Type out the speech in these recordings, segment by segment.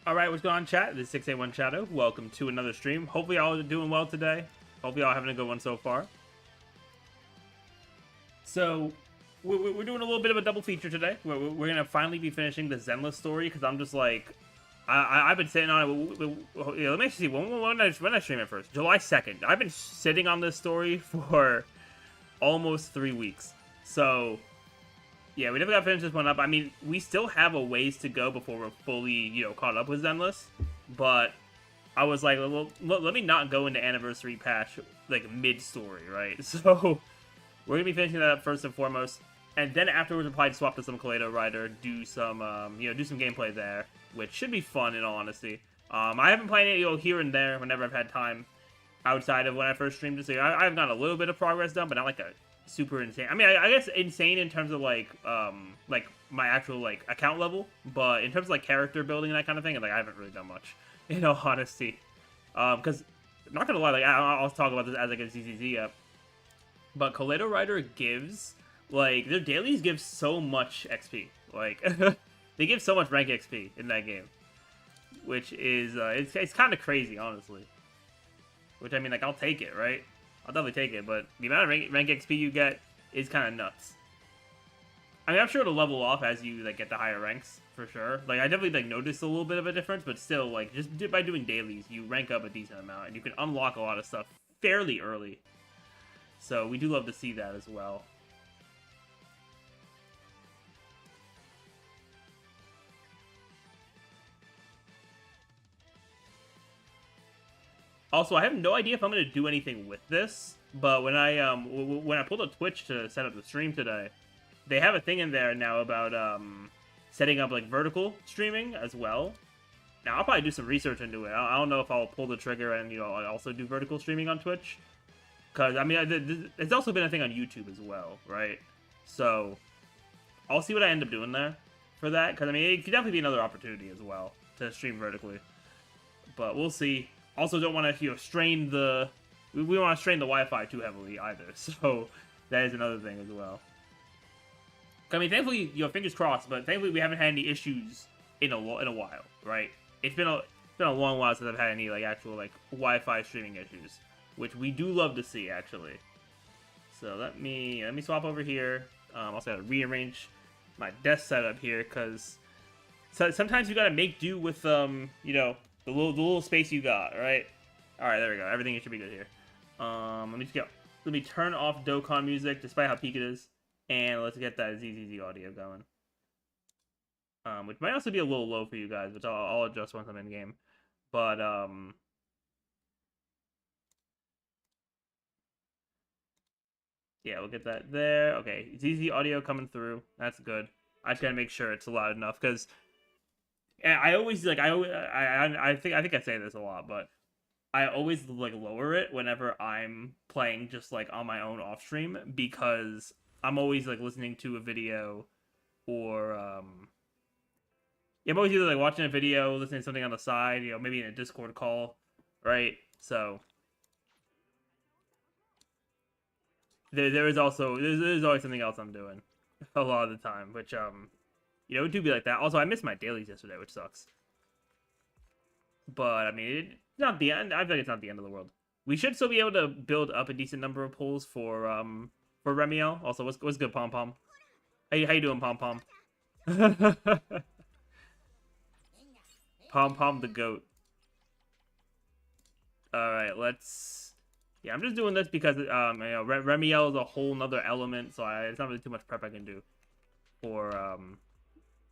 Alright, what's going on, chat? This is 681 Shadow. Welcome to another stream. Hopefully y'all are doing well today. Hopefully y'all having a good one so far. So, we're doing a little bit of a double feature today. We're going to finally be finishing the Zenless story, because I'm just like... I've been sitting on it... let me see, when I stream it first? July 2nd. I've been sitting on this story for almost 3 weeks. So... yeah, we never got to finish this one up. I mean, we still have a ways to go before we're fully, caught up with Zenless. But I was like, well, let me not go into Anniversary Patch, like, mid-story, right? So, we're going to be finishing that up first and foremost. And then afterwards, we'll probably swap to some Kaleidorider, do some, do some gameplay there, which should be fun, in all honesty. I haven't played it, here and there, whenever I've had time, outside of when I first streamed it. So I've got a little bit of progress done, but not like a super insane. I mean, I guess insane in terms of like my actual like account level, but in terms of like character building and that kind of thing, like I haven't really done much, in all honesty. Because I'm not gonna lie, like I'll talk about this as like a ZZZ up, but Kaleidorider gives like their dailies give so much XP, like they give so much rank XP in that game, which is it's kind of crazy, honestly. Which I mean, like I'll take it, right? I'll definitely take it, but the amount of rank XP you get is kind of nuts. I mean, I'm sure it'll level off as you like get the higher ranks, for sure. Like, I definitely like noticed a little bit of a difference, but still, like, just by doing dailies, you rank up a decent amount, and you can unlock a lot of stuff fairly early. So, we do love to see that as well. Also, I have no idea if I'm going to do anything with this, but when I pulled up Twitch to set up the stream today, they have a thing in there now about setting up like vertical streaming as well. Now I'll probably do some research into it. I don't know if I'll pull the trigger and I'll also do vertical streaming on Twitch, because I mean it's also been a thing on YouTube as well, right? So I'll see what I end up doing there for that, because I mean it could definitely be another opportunity as well to stream vertically, but we'll see. Also, don't want to strain the we don't want to strain the Wi-Fi too heavily either. So that is another thing as well. I mean, thankfully, fingers crossed, but thankfully we haven't had any issues in a while, right? It's been a long while since I've had any like actual like Wi-Fi streaming issues, which we do love to see actually. So let me swap over here. Also gotta rearrange my desk setup here, because sometimes you gotta make do with the little space you got, right? All right, there we go. Everything should be good here. Let me turn off Dokkan music, despite how peak it is, and let's get that ZZZ audio going. Which might also be a little low for you guys, which I'll adjust once I'm in game. But yeah, we'll get that there. Okay, ZZ audio coming through. That's good. I just gotta make sure it's loud enough, because I always like I think I say this a lot, but I always like lower it whenever I'm playing just like on my own off stream, because I'm always like listening to a video, or yeah, I'm always either like watching a video, listening to something on the side, maybe in a Discord call, right? So there's always something else I'm doing a lot of the time, which it do be like that. Also, I missed my dailies yesterday, which sucks. But I mean, it's not the end. I feel like it's not the end of the world. We should still be able to build up a decent number of pulls for Remiel. Also, what's good, Pom Pom? How you doing, Pom Pom? Pom Pom the goat. All right, let's. Yeah, I'm just doing this because Remiel is a whole nother element, so it's not really too much prep I can do for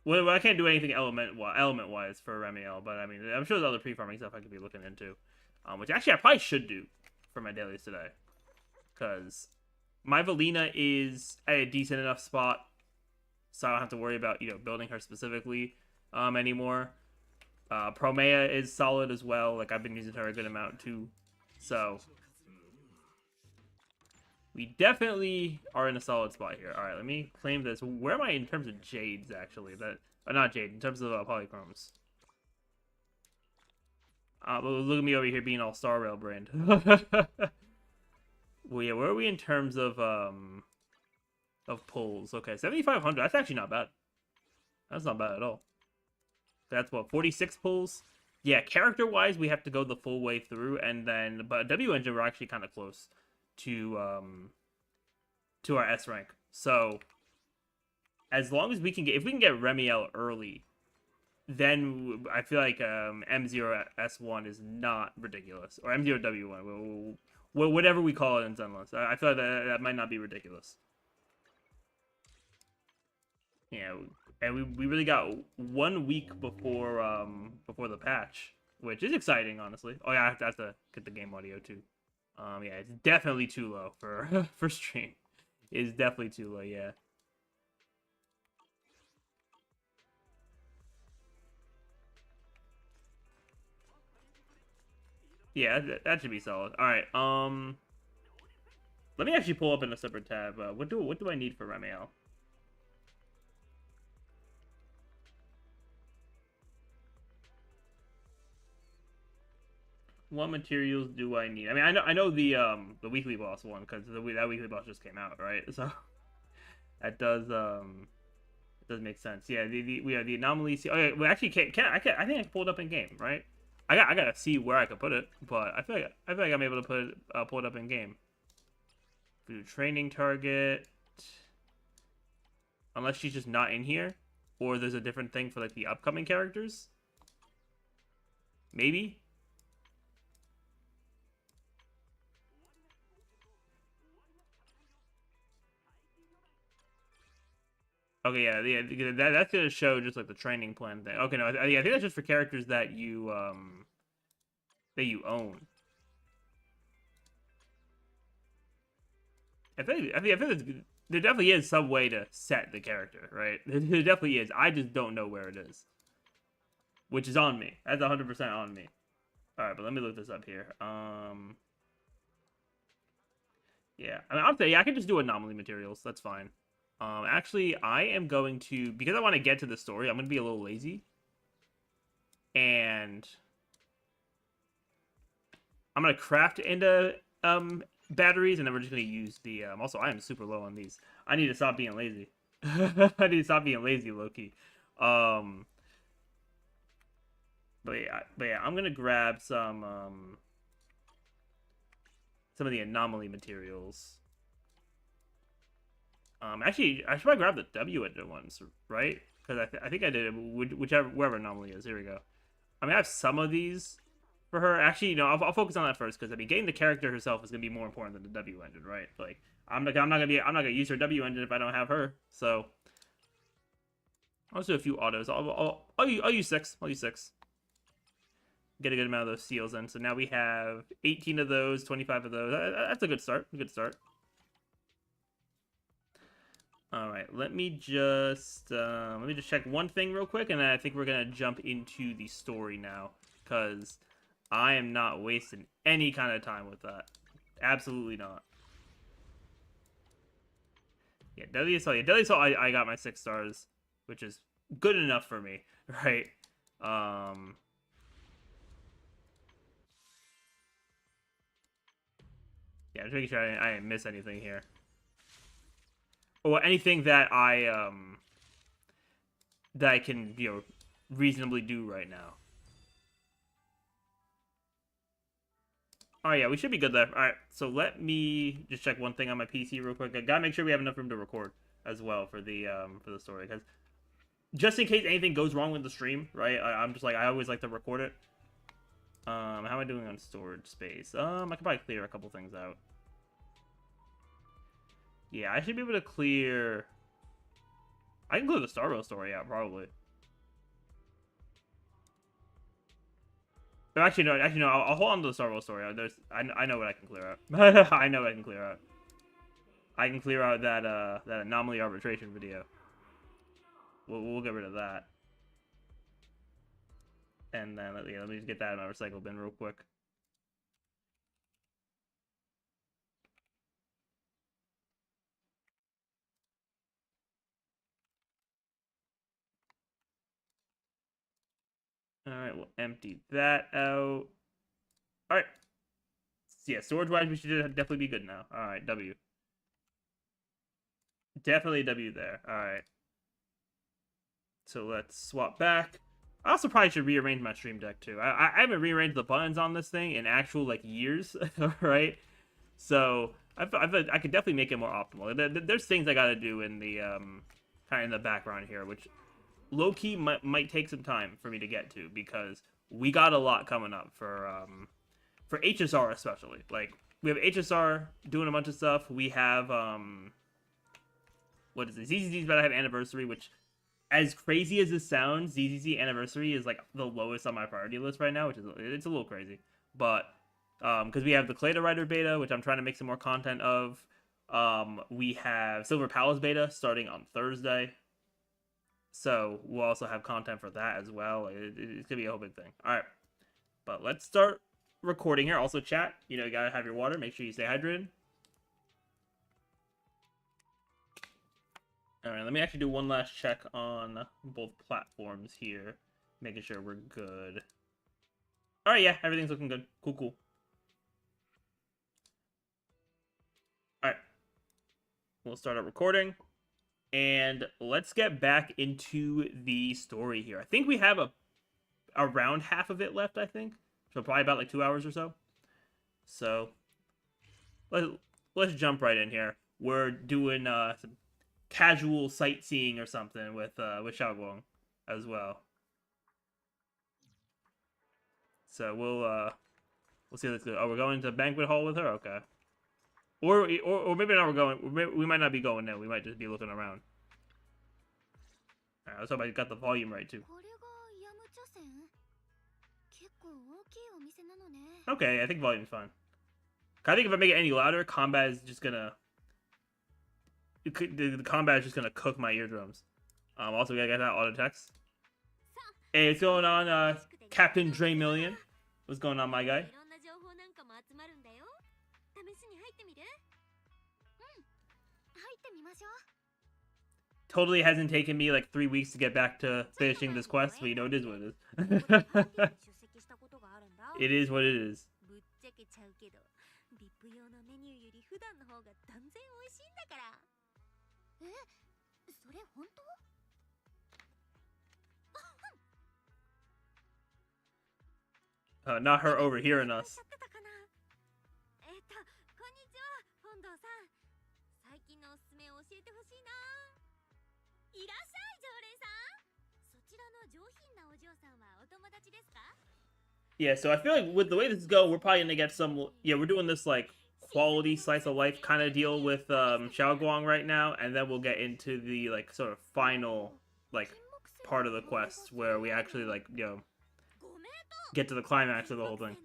Well, I can't do anything element-wise for Remiel, but I mean, I'm sure there's other pre-farming stuff I could be looking into, which actually I probably should do for my dailies today, because my Valina is at a decent enough spot, so I don't have to worry about building her specifically anymore. Promea is solid as well. Like, I've been using her a good amount too, so we definitely are in a solid spot here. All right, let me claim this. Where am I in terms of Jades, actually? Not Jade, in terms of Polychromes. Look at me over here being all Star Rail brand. Well, yeah, where are we in terms of pulls? Okay, 7,500. That's actually not bad. That's not bad at all. That's what, 46 pulls? Yeah, character-wise, we have to go the full way through, and then, but W engine, we're actually kind of close to our S rank. So, as long as we can get, if we can get Remiel early, then I feel like M0S1 is not ridiculous, or M0W1, whatever we call it in Zenless. I feel like that might not be ridiculous. Yeah, and we really got 1 week before the patch, which is exciting, honestly. Oh yeah, I have to get the game audio too. Yeah, it's definitely too low for for stream. It's definitely too low. Yeah. Yeah, that should be solid. All right. Let me actually pull up in a separate tab. What do I need for Remiel? What materials do I need? I mean, I know the weekly boss one because that weekly boss just came out, right? So that does make sense. Yeah, we have the anomaly. Oh yeah, we actually I think I can pull it up in game, right? I gotta see where I could put it, but I feel like I'm able to pull it up in game. Do training target, unless she's just not in here, or there's a different thing for like the upcoming characters. Maybe. Okay, yeah, that's gonna show just like the training plan thing. Okay, no, I think that's just for characters that you own. I think there definitely is some way to set the character, right? There definitely is. I just don't know where it is, which is on me. That's 100% on me. All right, but let me look this up here. Yeah, I mean, I'll say, yeah, I can just do anomaly materials. That's fine. Actually, I am going to, because I want to get to the story, I'm going to be a little lazy. And I'm going to craft into batteries, and then we're just going to use the, also, I am super low on these. I need to stop being lazy. I need to stop being lazy, low-key. But yeah, I'm going to grab some of the anomaly materials. Actually, I should probably grab the W engine ones, right? Because I think I did it, wherever anomaly is. Here we go. I mean, I have some of these for her. Actually, I'll focus on that first because I mean, getting the character herself is gonna be more important than the W engine, right? Like, I'm not gonna use her W engine if I don't have her. So I'll just do a few autos. I'll use 6. I'll use 6. Get a good amount of those seals in. So now we have 18 of those, 25 of those. That's a good start. A good start. All right, let me just check one thing real quick, and then I think we're gonna jump into the story now, because I am not wasting any kind of time with that. Absolutely not. Yeah, Deadly Assault. Yeah, Deadly Assault. I got my 6 stars, which is good enough for me, right? Yeah, just making sure I didn't miss anything here. Or anything that I can, reasonably do right now. Oh yeah, we should be good there. All right, so let me just check one thing on my PC real quick. I gotta make sure we have enough room to record as well for the story, because just in case anything goes wrong with the stream, right? I'm just like, I always like to record it. How am I doing on storage space? I could probably clear a couple things out. Yeah, I should be able to clear. I can clear the Starro story out probably. Or actually, no. I'll hold on to the Starro story. I know what I can clear out. I know what I can clear out. I can clear out that anomaly arbitration video. We'll get rid of that. And then let me just get that in my recycle bin real quick. All right, we'll empty that out. All right. Yeah, storage-wise, we should definitely be good now. All right, W. Definitely W there. All right. So let's swap back. I also probably should rearrange my stream deck too. I haven't rearranged the buttons on this thing in actual like years, right? So I could definitely make it more optimal. There's things I gotta do in the kind of in the background here, which low key might take some time for me to get to because we got a lot coming up for HSR especially. Like we have HSR doing a bunch of stuff. We have what is it? ZZZ's about to have anniversary, which as crazy as this sounds, ZZZ anniversary is like the lowest on my priority list right now, which is it's a little crazy. But because we have the Kaleidorider beta, which I'm trying to make some more content of. We have Silver Palace beta starting on Thursday. So we'll also have content for that as well. It's gonna be a whole big thing. Alright. But let's start recording here. Also chat, you know, you gotta have your water. Make sure you stay hydrated. Alright, let me actually do one last check on both platforms here. Making sure we're good. Alright, yeah, everything's looking good. Cool. Alright. We'll start up recording. And let's get back into the story here. I think we have around half of it left, I think. So probably about like 2 hours or so. So let's jump right in here. We're doing some casual sightseeing or something with Xiaoguang as well. So we'll see how this goes. Oh, we're going to banquet hall with her? Okay. Or maybe not. We might not be going there. We might just be looking around. Alright, let's hope I got the volume right too. Okay, I think volume's fine. I think if I make it any louder, combat is just gonna. The combat is just gonna cook my eardrums. Also, we gotta get that auto text. Hey, what's going on, Captain Dre Million? What's going on, my guy? Totally hasn't taken me like 3 weeks to get back to finishing this quest, but you know, it is what it is. It is what it is. Not her overhearing us. Yeah, so I feel like with the way this is going, we're probably gonna get some. Yeah, we're doing this like quality slice of life kind of deal with Xiaoguang right now, and then we'll get into the like sort of final like part of the quest where we actually like get to the climax of the whole thing.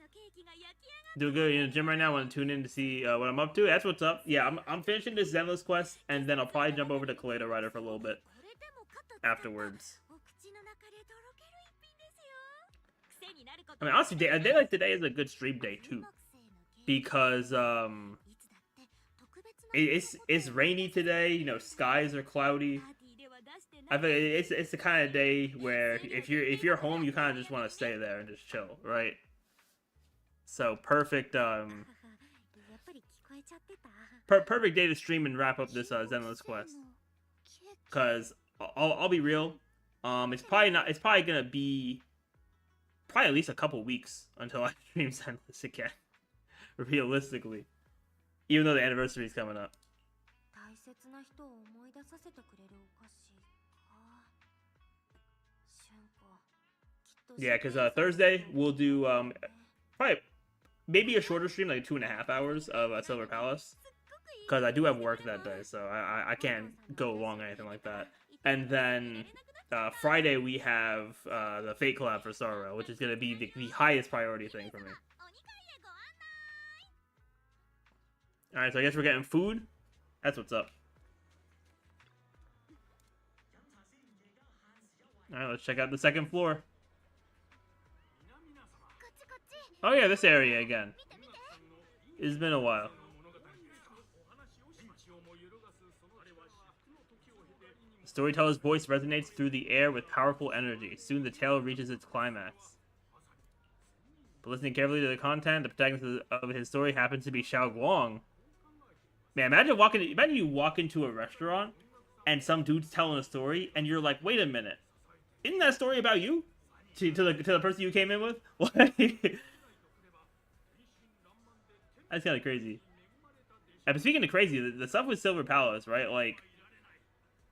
Do good in the gym right now. Want to tune in to see what I'm up to? That's what's up. Yeah, I'm finishing this Zenless quest, and then I'll probably jump over to Kaleidorider for a little bit afterwards. I mean, honestly, a day like today is a good stream day too, because it's rainy today. You know, skies are cloudy. I think it's the kind of day where if you're home, you kind of just want to stay there and just chill, right? So perfect perfect day to stream and wrap up this Zenless quest. Cause I'll be real, it's probably gonna be at least a couple weeks until I stream Zenless again. Realistically, even though the anniversary is coming up. Yeah, because Thursday we'll do probably maybe a shorter stream, like 2.5 hours of Silver Palace, because I do have work that day, so I can't go long or anything like that. And then Friday we have the Fate collab for Star Rail, which is gonna be the highest priority thing for me. All right, so I guess we're getting food. That's what's up. All right, let's check out the second floor. Oh yeah, this area again. It's been a while. The storyteller's voice resonates through the air with powerful energy. Soon the tale reaches its climax. But listening carefully to the content, the protagonist of his story happens to be Xiaoguang. Man, imagine you walk into a restaurant and some dude's telling a story and you're like, wait a minute. Isn't that story about you? To the person you came in with? What? That's kind of crazy. And speaking of crazy, the stuff with Silver Palace, right? Like,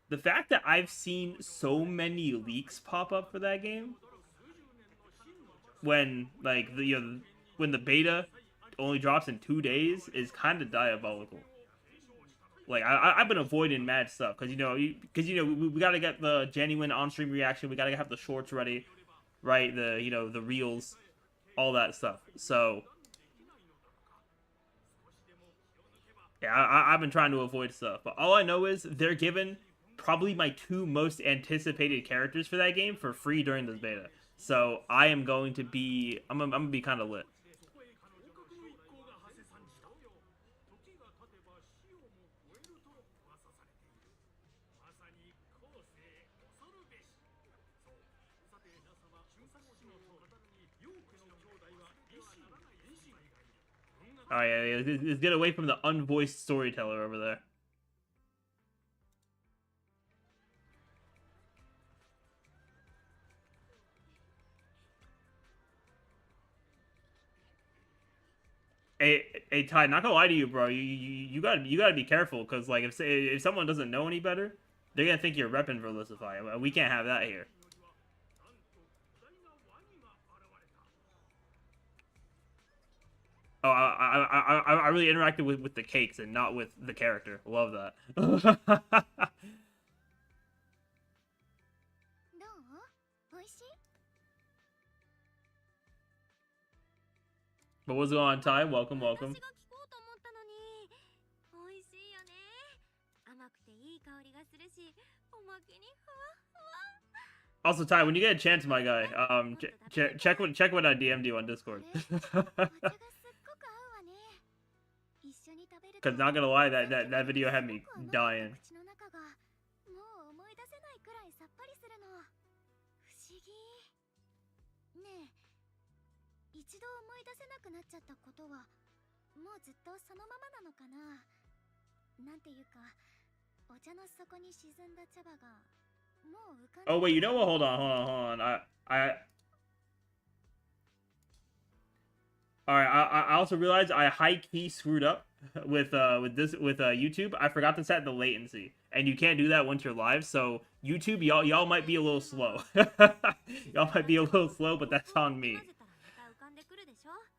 the fact that I've seen so many leaks pop up for that game when, like, when the beta only drops in 2 days is kind of diabolical. Like, I've been avoiding mad stuff because we got to get the genuine on-stream reaction. We got to have the shorts ready, right? The reels, all that stuff. So yeah, I've been trying to avoid stuff. But all I know is they're giving probably my 2 most anticipated characters for that game for free during this beta. So I am going to be, I'm gonna be kind of lit. Oh yeah, let's get away from the unvoiced storyteller over there. Hey, Ty, not gonna lie to you, bro. You gotta be careful, cause like if someone doesn't know any better, they're gonna think you're repping for Lucify. We can't have that here. Oh, I really interacted with the cakes and not with the character. Love that. But what's going on, Ty? Welcome, welcome. Also, Ty, when you get a chance, my guy, check what I DM'd you on Discord. Cause not gonna lie, that video had me dying. Oh wait, you know what? Hold on. Alright, I also realized I high-key screwed up with YouTube. I forgot to set the latency. And you can't do that once you're live, so YouTube, y'all might be a little slow. Y'all might be a little slow, but that's on me.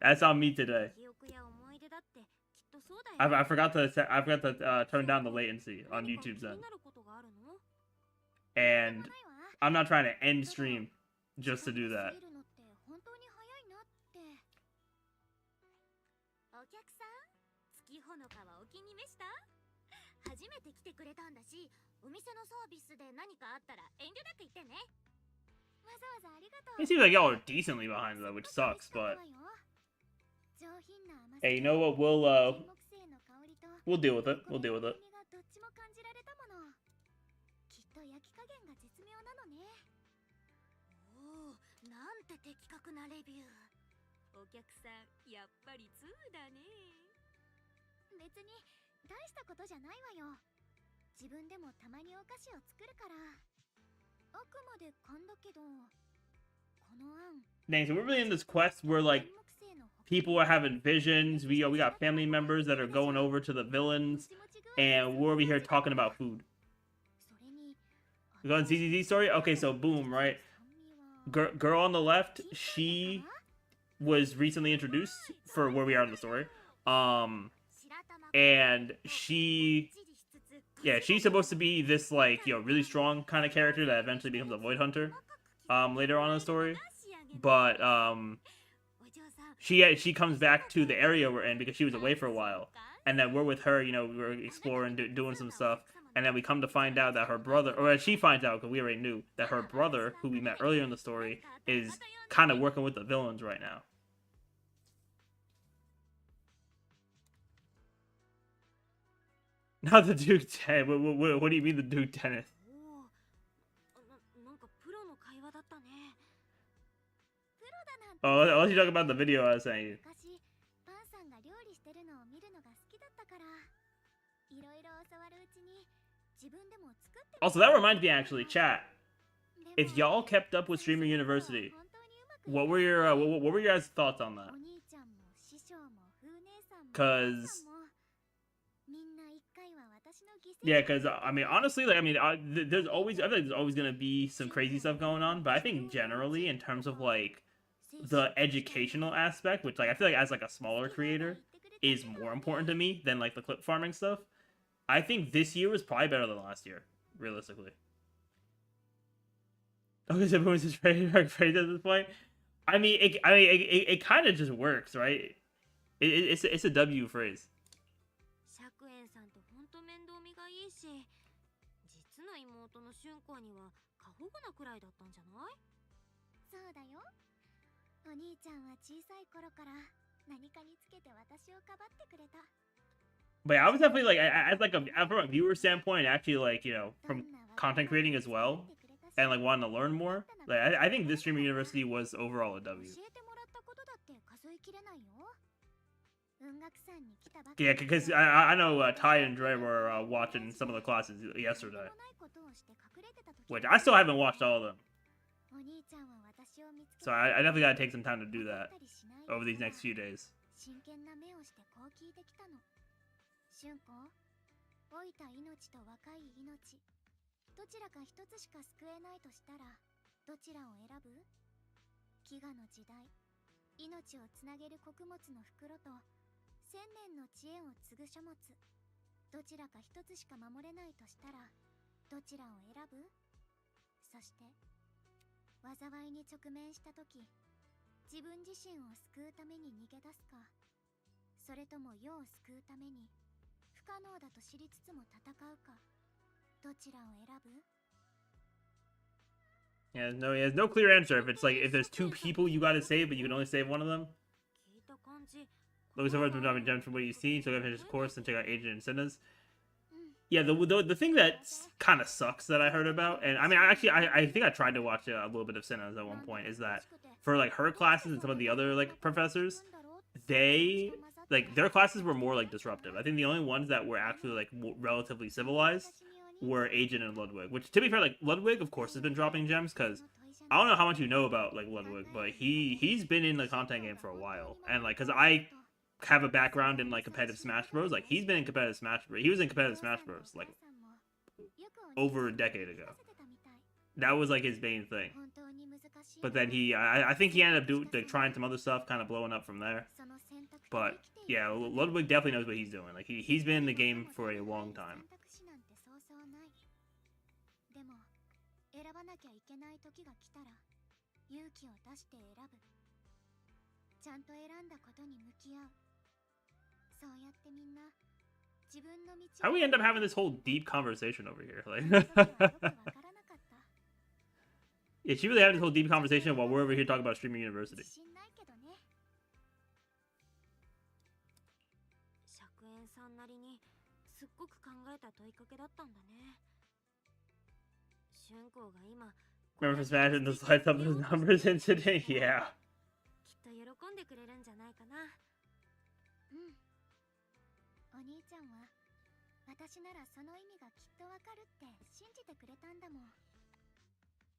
That's on me today. I forgot to turn down the latency on YouTube's end. And I'm not trying to end stream just to do that. It seems like y'all are decently behind though, which sucks, but hey, you know what? We'll deal with it. We'll deal with it. Dang, so we're really in this quest where like people are having visions. We got family members that are going over to the villains, and we're over here talking about food. We go on ZZZ story? Okay, so boom, right? Girl on the left, she was recently introduced for where we are in the story. And she's supposed to be this like, really strong kind of character that eventually becomes a Void Hunter later on in the story. But she comes back to the area we're in because she was away for a while. And then we're with her, we're exploring, doing some stuff. And then we come to find out that her brother, or she finds out, because we already knew, that her brother, who we met earlier in the story, is kind of working with the villains right now. Not the Duke Tennis. What do you mean the Duke Tennis? Oh, unless you're talking about the video I was saying. Also, that reminds me, actually, chat. If y'all kept up with Streamer University, what were your guys' thoughts on that? Cause yeah, cause I mean honestly, like I mean, there's always I feel like there's always gonna be some crazy stuff going on, but I think generally in terms of like the educational aspect, which like I feel like as like a smaller creator is more important to me than like the clip farming stuff. I think this year was probably better than last year, realistically. Okay, so everyone's just afraid at this point. It kind of just works, right? It's a W phrase. 釈円さんとほんと面倒見がいいし、実の妹の俊子には過保護なくらいだったんじゃない？そうだよ。お兄ちゃんは小さい頃から何かにつけて私をかばってくれた。But yeah, I was definitely like, as like from a viewer standpoint, actually like from content creating as well, and like wanting to learn more. Like I think this streaming university was overall a W. Yeah, because I know Ty and Dre were watching some of the classes yesterday, which I still haven't watched all of them. So I definitely gotta take some time to do that over these next few days. 春子、老いた命と若い命、どちらか一つしか救えないとしたら、どちらを選ぶ？飢餓の時代、命をつなげる穀物の袋と、千年の知恵を継ぐ書物、どちらか一つしか守れないとしたら、どちらを選ぶ？そして、災いに直面したとき、自分自身を救うために逃げ出すか、それとも世を救うために、不可能だと知りつつも戦うか、どちらを選ぶ？ Yeah, no, he has no clear answer. If it's like if there's two people you gotta save, but you can only save one of them. Looking so far as dropping gems from what you see, so go finish this course and check out Agent and Sinners. Yeah, the thing that kind of sucks that I heard about, and I mean, I think I tried to watch a little bit of Sinners at one point, is that for like her classes and some of the other like professors, they like their classes were more like disruptive. I think the only ones that were actually like relatively civilized were Agent and Ludwig. Which, to be fair, like Ludwig, of course, has been dropping gems because I don't know how much you know about like Ludwig, but he's been in the content game for a while, and like because I have a background in like competitive Smash Bros. Like he's been in competitive Smash Bros. He was in competitive Smash Bros. Like over a decade ago. That was like his main thing. But then I think he ended up like trying some other stuff, kind of blowing up from there. But yeah, Ludwig definitely knows what he's doing. Like he's been in the game for a long time. How we end up having this whole deep conversation over here? Like, yeah, she really having this whole deep conversation while we're over here talking about streaming university. Remember for Smash and the slides up those numbers incident? Yeah.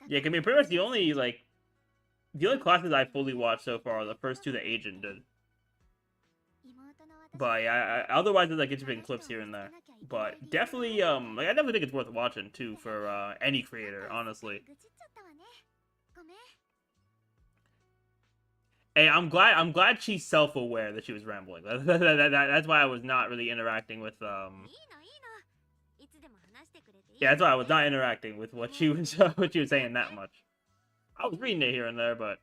Yeah, I mean, pretty much the only classes I fully watched so far are the first two that Agent did. But yeah, otherwise there's like interesting clips here and there. But definitely, I definitely think it's worth watching too for any creator, honestly. Hey, I'm glad she's self-aware that she was rambling. That's why I was not really interacting with Yeah, that's why I was not interacting with what she was saying that much. I was reading it here and there, but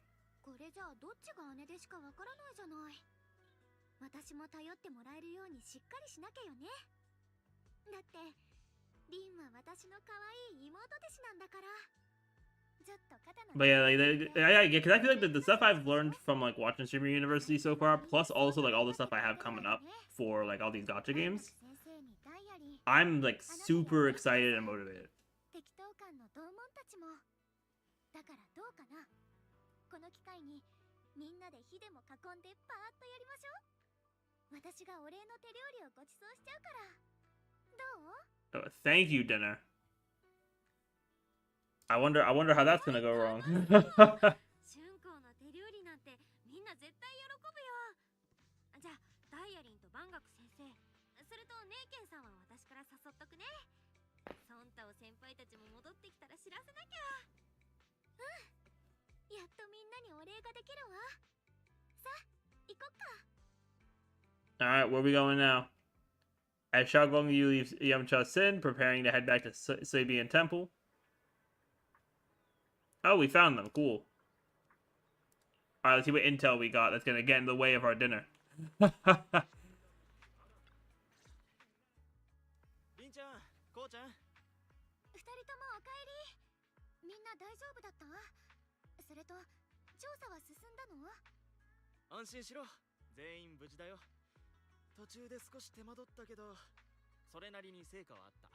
yeah, because I feel like the stuff I've learned from like watching Streamer University so far, plus also like all the stuff I have coming up for like all these gacha games, I'm like super excited and motivated. Oh, thank you, dinner. I wonder how that's gonna go wrong. 万学先生、それと姉賢さんは私から誘っとくね。ソンタオ先輩たちも戻ってきたら知らせなきゃ。うん、やっとみんなにお礼ができるわ。さあ、行こっか。Alright, where are we going now? At Shaogong, you leave Yamcha Sin, preparing to head back to Sabian Temple. Oh, we found them. Cool. Alright, let's see what intel we got that's gonna get in the way of our dinner. りんちゃん、こうちゃん。二人ともおかえり。みんな大丈夫だった？それと、調査は進んだの？安心しろ。全員無事だよ。途中で少し手間取ったけど、それなりに成果はあった。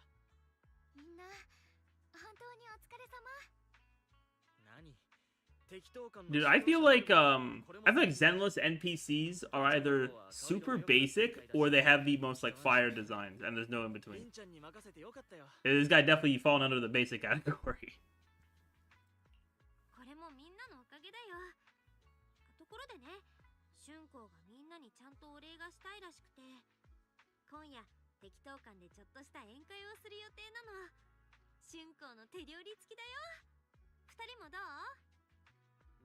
みんな、本当にお疲れ様。何？ Dude, I feel like Zenless NPCs are either super basic or they have the most like fire designs, and there's no in between. This guy definitely falling under the basic category. これもみんなのおかげだよ。ところでね、春光がみんなにちゃんとお礼がしたいらしくて、今夜適当館でちょっとした宴会をする予定なの。春光の手料理付きだよ。二人もどう？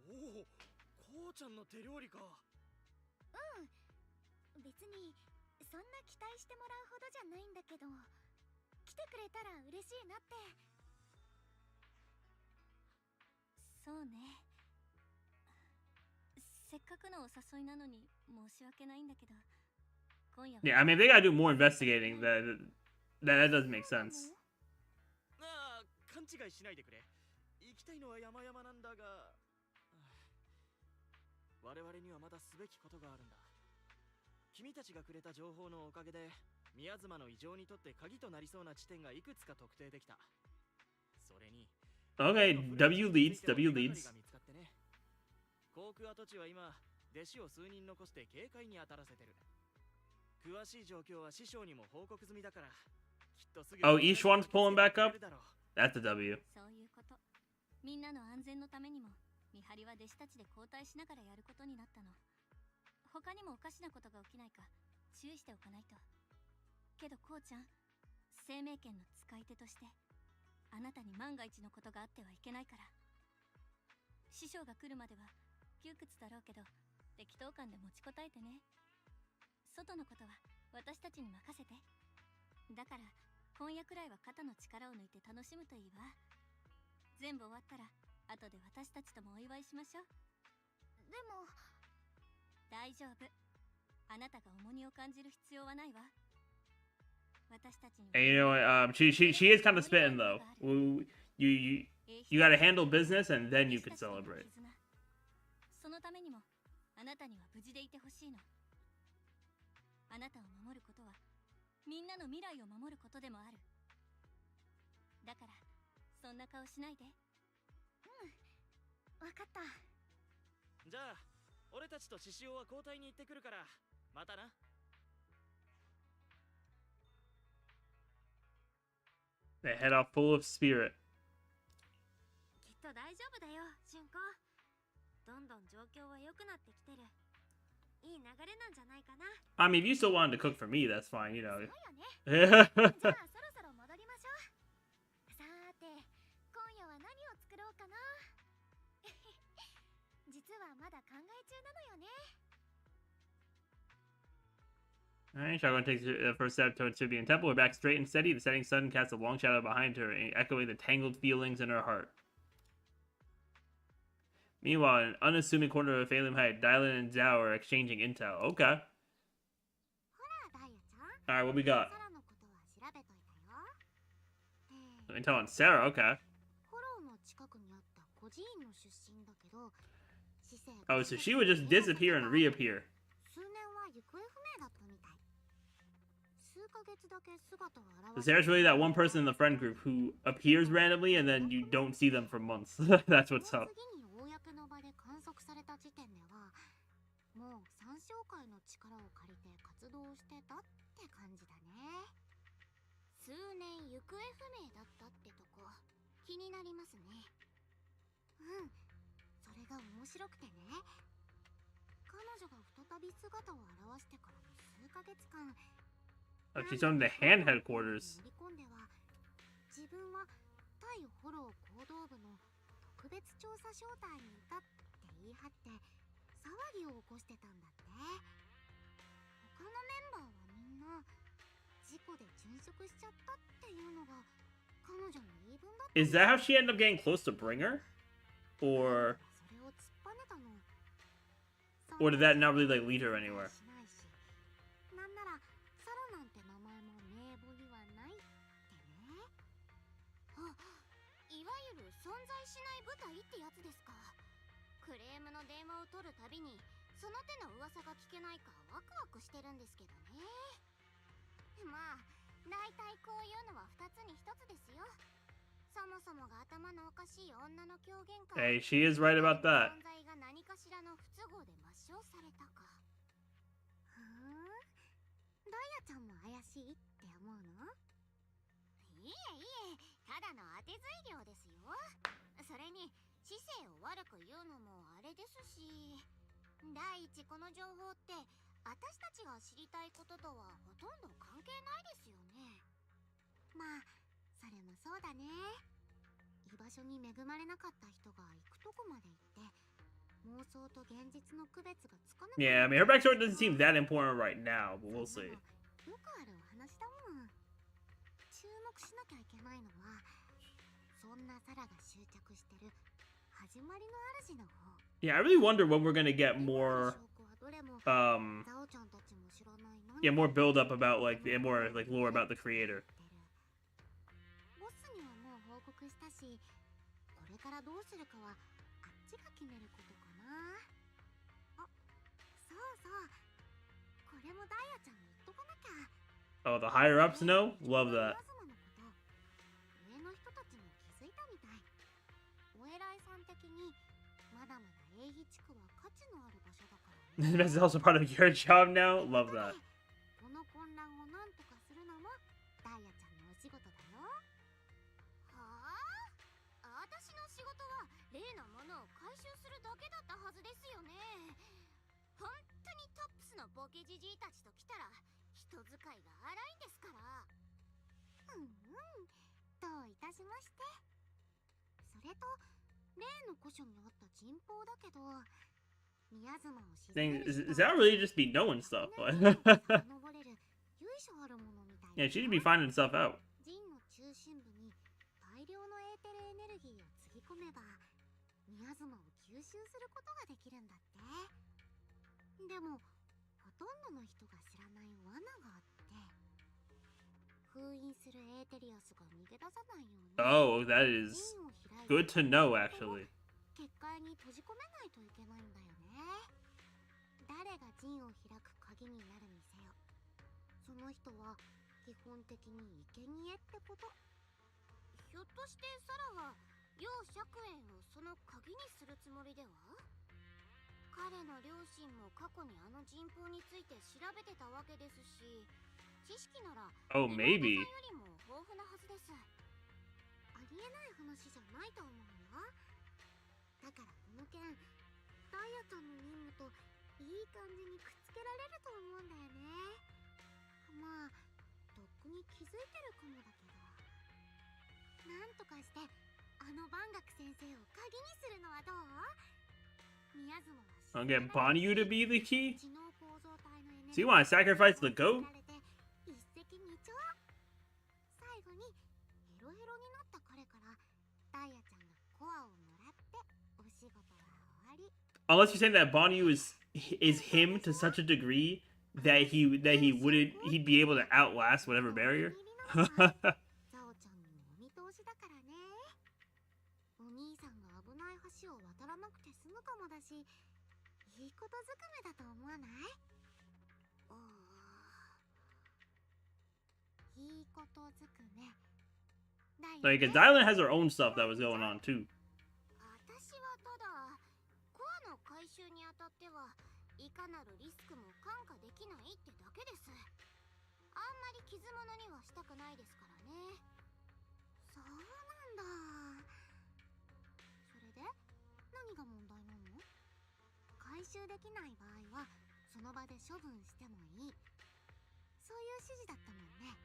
おお、こうちゃんの手料理か。うん、別にそんな期待してもらうほどじゃないんだけど、来てくれたら嬉しいなって。そうね。せっかくのお誘いなのに申し訳ないんだけど、今夜は。Yeah, I mean, they gotta do more investigating. That doesn't make sense. ああ、勘違いしないでくれ。行きたいのは山々なんだが。我々にはまだすべきことがあるんだ。君たちがくれた情報のおかげで、宮妻の異常にとって鍵となりそうな地点がいくつか特定できた。それに、Okay, W leads. 航空跡地は今、弟子を数人残して警戒に当たらせてる。詳しい状況は師匠にも報告済みだから、きっとすぐ。Oh, each one's pulling back up? That's a W. そういうこと。みんなの安全のためにも。見張りは弟子たちで交代しながらやることになったの。他にもおかしなことが起きないか注意しておかないと。けどこうちゃん、生命権の使い手としてあなたに万が一のことがあってはいけないから。師匠が来るまでは窮屈だろうけど適当感で持ちこたえてね。外のことは私たちに任せて。だから今夜くらいは肩の力を抜いて楽しむといいわ。全部終わったら後で私たちともお祝いしましょう。でも大丈夫。あなたが重荷を感じる必要はないわ。私たちに。And you know what? She is kind of spitting though. You gotta handle business and then you can celebrate. そのためにもあなたには無事でいてほしいの。あなたを守ることはみんなの未来を守ることでもある。だからそんな顔しないで。わかった。じゃあ、俺たちと獅子王は交代に行ってくるから、またな。They head off full of spirit. きっと大丈夫だよ、春光。どんどん状況は良くなってきてる。いい流れなんじゃないかな。I mean, if you still wanted to cook for me, that's fine, you know. そうよね。じゃあそろそろ戻りましょう。さーて、今夜は何を作ろうかな。実はまだ考え中なのよね。Alright, Shagon takes the first step towards Sibian Temple. We're back straight and steady. The setting sun casts a long shadow behind her, echoing the tangled feelings in her heart. Meanwhile, in an unassuming corner of Phallium Height, Dylan and Zhao are exchanging intel. Okay. Alright, what we got? Intel on Sarah, okay. Oh, so she would just disappear and reappear. So Sarah's really that one person in the friend group who appears randomly and then you don't see them for months. That's what's up. もう三小会の力を借りて活動してたって感じだね。数年行方不明だったってとこ気になりますね。うん、それが面白くてね。彼女が再び姿を現してからの数ヶ月官 Oh, she's on the hand headquarters. 乗り込んでは自分は対フォロー行動部の特別調査小隊にいたって言い張って騒ぎを起こしてたんだって。他のメンバーはみんな事故で殉職しちゃったっていうのが彼女の言い分だった。 Is that how she ended up getting close to Bringer? Or それを突っぱねたの。 or did that not really like lead her anywhere? しないし、なんならサラなんて名前も名簿にはないってね。あ、いわゆる存在しない部隊ってやつですか。クレームの電話を取るたびにその手の噂が聞けないかワクワクしてるんですけどね。まあ大体こういうのは2つに1つですよ。そもそもが頭のおかしい女の狂言か。 Hey, she is right about that. 存在が何かしらの不都合で抹消されたか。ふーん、ダイヤちゃんも怪しいって思うの？いえいえ、ただの当てずい量ですよ。それに知性を悪く言うのもあれですし、第一この情報って私たちが知りたいこととはほとんど関係ないですよね。まあそれもそうだね。居場所に恵まれなかった人が行くとこまで行って妄想と現実の区別がつかなくなる。 Yeah, I mean her backstory doesn't seem that important right now, but we'll see. よくあるお話だもん。注目しなきゃいけないのはそんなサラが執着してる始まりの主の方。 Yeah, I really wonder when we're gonna get more ザオちゃんたちも知らない何 yeah, more build up about like the more like lore about the creator. ボスにはもう報告したし、これからどうするかはあっちが決めることかな。あ、そうそう、これもダイヤちゃんに言っとかなきゃ。 Oh, the higher ups know? Love that. 上の人たちも気づいたみたい。お偉いさん的にまだまだ英義地区は価値のある場所だからね。This is also part of your job now. Love that. この混乱をなんとかするのもダイヤちゃんのお仕事だよ。はあ？私の仕事は例のものを回収するだけだったはずですよね。本当にトップスのボケじじいたちと来たら人使いが荒いんですから。うんうん、どういたしまして。それと例の古書にあった人報だけど、宮妻を沈め Thing る is that really just be knowing stuff? 遡れる由緒あるものみたい Yeah, she should be finding stuff out. 陣の中心部に大量のエーテルエネルギーをつぎ込めば宮妻を吸収することができるんだって。でもほとんどの人が知らない罠があって、封印するエーテリアスが逃げ出さないように Oh, that is 陣を開いて good to know, actually. 結界に閉じ込めないといけないんだよね。誰が陣を開く鍵になるにせよ、その人は基本的に生贄ってこと。ひょっとしてサラは楊釈炎をその鍵にするつもりでは？彼の両親も過去にあの人報について調べてたわけですし、知識なら Oh, maybe. 妹さんよりも豊富なはずです。ありえない話じゃないと思うよ。だからこの件、ダイヤちゃんの任務といい感じにくっつけられると思うんだよね。まあとっくに気づいてるかもだけど、なんとかしてあの万学先生を鍵にするのはどう？宮妻は I'll get Bonnie to be the key. 知能構造体のエネル So ギ you ー want to sacrifice the goat? 一石二鳥。最後にヘロヘロになった彼からダイヤちゃんがコアをもらってお仕事は終わり。 Unless you're saying that Bonnie is him to such a degree that he'd be able to outlast whatever barrier. ザオちゃんにもお見通しだからね。お兄さんが危ない橋を渡らなくて済むかもだし、いいことずくめだと思わない？いいことずくめ。 Like, Dylan has her own stuff that was going on too. 私はただコアの回収にあたってはいかなるリスクも看過できないってだけです。あんまり傷物にはしたくないですからね。そうなんだ。それで何が問題なの？回収できない場合はその場で処分してもいい。指示だったもんね。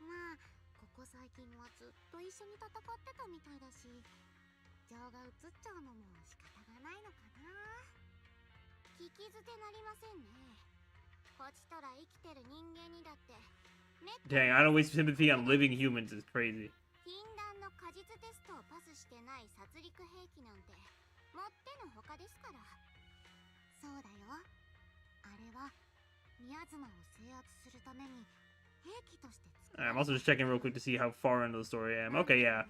まあここ最近はずっと一緒に戦ってたみたいだし、情が移っちゃうのも仕方がないのかな。聞き捨てなりませんね。こちとら生きてる人間にだって Dang, I don't waste sympathy on living humans is crazy. 禁断の果実テストをパスしてない殺戮兵器なんてもってのほかですから。そうだよ。あれは宮妻を制圧するために兵器として使 I'm also just checking real quick to see how far into the story I am. Okay, yeah.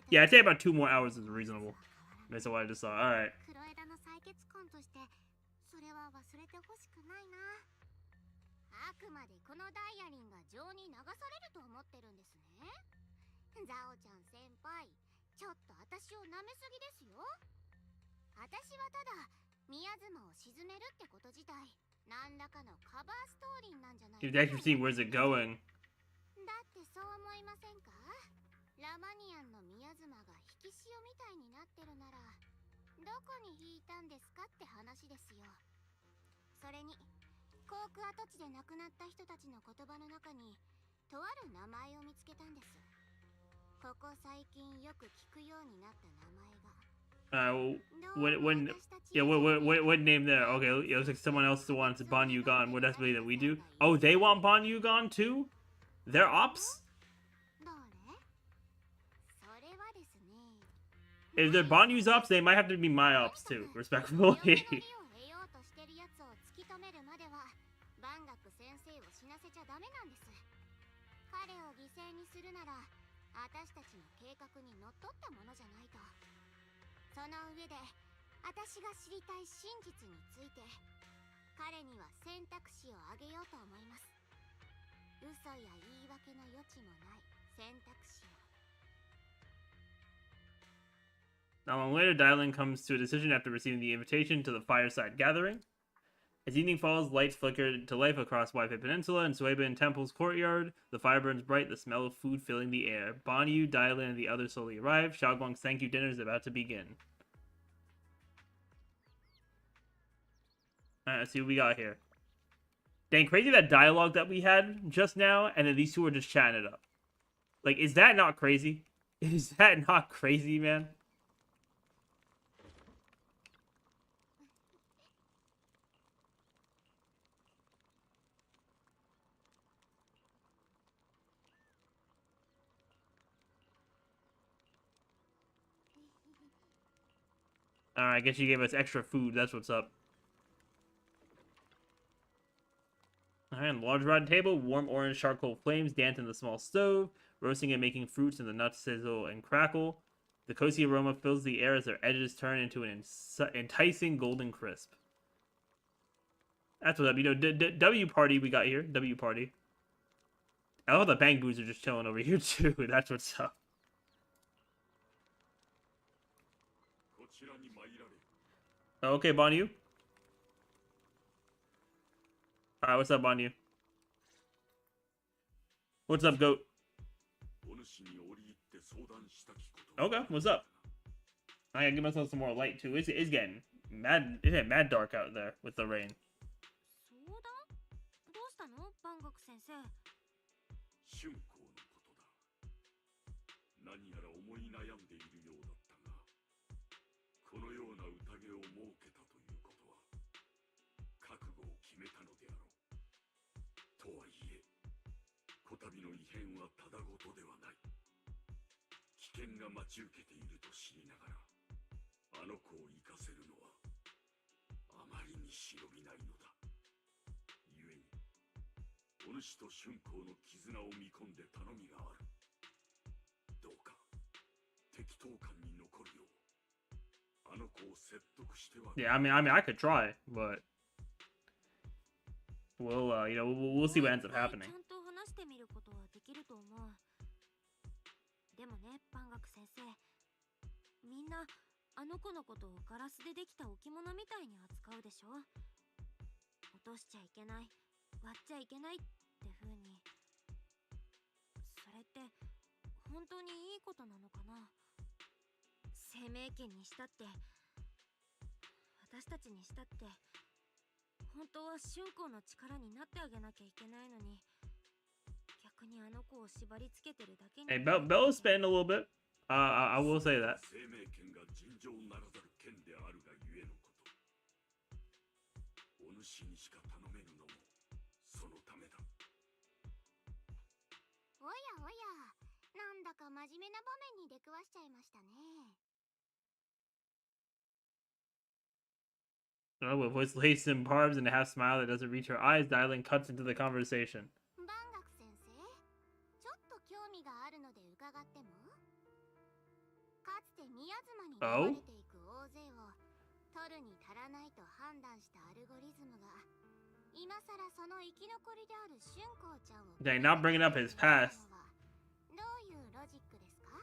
Yeah, I'd say about 2 more hours is reasonable. That's what I just saw. Alright. 黒枝の採血痕としてそれは忘れてほしくないな。あくまでこのダイヤリンが情に流されると思ってるんですね。ザオちゃん先輩、ちょっと私を舐めすぎですよ。私はただ宮妻を沈めるってこと自体何らかのカバーストーリーなんじゃないか。 You've actually seen where's it going. だってそう思いませんか？ラマニアンの宮妻が引き潮みたいになってるならどこに引いたんですかって話ですよ。それに航空跡地で亡くなった人たちの言葉の中にとある名前を見つけたんです。ここ最近よく聞くようになった名前が。What name there? Okay, it looks like someone else wants Banyugan more desperately than we do. Oh, they want Banyugan too? They're ops? どれ？それはですね。 If they're Banyu's ops, they might have to be my ops too, respectfully. 彼を犠牲にするなら私たちの計画にのっとったものじゃないと。その上で私が知りたい真実について彼には選択肢をあげようと思います。嘘や言い訳の余地もない選択肢を。 Now, later, Dylan comes to a decision after receiving the invitation to the fireside gathering. As evening falls, lights flicker to life across Whitehead Peninsula and Sueban Temple's courtyard. The fire burns bright, the smell of food filling the air. Banyu, Dylan, and the others slowly arrive. Xiaoguang's thank you dinner is about to begin. Alright, let's see what we got here. Dang, crazy that dialogue that we had just now, and then these two are just chatting it up. Like, is that not crazy? Is that not crazy, man? Alright, I guess you gave us extra food. That's what's up. Alright, on the large round table, warm orange charcoal flames dance in the small stove, roasting and making fruits and the nuts sizzle and crackle. The cozy aroma fills the air as their edges turn into an enticing golden crisp. That's what's up. You know, W party we got here. W party. I love the bang boos are just chilling over here too. That's what's up. Okay, Banyu. Alright, what's up, Banyu? What's up, goat? Okay, what's up? I gotta give myself some more light too. It's getting mad. It's getting mad dark out there with the rain. どうしたの、バンゴク先生。春光のことだ。何やら思い悩んでいるようだったが、このような宴を設けたということは覚悟を決めたのであろう。とはいえ、こたびの異変はただごとではない。危険が待ち受けていると知りながら、あの子を生かせるのはあまりに忍びないのだ。故に、お主と春光の絆を見込んで頼みがある。どうか適当感に残るよう、あの子を説得しては。 Yeah, I could try, but we'll we'll see what ends up happening. ちゃんと話してみることはできると思う。でもね、バンガク先生、みんなあの子のことをガラスでできた置物みたいに扱うでしょ。落としちゃいけない、割っちゃいけないって風に。それって本当にいいことなのかな。生命権にしたって、私たちにしたって、本当は春光の力になってあげなきゃいけないのに、Hey, Bella's spending a little bit. I will say that. 生命権が尋常ならざる権であるがゆえのこと。お主にしか頼めぬのもそのためだ。おやおや、なんだか真面目な場面に出くわしちゃいましたね。Oh, with voice laced in barbs and a half smile that doesn't reach her eyes, Dylan cuts into the conversation. 万学先生、ちょっと興味があるので伺っても？かつて宮妻に流れていく大勢を取るに足らないと判断したアルゴリズムが今さらその生き残りである春光ちゃんを Dang, not bringing up his past. どういうロジックですか？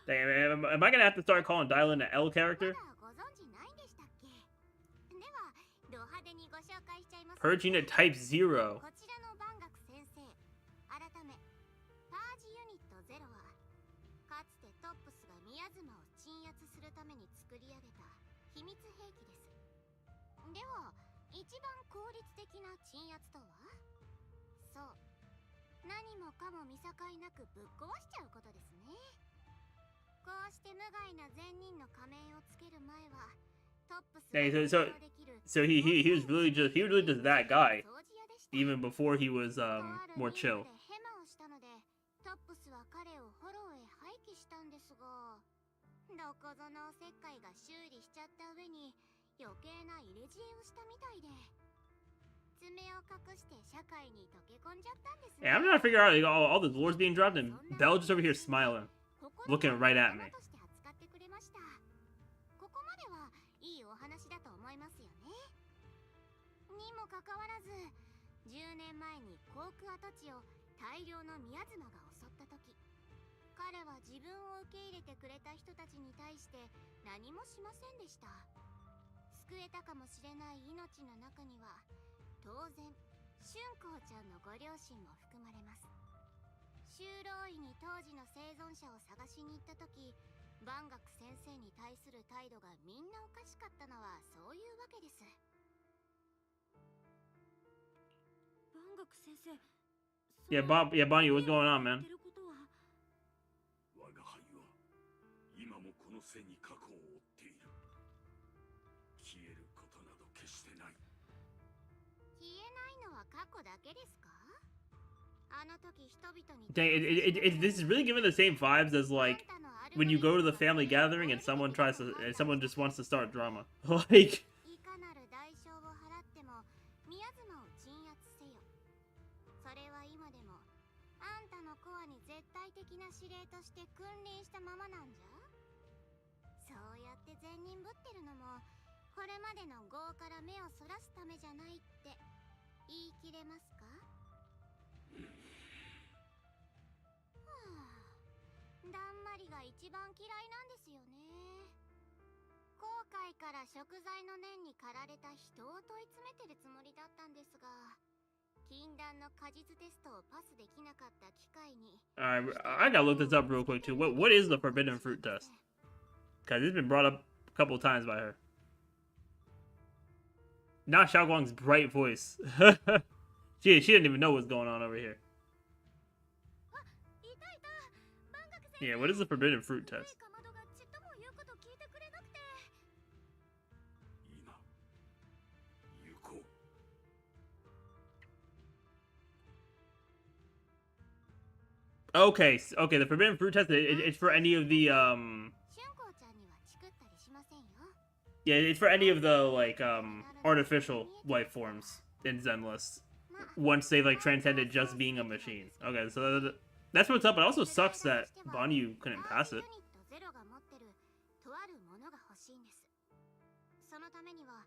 Dang, am I gonna have to start calling Dylan an L character? まだご存知ないんでしたっけ？では、ド派手にご紹介しちゃいます。 Purging at Type 0. こちらの万学先生、改めパージユニット0はかつてトップスが宮妻を鎮圧するために作り上げた秘密兵器です。では、一番効率的な鎮圧とは？そう、何もかも見境なくぶっ壊しちゃうことですね。こうして無害な善人の仮面をつける前はトップスが Dang, so he was really just that guy even before he was more chill. ヘマをしたのでトップスは彼をフォローへ廃棄したんですが、どこぞのおせっかいが修理しちゃった上に余計な入れ知恵をしたみたいで爪を隠して社会に溶け込んじゃったんですね。 Hey, I'm trying to figure out like, all the lores being dropped and Belle just over here smiling, looking right at me. ここまではいいお話だと思いますよね。にもかかわらず10年前に航空跡地を大量の宮妻が襲った時、彼は自分を受け入れてくれた人たちに対して何もしませんでした。救えたかもしれない命の中には当然春光ちゃんのご両親も含まれます。修道院に当時の生存者を探しに行った時、万学先生に対する態度がみんなおかしかったのはそういうわけです。万学先生、 Yeah, Bonnie, what's going on, man? 我が輩は今もこの背に過去を追っている。消えることなど決してない。消えないのは過去だけですか？あの時人々に Dang, this is really giving the same vibes as like when you go to the family gathering and someone just wants to start drama. Like, いかなる代償を払っても宮妻を鎮圧せよ。それは今でもあんたのコアに絶対的な指令として君臨したままなんじゃ。そうやって善人ぶってるのもこれまでの業から目をそらすためじゃないって言い切れますか？だんまりが一番嫌いなんですよね。後悔から食材の念に駆られた人を問い詰めてるつもりだったんですが、禁断の果実テストをパスできなかった機会に。I gotta look this up real quick too. What is the forbidden fruit test? Because it's been brought up a couple of times by her. Not Xiaoguang's bright voice. she didn't even know what's going on over here. Yeah, what is the forbidden fruit test? Okay, the forbidden fruit test, it's for any of the, yeah, it's for any of the, like, artificial life forms in Zenless. Once they've, like, transcended just being a machine. Okay, so that's what's up. It also sucks that Bonnie couldn't pass it. そのためには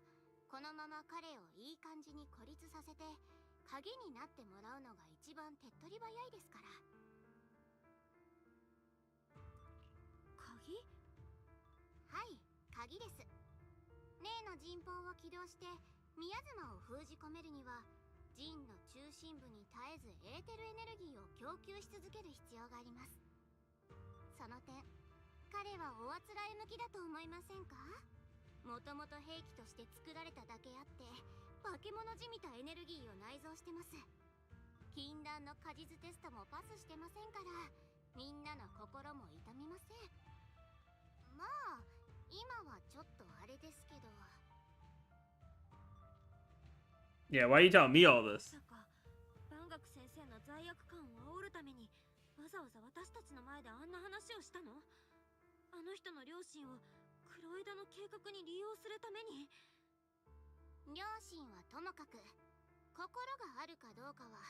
このまま彼をいい感じに孤立させて鍵になってもらうのが一番手っ取り早いですから。鍵？はい、鍵です。例の陣法を起動して宮妻を封じ込めるには陣の中心部に絶えずエーテルエネルギーを供給し続ける必要があります。その点、彼はおあつらえ向きだと思いませんか？もともと兵器として作られただけあって、バ化け物じみたエネルギーを内蔵してます。禁断の果実テストもパスしてませんから、みんなの心も痛みません。まあ今はちょっとあれですけど。 Yeah, why are you telling me all this? まさか万学先生の罪悪感を煽るためにわざわざ私たちの前であんな話をしたの？あの人の両親をクロエダの計画に利用するために。両親はともかく、心があるかどうかは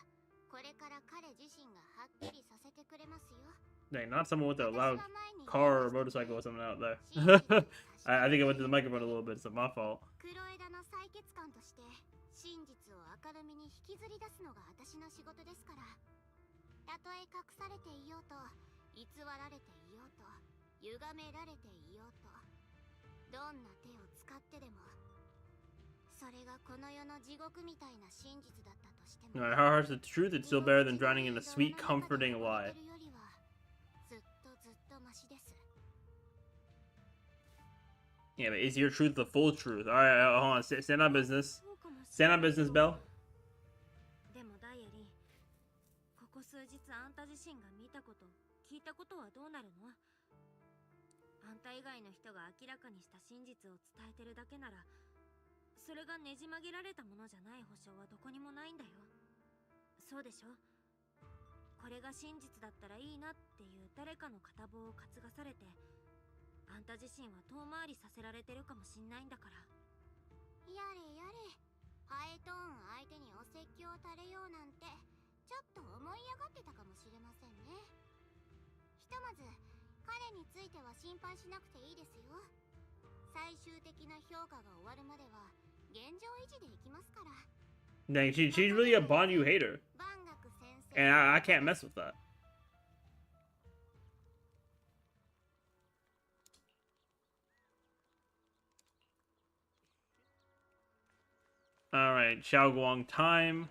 これから彼自身がはっきりさせてくれますよ。 Dang, not someone with a loud car or motorcycle or something out there. I think I went to the microphone a little bit, so my fault. クロエダの採血官として真実を明るみに引きずり出すのが私の仕事ですから。たとえ隠されていようと、偽られていようと、歪められていようと、どんな手を使ってでも、それがこの世の地獄みたいな真実だったとしても、 No matter how harsh the truth, it's still better than drowning in a sweet, comforting lie. ずっとずっとマシです。 Yeah, but is your truth the full truth? Alright, hold on. Stand on business. Stand on business, Bell. でもダイアリー、ここ数日あんた自身が見たこと、聞いたことはどうなるの？あんた以外の人が明らかにした真実を伝えてるだけなら、それがねじ曲げられたものじゃない保証はどこにもないんだよ。そうでしょ？これが真実だったらいいなっていう誰かの片棒を担がされて、あんた自身は遠回りさせられてるかもしんないんだから。やれやれ、ハエトーン相手にお説教を垂れようなんてちょっと思い上がってたかもしれませんね。ひとまず彼については心配しなくていいですよ。最終的な評価が終わるまでは現状維持でいきますから。 Dang, she's really a Bond you hater. 万学先生 And I can't mess with that. Alright, Xiaoguang time.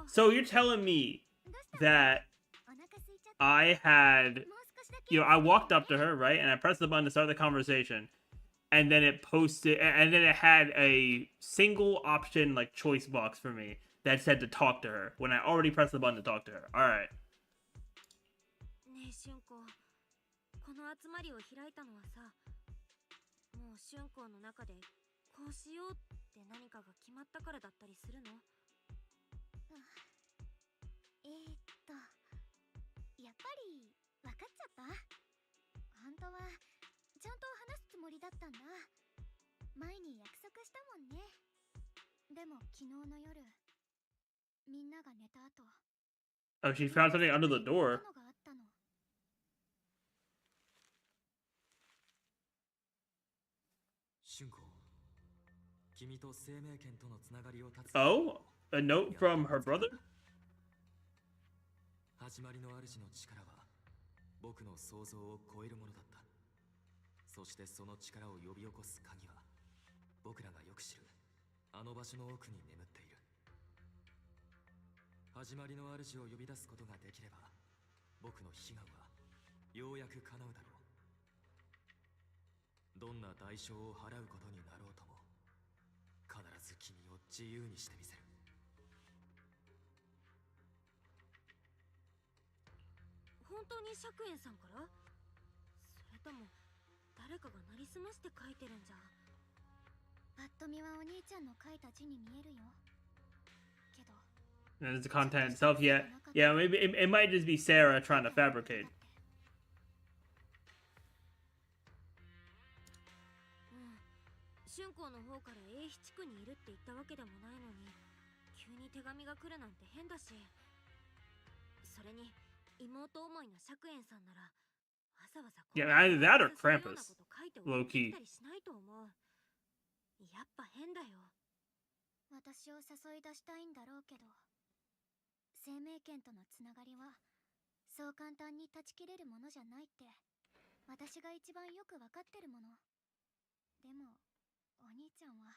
So you're telling me that I had, I walked up to her, right? And I pressed the button to start the conversation. And then it posted, and then it had a single option, like, choice box for me that said to talk to her when I already pressed the button to talk to her. Alright. ねえ俊子、この集まりを開いたのはさ、もう俊子の中でこうしようって何かが決まったからだったりするの？やっぱり分かっちゃった。本当はちゃんと話すつもりだったんだ。前に約束したもんね。でも昨日の夜、みんなが寝た後、 Oh, she found something under the door. のがあったの。俊子、君と生命圏とのつながりを断つ。 Oh? A note from her brother? 始まりの主の力は僕の想像を超えるものだった。そしてその力を呼び起こす鍵は僕らがよく知るあの場所の奥に眠っている。始まりの主を呼び出すことができれば僕の悲願はようやく叶うだろう。どんな代償を払うことになろうとも必ず君を自由にしてみせる。本当に釈園さんから？それとも誰かがなりすまして書いてるんじゃ。パッと見はお兄ちゃんの書いた字に見えるよ。けど And it's the content itself, yeah. Yeah, maybe it might just be Sarah trying to fabricate. 春光の方から英飛地区にいるって言ったわけでもないのに、急に手紙が来るなんて変だし、それに妹思いの釈園さんならわざわざ Yeah, either that or Krampus. Low key. しないと思う。やっぱ変だよ。私を誘い出したいんだろうけど、生命圏とのつながりはそう簡単に断ち切れるものじゃないって私が一番よくわかってるもの。でもお兄ちゃんは、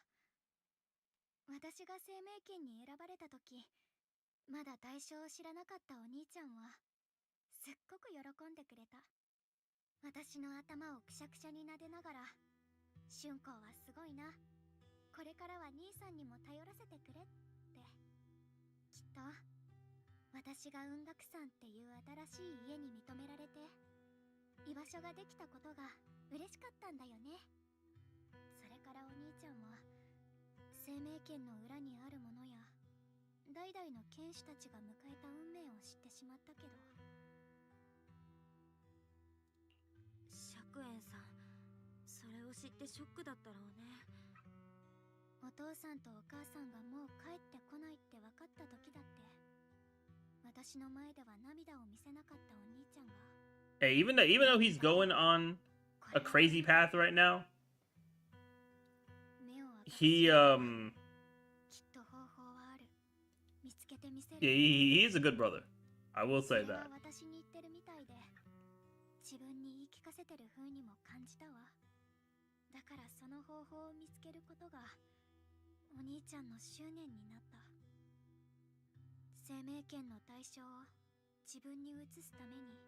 私が生命圏に選ばれた時、まだ代償を知らなかったお兄ちゃんはすっごく喜んでくれた。私の頭をくしゃくしゃに撫でながら、春光はすごいな。これからは兄さんにも頼らせてくれって。きっと、私が雲岳山っていう新しい家に認められて、居場所ができたことが嬉しかったんだよね。それからお兄ちゃんも、生命圏の裏にあるものや、代々の剣士たちが迎えた運命を知ってしまったけど。釈園さん、それを知ってショックだったろうね。お父さんとお母さんがもう帰ってこないって分かった時だって、私の前では涙を見せなかったお兄ちゃんが。Hey, even though he's going on a crazy path right now, 目を開けて he きっと方法はある。見つけてみせる。 yeah, he is a good brother. I will そ say れは that. 私に言ってるみたいで、自分に言い聞かせてる風にも感じたわ。だからその方法を見つけることがお兄ちゃんの執念になった。生命圏の対象を自分に移すために、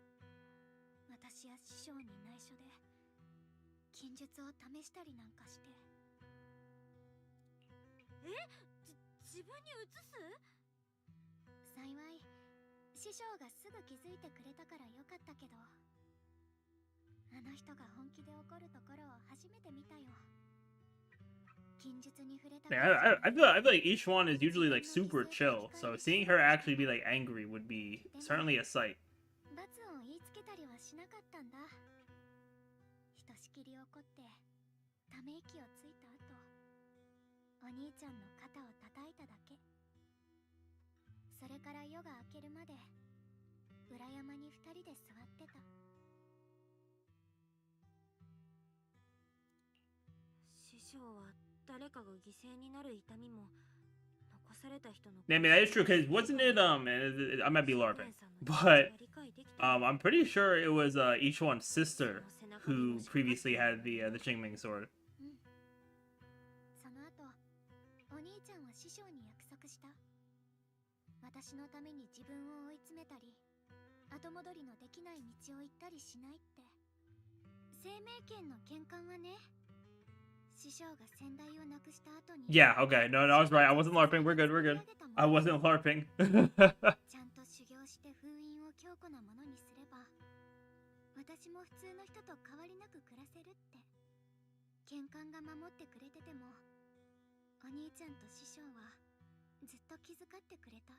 私や師匠に内緒で禁術を試したりなんかして。自分に移す？幸い師匠がすぐ気づいてくれたからよかったけど、あの人が本気で怒るところを初めて見たよ。禁術に触れた。 Yeah, I feel like Ishwan is usually like super chill, so seeing her actually be like angry would be certainly a sight. 罰を言いつけたりはしなかったんだ。ひとしきり怒ってため息をついた後、お兄ちゃんの肩を叩いただけ。それから夜が明けるまで裏山に二人で座ってた。師匠は誰かが犠牲になる痛みも残された人の。 I mean, that is true, because wasn't it, and I might be LARPing, but I'm pretty sure it was Ishwan's sister who previously had the Qingming sword. その後、お兄ちゃんは師匠に約束した。私のために自分を追い詰めたり、後戻りのできない道を行ったりしないって。生命圏の玄関はね、師匠が先代を亡くした後に。 Yeah, okay, no, I was right. I wasn't LARPing. We're good, we're good. I wasn't LARPing. ちゃんと修行して封印を強固なものにすれば、私も普通の人と変わりなく暮らせるって。玄関が守ってくれてても、お兄ちゃんと師匠はずっと気遣ってくれた。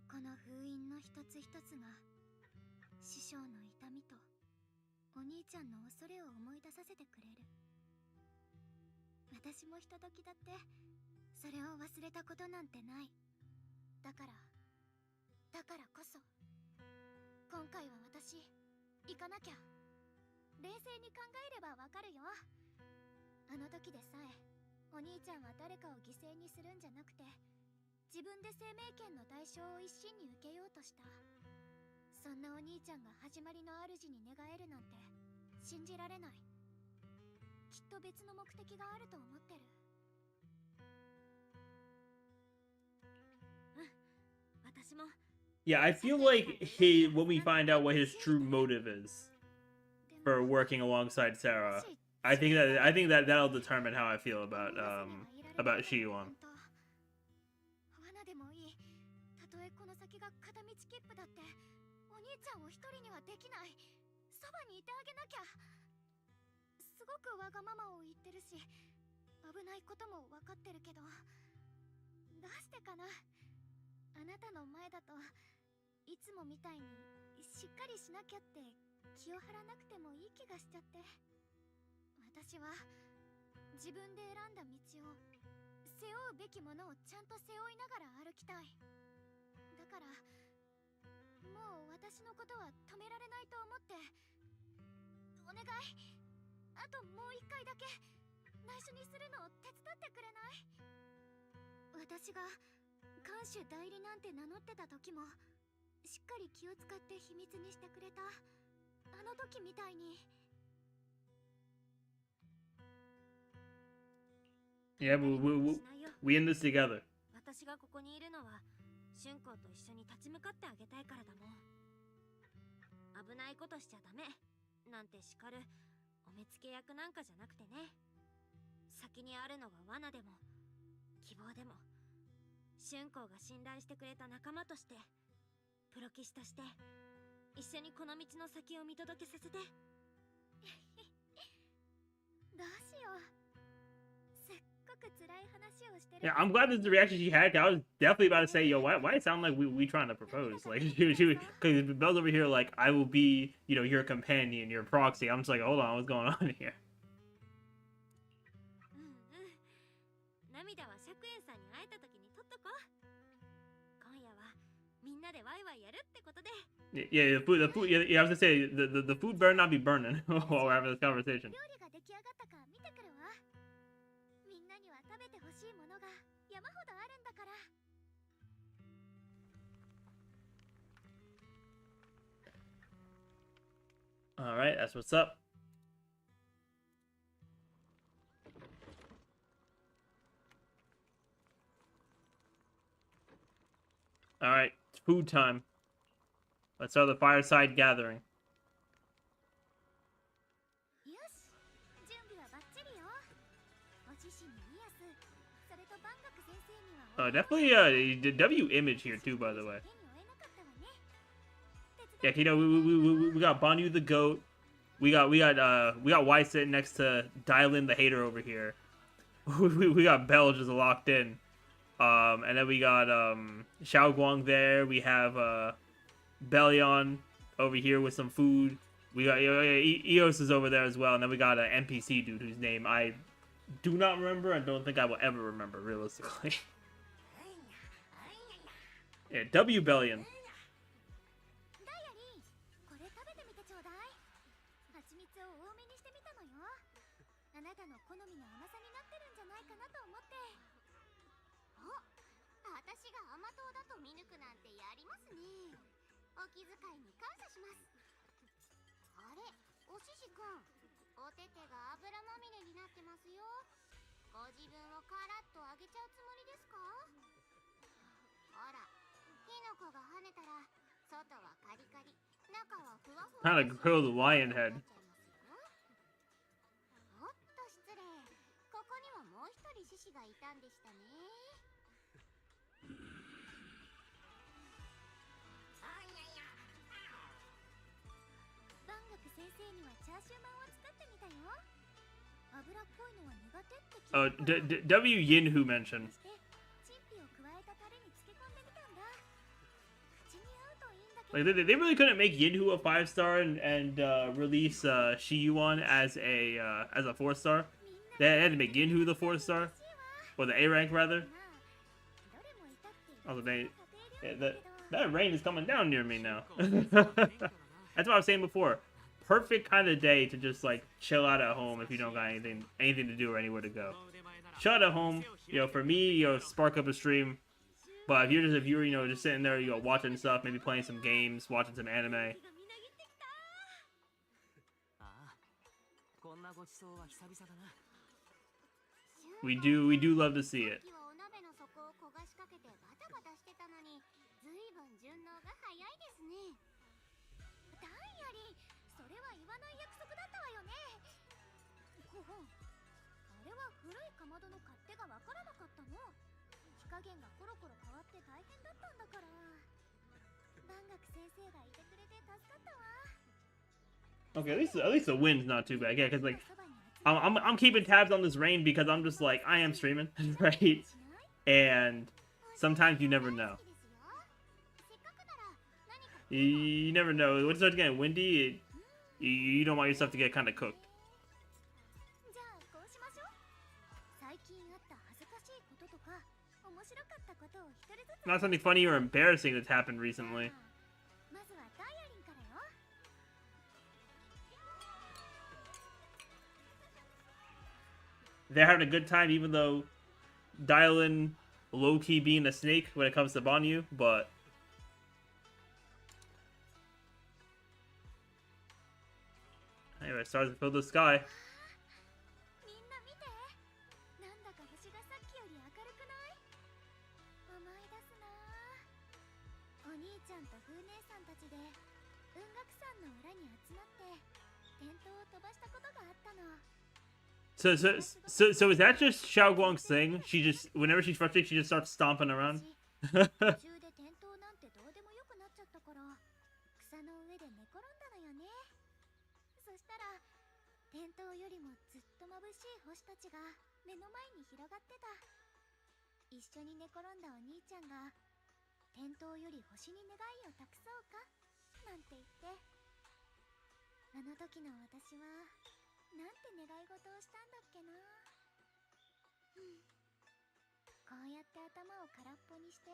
この封印の一つ一つが師匠の痛みとお兄ちゃんの恐れを思い出させてくれる。私もひとときだってそれを忘れたことなんてない。だからこそ今回は私行かなきゃ。冷静に考えればわかるよ。あの時でさえお兄ちゃんは誰かを犠牲にするんじゃなくて、自分で生命権の代償を一身に受けようとした。そんなお兄ちゃんが始まりの主に願えるなんて信じられない。きっと別の目的があると思ってる。私も。 Yeah, I feel like when we find out what his true motive is for working alongside Sarah, I think that that'll determine how I feel about Shiyuan. 罠でもいい。たとえこの先が片道切符だって、お兄ちゃんを一人にはできない。そばにいてあげなきゃ。すごくわがままを言ってるし、危ないことも分かってるけど、どうしてかな。あなたの前だといつもみたいにしっかりしなきゃって気を張らなくてもいい気がしちゃって。私は自分で選んだ道を、背負うべきものをちゃんと背負いながら歩きたい。だからもう私のことは止められないと思って、お願い、あともう一回だけ内緒にするのを手伝ってくれない？私が看守代理なんて名乗ってた時もしっかり気を使って秘密にしてくれた。あの時みたいに。 Yeah, we in this together. 私がここにいるのは春光と一緒に立ち向かってあげたいからだもん。危ないことしちゃダメなんて叱るお目付け役なんかじゃなくてね。先にあるのが罠でも希望でも、春光が信頼してくれた仲間として、プロ棋士として一緒にこの道の先を見届けさせて。どうしよう。すっごく辛い話をしてる。 Yeah, I'm glad this is the reaction she had. 'Cause I was definitely about to say, yo, why it sound like we trying to propose? Like, because Belle's over here like, I will be, you know, your companion, your proxy. I'm just like, hold on, what's going on here? 涙は釈園さんに会えた時に取っとこう。今夜はみんなでワイワイやるってことで。 Yeah, the food. Yeah, I was gonna say the food better not be burning while we're having this conversation. 料理が出来上がったか見てくるわ。みんなには食べてほしいものが山ほどあるんだから。 All right, that's what's up. All right, it's food time. Let's start the fireside gathering. よし、準備はバッチリよ。お自身にイヤス、それと万学先生には Definitely the W image here too, by the way. 手に負えなかったわね。 Yeah, you know, we got Banyu the goat. We got White sitting next to Dylan the hater over here. We got Bell just locked in. And then we got Xiao Guang there. We have Bellion over here with some food. We got Eos is over there as well. And then we got an NPC dude whose name I do not remember and don't think I will ever remember realistically. Yeah, W Bellion. ダイアリー、これ食べてみてちょうだい。蜂蜜を多めにしてみたのよ。あなたの好みの甘さになってるんじゃないかなと思って。お、私が甘党だと見抜くなんてやりますね。お気遣いに感謝します。あれ、おししくん、お手手が油まみれになってますよ。ご自分をカラッと揚げちゃうつもりですか？ほら、火の粉が跳ねたら、外はカリカリ、中はふわふわ。 Kind of grilled lion head. おっと失礼。ここにはもう一人獅子がいたんでしたね。万学先生にはチャーシューマンを作ってみたよ。油っぽいのは苦手って聞いたから。 W Yinhu mentioned. そしてチンピを加えたタレに漬け込んでみたんだ。口に合うといいんだけ Like ど。 they really couldn't make Yinhu a 5-star and release Shiyuan as a 4-star. They had to make Yinhu the 4-star or the A rank rather. どれもいたって Also, they 家 yeah, 庭料理だけど。 that rain is coming down near me now. That's what I was saying before. Perfect kind of day to just like chill out at home if you don't got anything to do or anywhere to go. Chill out at home, you know. For me, you know, spark up a stream. But if you're you know just sitting there, you know, watching stuff, maybe playing some games, watching some anime. ああ、こんなごちそうは久々だな。 We do love to see it. さっきはお鍋の底を焦がしかけてバタバタしてたのに、ずいぶん順応が早いですね。ダイアリー、それは言わない約束だったわよね。ほほん、あれは古いかまどの勝手がわからなかったの。火加減がコロコロ変わって大変だったんだから。万学先生がいてくれて助かったわ。 Okay, at least the wind's not too bad. Yeah, because like I'm keeping tabs on this rain because I'm just like I am streaming, right? And sometimes you never know. You never know. When it starts getting windy, you don't want yourself to get kind of cooked. じゃあこうしましょう。最近あった恥ずかしいこととか面白かったことを一人ずつ。 Not something funny or embarrassing that's happened recently. まずはダイアリンからよ。 They're having a good time, even though Dylan low-key being a snake when it comes to Banyu, but anyway, stars to fill the sky. みんな見て。なんだか星がさっきより明るくない？思い出すなあ。お兄ちゃんと風姉さんたちで文学山の店頭を飛ばしたことがあったの。 So is that just Xiao Guang's thing? She just, whenever she's frustrated, she just starts stomping around? 途中で転倒なんてどうでもよくなっちゃったから、草の上で寝転んだのよね。そしたら転倒よりもずっと眩しい星たちが目の前に広がってた。一緒に寝転んだお兄ちゃんが転倒より星に願いを託そうかなんて言って、あの時の私はなんて願い事をしたんだっけな。こうやって頭を空っぽにして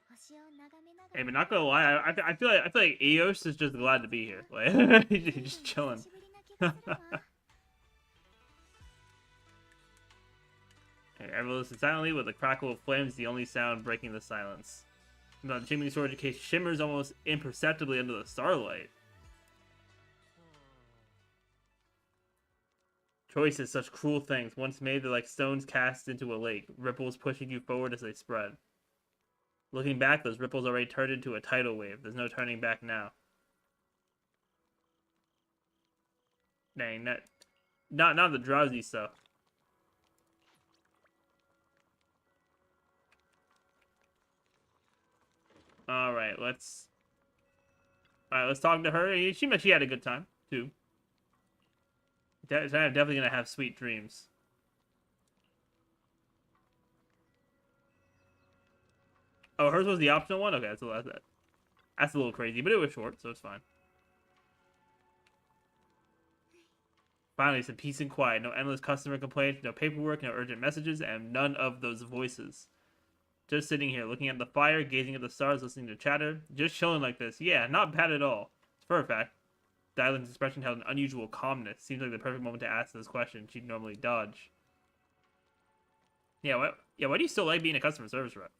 星を眺めながら。 Hey, but not gonna lie, I feel like Eos is just glad to be here. Like, he's just chilling. Everyone listens silently, with the crackle of flames the only sound breaking the silence. The chimney storage case shimmers almost imperceptibly under the starlight. Choices, such cruel things. Once made, they're like stones cast into a lake, ripples pushing you forward as they spread. Looking back, those ripples already turned into a tidal wave. There's no turning back now. Dang, not the drowsy stuff. Alright, let's talk to her. She had a good time, too. I'm definitely gonna have sweet dreams. Oh, hers was the optional one? Okay, that's a little crazy, but it was short, so it's fine. Finally, some peace and quiet. No endless customer complaints, no paperwork, no urgent messages, and none of those voices. Just sitting here, looking at the fire, gazing at the stars, listening to chatter. Just chilling like this. Yeah, not bad at all. For a fact, Dylan's expression held an unusual calmness. Seems like the perfect moment to ask this question. She'd normally dodge. Yeah, why do you still like being a customer service rep?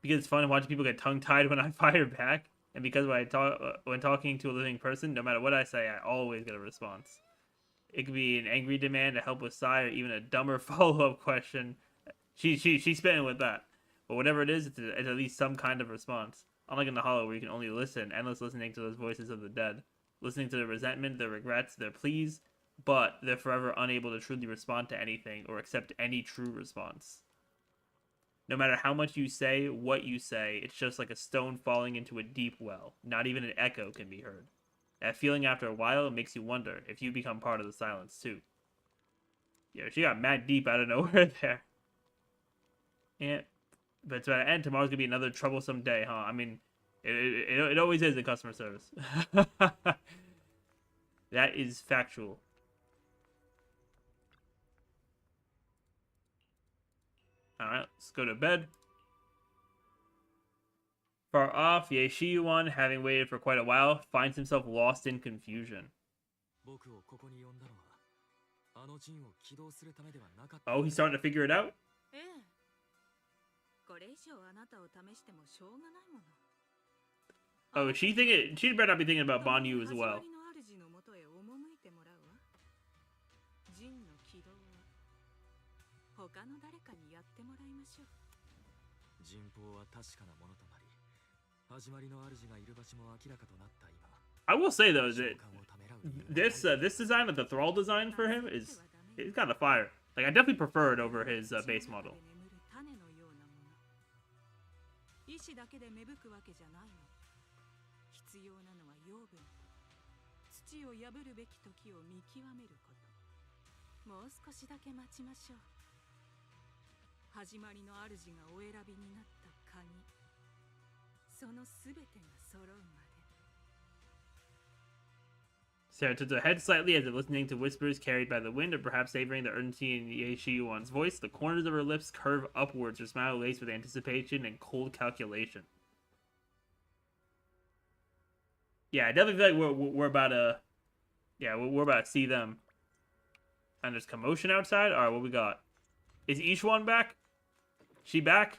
Because it's fun watching people get tongue-tied when I fire back, and because when talking to a living person, no matter what I say, I always get a response. It could be an angry demand, a helpless sigh, or even a dumber follow-up question. She's spitting with that. But whatever it is, it's at least some kind of response. Unlike in the Hollow, where you can only listen, endless listening to those voices of the dead. Listening to their resentment, their regrets, their pleas, but they're forever unable to truly respond to anything or accept any true response. No matter how much you say, what you say, it's just like a stone falling into a deep well. Not even an echo can be heard. That feeling after a while makes you wonder if you become part of the silence too. Yeah, she got mad deep out of nowhere there. Yeah, but it's about to end. Tomorrow's gonna be another troublesome day, huh? I mean, it always is in customer service. That is factual. Alright, let's go to bed. Far off, Ye Shiyuan, having waited for quite a while, finds himself lost in confusion. Oh, he's starting to figure it out? Oh, she better not be thinking about Banyu as well. I will say though that this design, the thrall design for him is kind of fire. Like I definitely prefer it over his base model. 始まりの主がお選びになった鍵、そのすべてが揃うまで。 Sarah tilts her head slightly as if listening to whispers carried by the wind, or perhaps savoring the urgency in Ye Shiyuan's voice. The corners of her lips curve upwards, her smile laced with anticipation and cold calculation. Yeah, I definitely feel like we're about to, we're about to see them. And there's commotion outside. All right, what we got? Is Ishwan back? She back?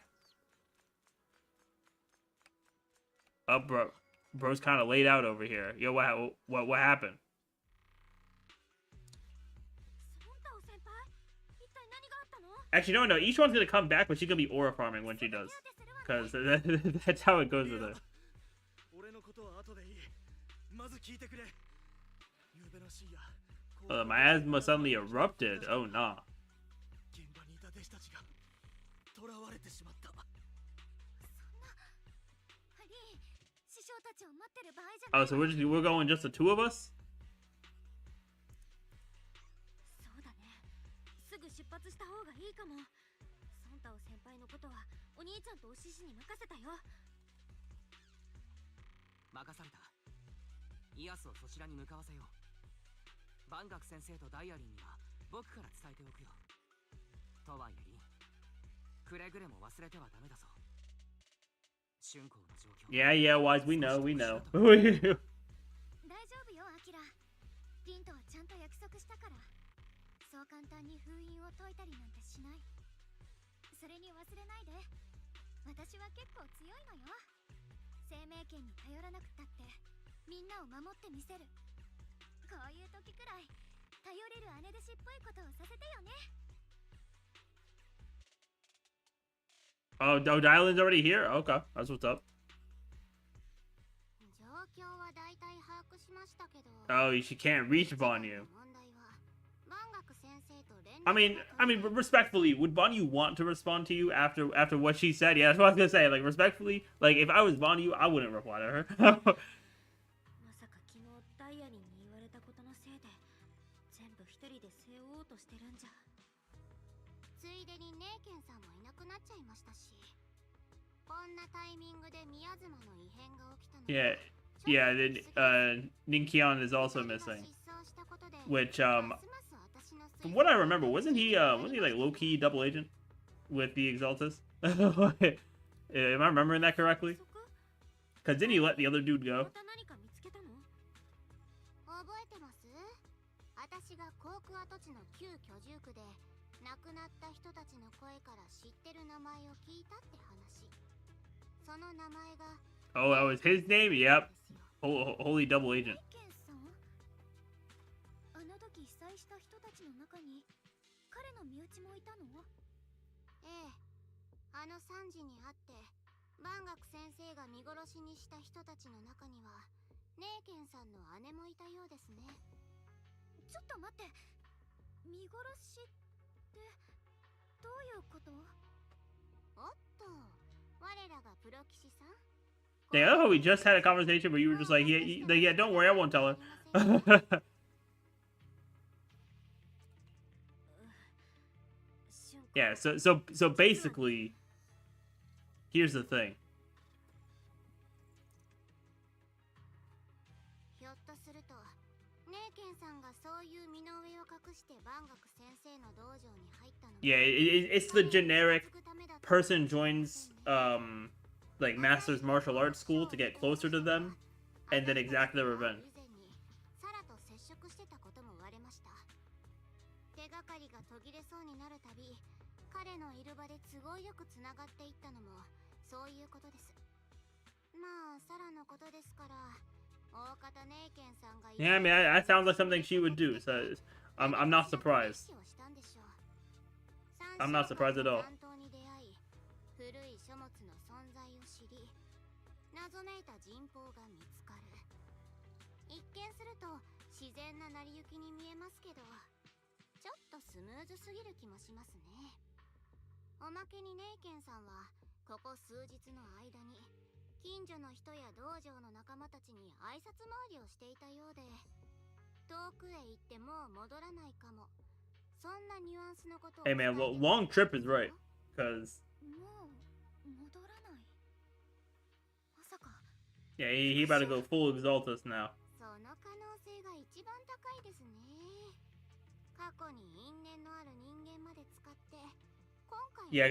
Oh, bro's kind of laid out over here. Yo, what happened? Actually, no. Ishwan's gonna come back, but she's gonna be aura farming when she does, because that's how it goes with her. My asthma suddenly erupted. Oh nah. 現場にいた弟子たちが囚われてしまった。リー、師匠たちを待ってる場合じゃない。 Oh, so we're going just the two of us? そうだね。すぐ出発した方がいいかも。ソンタオ先輩のことはお兄ちゃんとお獅子に任せたよ。任された。イアスをそちらに向かわせよう。万学先生とダイアリンには僕から伝えておくよ。とはいえリン、くれぐれも忘れてはダメだぞ。春光の状況。Yeah, Wise, we know. 大丈夫よ、アキラ。リンとはちゃんと約束したから。そう簡単に封印を解いたりなんてしない。それに忘れないで。私は結構強いのよ。生命権に頼らなくったってみんなを守ってみせる。こういう時くらい頼れる姉弟子っぽいことをさせてよね。 Oh, Dylan's already here? Okay, that's what's up. 状況は大体把握しましたけど。 Oh, she can't reach Vanyu. 問題は万学先生と連絡 I mean, respectfully, would Vanyu want to respond to you after what she said? Yeah, that's what I was gonna say. Like, respectfully, like if I was Vanyu, I wouldn't reply to her. まさか昨日ダイアリンに言われたことのせいで全部一人で背負おうとしてるんじゃ。ついでにネイケンさんもいなくなっちゃいましたし、こんなタイミングで宮妻の異変が起きたの。 yeah, then Ninkion is also missing. Which from what I remember, wasn't he like low-key double agent with the Exaltus? Am I remembering that correctly? Because didn't he let the other dude go? また何か見つけたの？覚えてます？私が航空跡地の旧居住区で亡くなった人たちの声から知ってる名前を聞いたって話。その名前が Oh, that was his name? Yep. Holy double agent. ネイケンさん？あの時被災した人たちの中に彼の身内もいたの？ええ、あの惨事にあって万学先生が見殺しにした人たちの中にはネイケンさんの姉もいたようですね。ちょっと待って、見殺しってどういうこと？おっと、我らがプロ騎士さん。 Dang, I love how we just had a conversation where you were just like, yeah, don't worry, I won't tell her. Yeah, so basically, here's the thing. ひょっとすると、ネイケンさんがそういう身の上を隠して万学先生の道場に入ったの。 Yeah, it's the generic person joins like Master's Martial Arts School to get closer to them, and then exact their revenge. サラと接触してたことも言われました。手がかりが途切れそうになるたび、彼のいる場で都合よくつながっていったのもそういうことです。まあ、サラのことですから、大方ネイケンさんが。 Yeah, I mean, that sounds like something she would do, so I'm not surprised. I'm not surprised at all. 古い書物の存在を知り、謎めいた人望が見つかる。一見すると自然な成り行きに見えますけど、ちょっとスムーズすぎる気もしますね。おまけにネイケンさんはここ数日の間に近所の人や道場の仲間たちに挨拶回りをしていたようで、遠くへ行ってもう戻らないかも、そんなニュアンスのことを。 Hey man, long trip is right, cause もう戻らない。まさか。 yeah, he about to go full Exaltus now. その可能性が一番高いですね。過去に因縁のある人間まで使って、今回。 I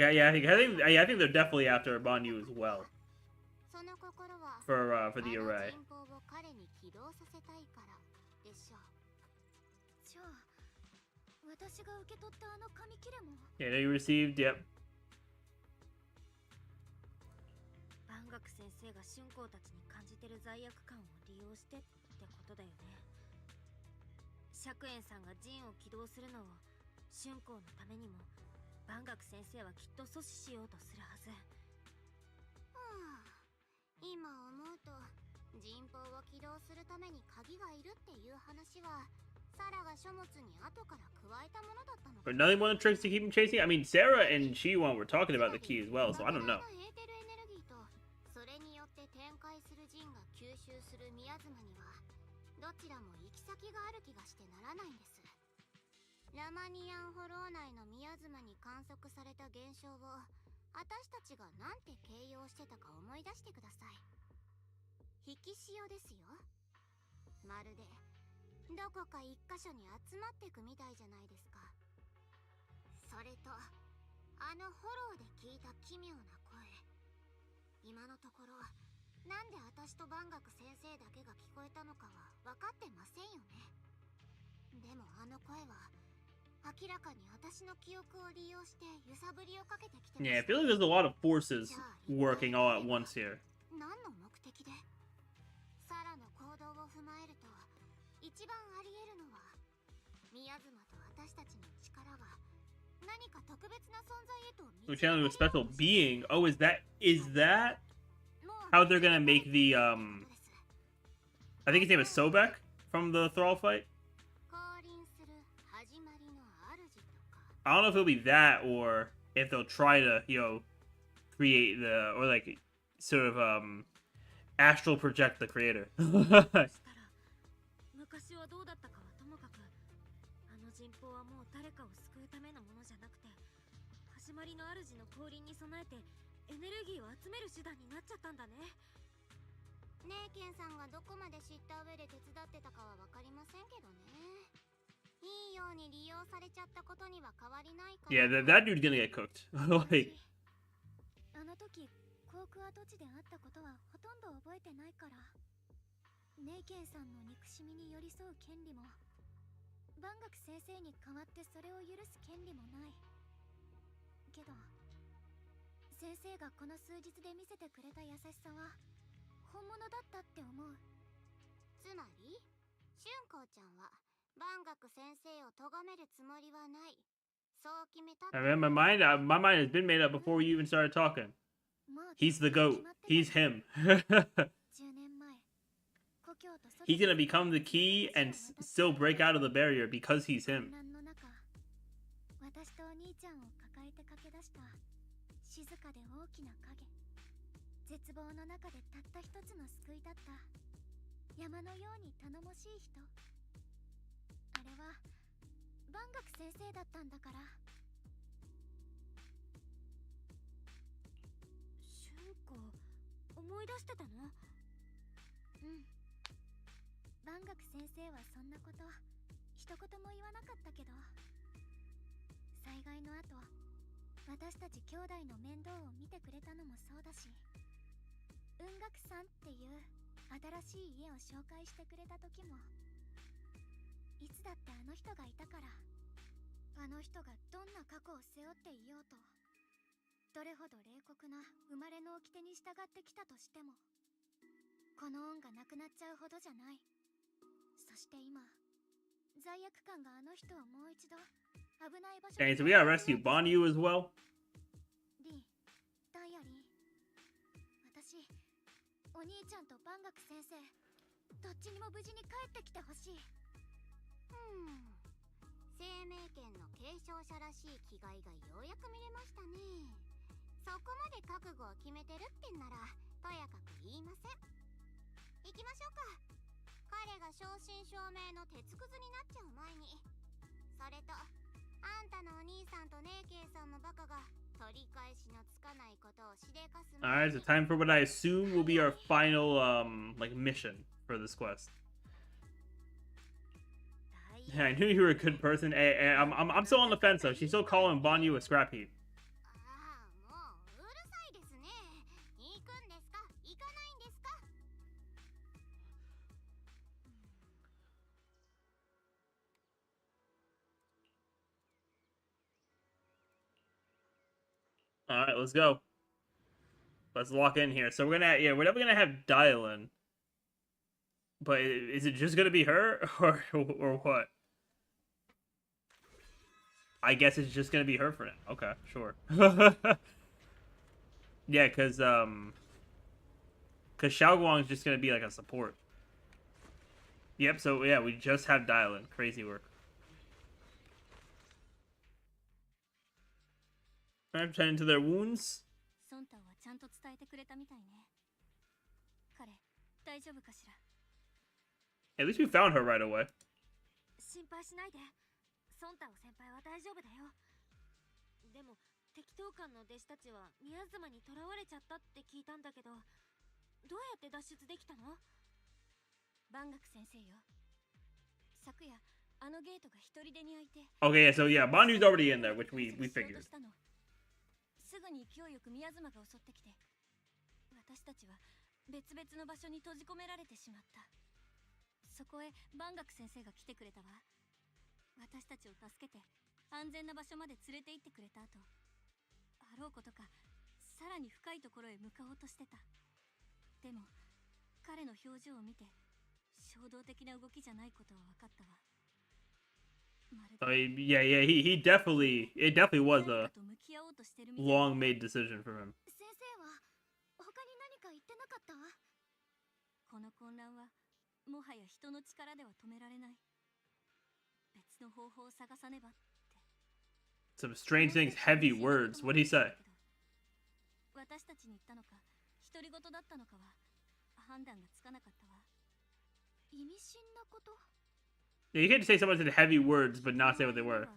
think they're definitely after Banyu as well. その心は For the array. 人望を彼に起動させたいからでしょう。じゃあ、私が受け取ったあの紙切れも。 Yeah, they received. Yep. 万学先生が春光たちに感じてる罪悪感を利用してってことだよね。釈炎さんがジンを起動するのを春光のためにも万学先生はきっと阻止しようとするはず。はあ、今思うと人痘を起動するために鍵がいるっていう話はサラが書物に後から加えたものだったのか。 Another one of the tricks to keep him chasing? I mean, Sarah and Shiwon were talking about the key as well, so I don't know. エーテルエネルギーとそれによって展開する陣が吸収する宮妻にはどちらも行き先がある気がしてならないんです。ラマニアンホロー内の宮妻に観測された現象を私たちがなんて形容してたか思い出してください。引き潮ですよ。まるでどこか一箇所に集まってくみたいじゃないですか。それとあのホローで聞いた奇妙な声、今のところなんで私と万学先生だけが聞こえたのかは分かってませんよね。でもあの声は明らかに私の記憶を利用して揺さぶりをかけてきてま Yeah, I した。 feel like there's a lot of forces working all at once here. 何の目的で？サラの行動を踏まえると一番あり得るのは宮妻と私たちの力が何か特別な存在へと We're channeling a special being. Oh, is that how they're gonna make the I think his name is Sobek from the Thrall fight? I don't know if it'll be that or if they'll try to, you know, create the or like sort of astral project the creator. 昔はどうだったかはともかく、あの人痘はもう誰かを救うためのものじゃなくて、始まりの主の降臨に備えてエネルギーを集める手段になっちゃったんだね。ねえケンさんがどこまで知った上で手伝ってたかは分かりませんけどね。いいように利用されちゃったことには変わりないから。 Yeah, that dude's gonna get cooked. Like あの時航空跡地であったことはほとんど覚えてないから、ネイケンさんの憎しみに寄り添う権利も万学先生に代わってそれを許す権利もないけど、先生がこの数日で見せてくれた優しさは本物だったって思う。つまり春光ちゃんは万学先生を咎めるつもりはない、そう決めた。 I mean, my mind has been made up before you even started talking. He's the goat. He's him. 10年前 He's gonna become the key and still break out of the barrier because he's him. 私とお兄ちゃんを抱えて駆け出した静かで大きな影、絶望の中でたった一つの救いだった山のように頼もしい人。あれは万学先生だったんだから。春子、思い出してたの？うん。万学先生はそんなこと一言も言わなかったけど、災害の後私たち兄弟の面倒を見てくれたのもそうだし、雲岳さんっていう新しい家を紹介してくれた時も、いつだってあの人がいたから。あの人がどんな過去を背負っていようと、どれほど冷酷な生まれの掟に従ってきたとしても、この恩がなくなっちゃうほどじゃない。そして今、罪悪感があの人をもう一度危ない場所 Okay, so we gotta rescue Bonyu as well. リン、ダイアリー、私、お兄ちゃんと万学先生、どっちにも無事に帰ってきてほしい。生命権の継承者らしい気概がようやく見れましたね。そこまで覚悟を決めてるってんならとやかく言いません。行きましょうか。彼が正真正銘の鉄くずになっちゃう前に。それとあんたのお兄さんとネイケイさんのバカが取り返しのつかないことをしでかす前に。 Alright, so time for what I assume will be our final like mission for this quest. I knew you were a good person. I'm still on the fence though. She's still calling Bonyu a scrap heap. ああ、もううるさいですね。行くんですか？行かないんですか？ Alright, let's go. Let's lock in here. So we're never gonna have Dylan. But is it just gonna be her or what? I guess it's just gonna be her for now. Okay, sure. Yeah, cause Because Xiaoguang is just going to be like a support. Yep, so yeah, we just have dial-in. Crazy work. I'm tending to their wounds. ソンタンはちゃんと伝えてくれたみたいね。彼、大丈夫かしら。 At least we found her right away. 心配しないで。ソンタオ先輩は大丈夫だよ。でも敵闘官の弟子たちは宮妻に囚われちゃったって聞いたんだけど、どうやって脱出できたの？万学先生よ。昨夜あのゲートが一人でに開いて。 Okay, so yeah, Banyu's already in there, which we figured. すぐに勢いよく宮妻が襲ってきて、私たちは別々の場所に閉じ込められてしまった。そこへ万学先生が来てくれたわ。私たちを助けて安全な場所まで連れて行ってくれた後、あろうことかさらに深いところへ向かおうとしてた。でも彼の表情を見て衝動的な動きじゃないことは分かったわ。 Yeah, it definitely was a long made decision for him. 先生は他に何か言ってなかった？この混乱はもはや人の力では止められない。別の方法を探さねばって。 Some strange things, heavy words. What did he say? 私たちに言ったのか、独り言だったのかは判断がつかなかったわ。意味深なこと。 Yeah, you can't say someone said heavy words but not say what they were.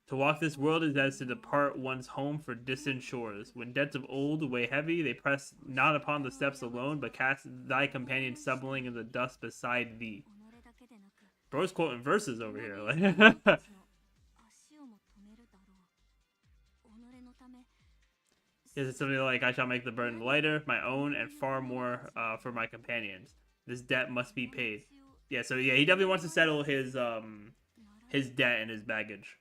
To walk this world is as to depart one's home for distant shores. When debts of old weigh heavy, they press not upon the steps alone, but cast thy companion stumbling in the dust beside thee. Bro's quoting verses over here. Like, is it something like, I shall make the burden lighter, my own, and far more for my companions. This debt must be paid. Yeah, so yeah, he definitely wants to settle his debt and his baggage.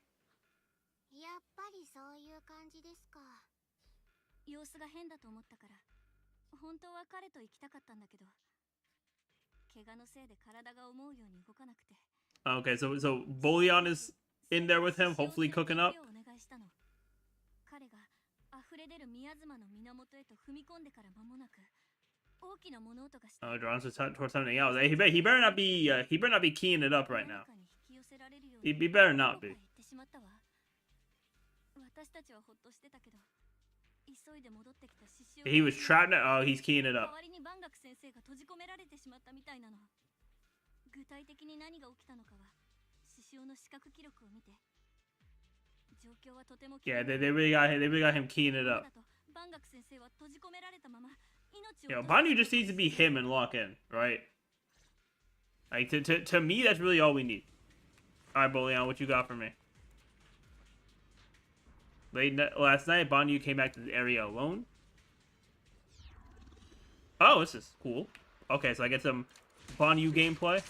やっぱりそういう感じですか。様子が変だと思ったから、本当は彼と行きたかったんだけど、怪我のせいで体が思うように動かなくて。 Okay, so Bolion is in there with him, hopefully cooking up. 彼が溢れ出る宮妻の源へと踏み込んでから間もなく。 Oh, drawn towards something else. Hey, he better not be keying it up right now. He better not be. He was trapped. Oh, he's keying it up. 具体的に何が起きたのかは獅子王の視覚記録を見て。 Yeah, they really got him keying it up. You know, Banyu just needs to be him and lock in, right? Like, to me, that's really all we need. Alright, Bolion, what you got for me? Last night, Banyu came back to the area alone. Oh, this is cool. Okay, so I get some Banyu gameplay.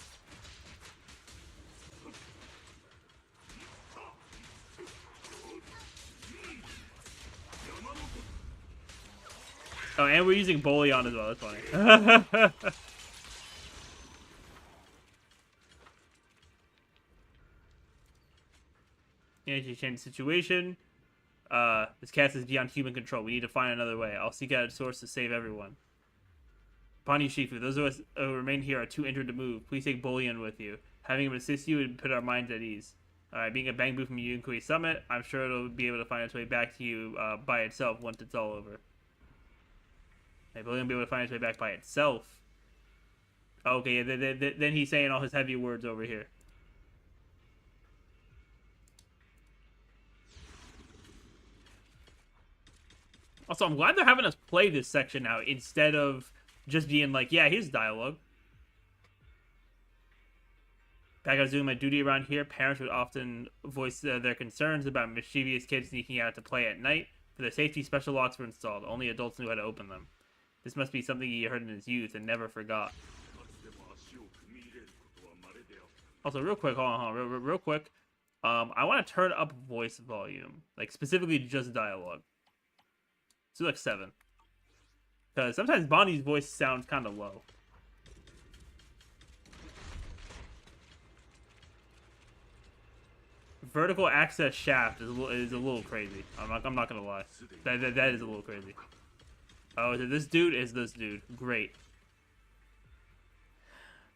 Oh, and we're using Bolion as well. That's funny. And she changed the situation. This cast is beyond human control. We need to find another way. I'll seek out a source to save everyone. Bonnie Shifu, those of us who remain here are too injured to move. Please take Bolion with you. Having him assist you would put our minds at ease. Alright, being a Bangbu from Yunkui Summit, I'm sure it'll be able to find its way back to you by itself once it's all over. Maybe we're gonna be able to find its way back by itself. Okay, yeah, then he's saying all his heavy words over here. Also, I'm glad they're having us play this section now instead of just being like, yeah, here's dialogue. Back I was doing my duty around here, parents would often voice their concerns about mischievous kids sneaking out to play at night. For their safety, special locks were installed. Only adults knew how to open them. This must be something he heard in his youth and never forgot. Also, real quick, hold on, real quick. I want to turn up voice volume, like specifically just dialogue. Let's do like 7, because sometimes Bonnie's voice sounds kind of low. Vertical access shaft is a little crazy. I'm not gonna lie. That is a little crazy. Oh, is it this dude? Is this dude? Great.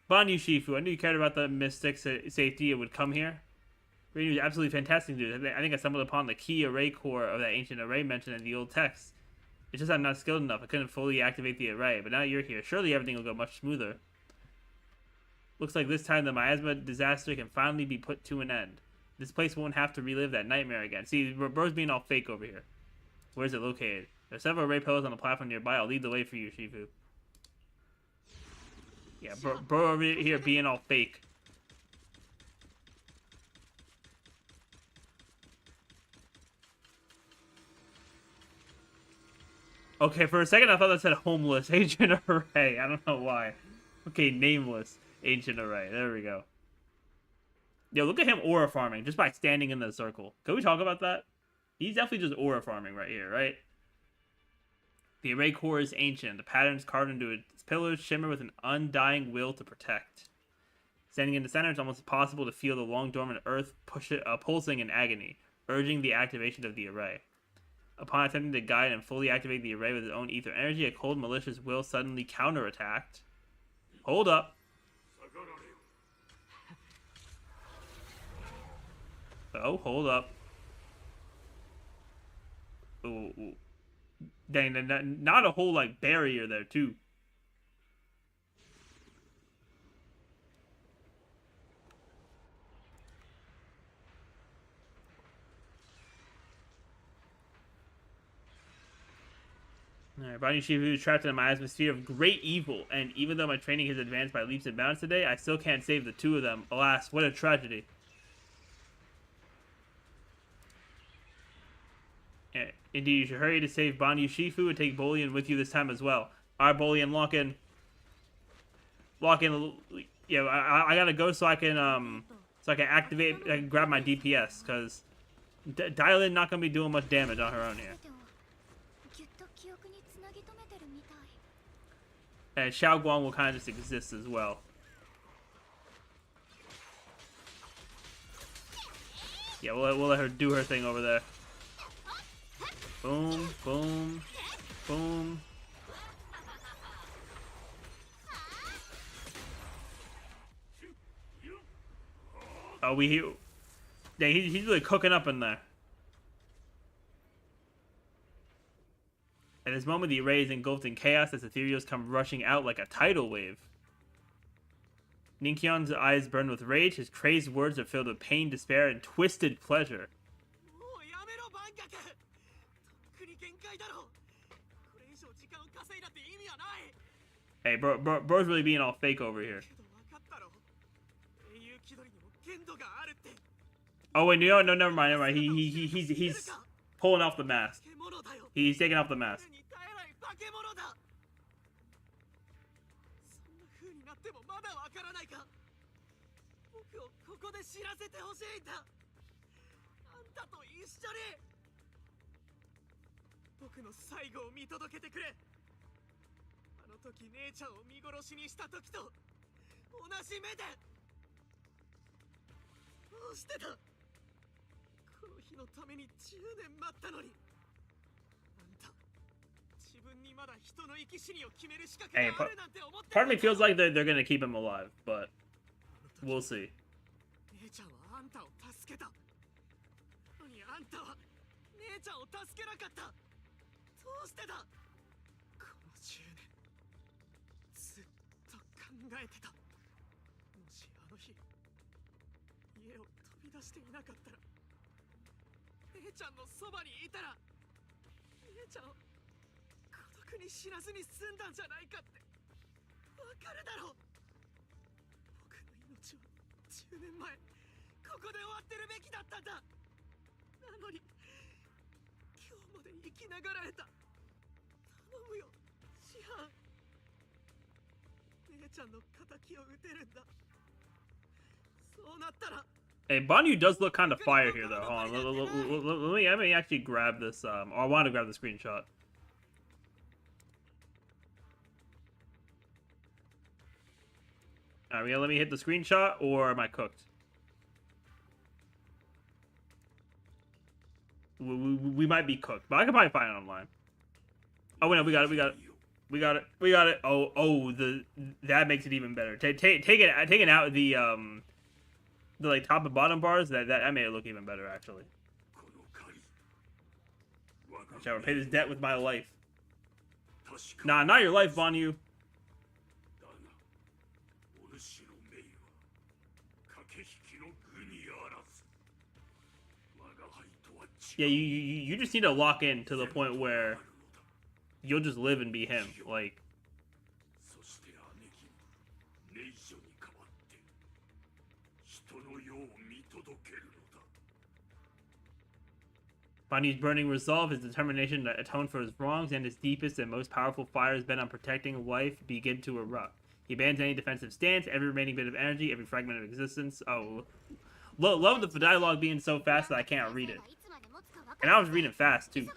Banyu Shifu, I knew you cared about the mystic's safety and would come here. Rainy was absolutely fantastic, dude. I think I stumbled upon the key array core of that ancient array mentioned in the old text. It's just I'm not skilled enough. I couldn't fully activate the array, but now you're here. Surely everything will go much smoother. Looks like this time the miasma disaster can finally be put to an end. This place won't have to relive that nightmare again. See, bro's being all fake over here. Where's it located? There are several array pillars on the platform nearby. I'll lead the way for you, Shifu. Yeah, bro over here being all fake. Okay, for a second I thought that said homeless ancient array. I don't know why. Okay, nameless ancient array. There we go. Yo, look at him aura farming just by standing in the circle. Can we talk about that? He's definitely just aura farming right here, right? The array core is ancient. The patterns carved into its pillars shimmer with an undying will to protect. Standing in the center, it's almost impossible to feel the long dormant earth pulsing in agony, urging the activation of the array. Upon attempting to guide and fully activate the array with its own ether energy, a cold, malicious will suddenly counterattacked. Hold up. Oh, hold up. Ooh. Dang, not a whole, like, barrier there, too. Alright, Bonnie Shifu is trapped in a miasma sphere of great evil, and even though my training has advanced by leaps and bounds today, I still can't save the two of them. Alas, what a tragedy. Yeah, indeed, you should hurry to save Banyu Shifu and take Bolian with you this time as well. Alright, Bolian, lock in. Yeah, I gotta go so I can activate, I can grab my DPS, because Dylan not gonna be doing much damage on her own here. And Xiao Guang will kind of just exist as well. Yeah, we'll let her do her thing over there. Boom, boom, boom. Oh, yeah, he's really cooking up in there. At this moment, the array is engulfed in chaos as ethereals come rushing out like a tidal wave. Ninkyon's eyes burn with rage. His crazed words are filled with pain, despair, and twisted pleasure. Hey, bro's really being all fake over here. Oh wait, no, never mind. He's pulling off the mask. He's taking off the mask. Hey, part of me feels like they're gonna keep him alive, but we'll see. Hey, Banyu does look kind of fire here, though. Hold on, let me actually grab this. Or I want to grab the screenshot. Are we gonna let me hit the screenshot, or am I cooked? We might be cooked, but I can probably find it online. Oh wait, no, we got it. We got it. We got it. Oh, that makes it even better. Taking out the like top and bottom bars. That made it look even better actually. この借り我が I shall repay this debt with my life. 確か Nah, not your life, Bonyu. だがお主の命は駆け引きの具にあらず我が輩とは違 Yeah, う you just need to lock in to the point where you'll just live and be him. Like, そして姉貴もネイジョに代わって人の世を見届けるのだ Bonyu's burning resolve, his determination to atone for his wrongs, and his deepest and most powerful fires bent on protecting life begin to erupt. He abandons any defensive stance, every remaining bit of energy, every fragment of existence. Oh, love the dialogue being so fast that I can't read it. And I was reading fast too.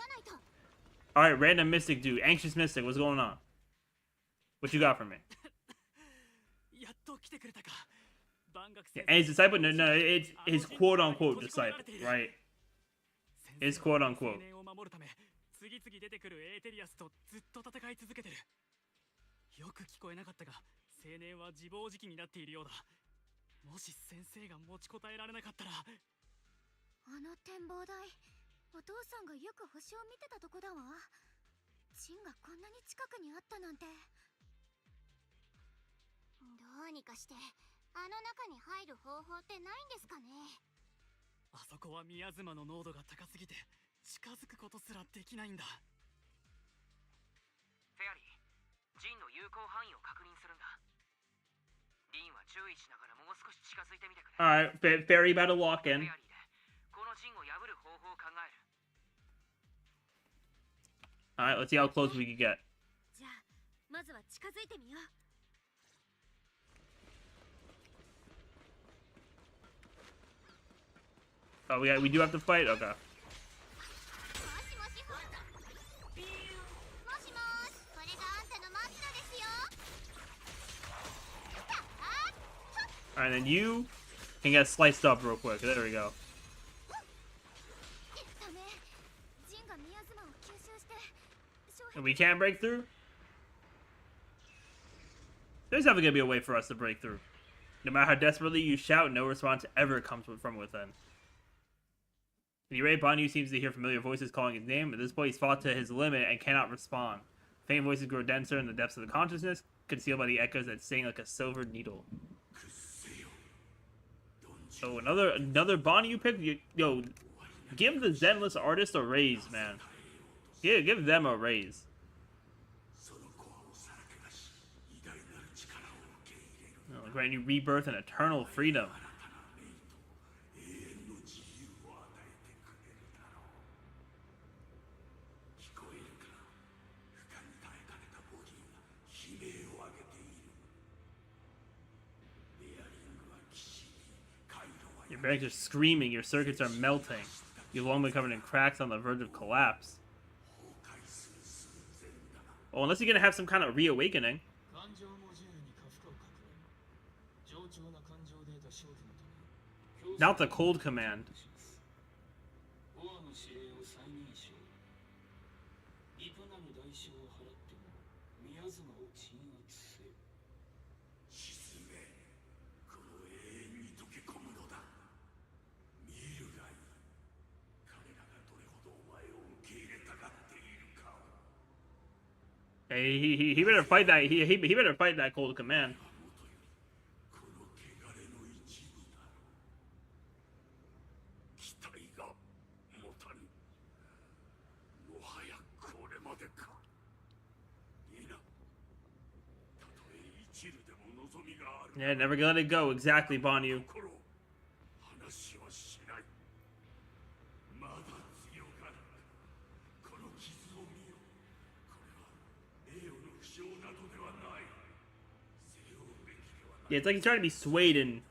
Alright, random mystic dude. Anxious mystic, what's going on? What you got for me? やっと来てくれたか。万学 Yeah, and his disciple? No, it's his quote-unquote disciple, right? His quote-unquote. 青年を守るため次々出てくるエーテリアスとずっと戦い続けてる。よく聞こえなかったが、青年は自暴自棄になっているようだ。もし先生が持ちこたえられなかったら。あの展望台、お父さんがよく星を見てたとこだわ。ジンがこんなに近くにあったなんて。どうにかしてあの中に入る方法ってないんですかね。あそこは宮妻の濃度が高すぎて近づくことすらできないんだ。フェアリー、ジンの有効範囲を確認するんだ。リンは注意しながらもう少し近づいてみてくれ。 Alright, Fairy about to walk フェ in. アリーでこのジンを破る方法を考える。 Alright, let's see how close we can get. じゃあまずは近づいてみよう。 Oh, we do have to fight? Okay. もしもし、もしもし、これがあんたのマスタですよ。 Alright, then you can get sliced up real quick. There we go. ダメ。ジンが宮妻を吸収して。 And we can't break through? There's never gonna be a way for us to break through. No matter how desperately you shout, no response ever comes from within. At any rate, Bonyu seems to hear familiar voices calling his name. At this point, he's fought to his limit and cannot respond. Faint voices grow denser in the depths of the consciousness, concealed by the echoes that sing like a silver needle. Oh, another Bonyu pick? Yo, give the Zenless artist a raise, man. Yeah, give them a raise. そのコアをさらけ出し偉大なる力を受け入れる Oh, grant you rebirth and eternal freedom. 新たな命と永遠の自由を与えてくれるだろう。聞こえるか、負荷に耐えかねたボディが悲鳴を上げている。ベアリングは騎士に、回路は Your bags are screaming, your circuits are melting. You've long been covered in cracks on the verge of collapse. 崩壊する寸前だが Oh, unless you're gonna have some kind of reawakening. 感情モジュールに過負荷を確認。冗長な感情データ消去のため Not the cold command. ボアの指令を再認証。いかなる代償を払っても宮妻を鎮圧せよ。沈め、この永遠に溶け込むのだ。見るがいい。彼らがどれほどお前を受け入れたがっているかを。 Hey, he better fight that. He better fight that cold command. この汚れの一部だろう。期待が持たぬ。もはやこれまでか。いいな。たとえ一縷でも望みがある。 Yeah, never gonna let it go. Exactly, Bonyu. 心話はしない。まだ強がる。この傷を見よ。これは栄誉の負傷などではない。背負うべきではない。 Yeah, it's like he's trying to be swayed in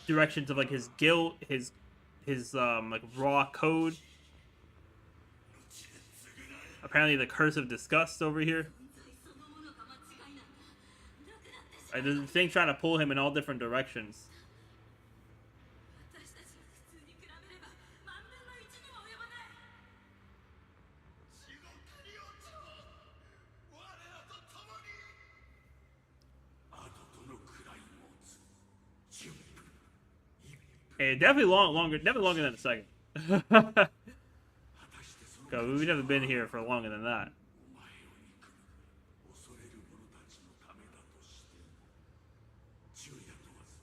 directions of like his guilt, his like raw code. Apparently, the curse of disgust over here. The thing's trying to pull him in all different directions. 私たちの普通に比べれば万分の一にも及ばない。地獄に落ちろ。我らと Hey, definitely longer than a second. 'Cause we've never been here for longer than that. お前を憎む恐れる者たちのためだとしても昼夜問わず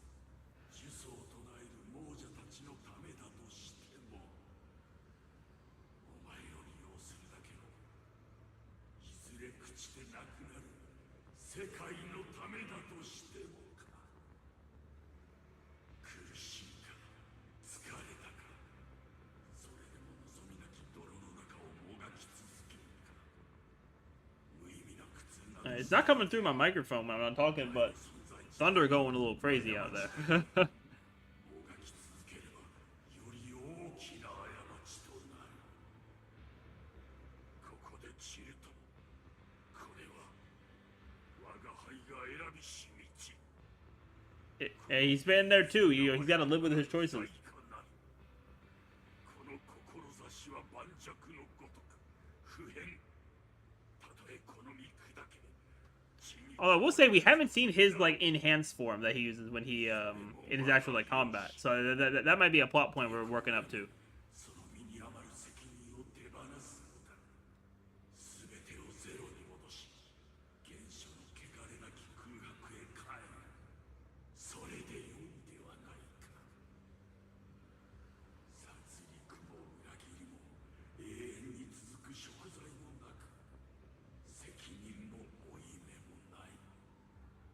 呪詛を唱える亡者たちのためだとしてもお前を利用するだけのいずれ朽ちてなくなる世界のためだとしてもか苦しいか疲れたかそれでも望みなき泥の中をもがき続けるか無意味な苦痛な It's not coming through my microphone when I'm not talking, but thunder going a little crazy out there. もがき続ければより大きな過ちとなるここで散るとこれは我が輩が選びし道 Hey, he's been there too. He's got to live with his choices. この志は盤石のごとく不変たとえこの身砕け地に Although I will say we haven't seen his like enhanced form that he uses when he in his actual like combat. So that might be a plot point we're working up to. その身に余る責任を手放すのだ全てをゼロに戻し原初の汚れなき空白へ帰るそれでよいではないか殺戮も裏切りも永遠に続く贖罪もなく責任も負い目もない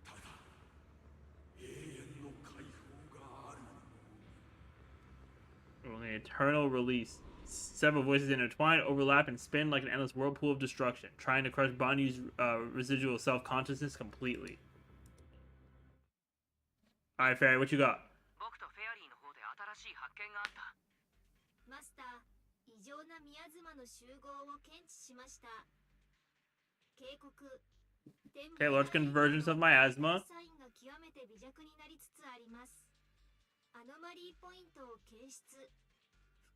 ただ永遠の解放がある Only eternal release. Several voices intertwine, overlap, and spin like an endless whirlpool of destruction, trying to crush Banyu's residual self-consciousness completely. Alright, Fairy, what you got? 僕とフェアリーの方で新しい発見があった。マスター、異常な宮妻の集合を検知しました。警告。 Okay, large convergence of miasma. サインが極めて微弱になりつつあります。アノマリーポイントを検出。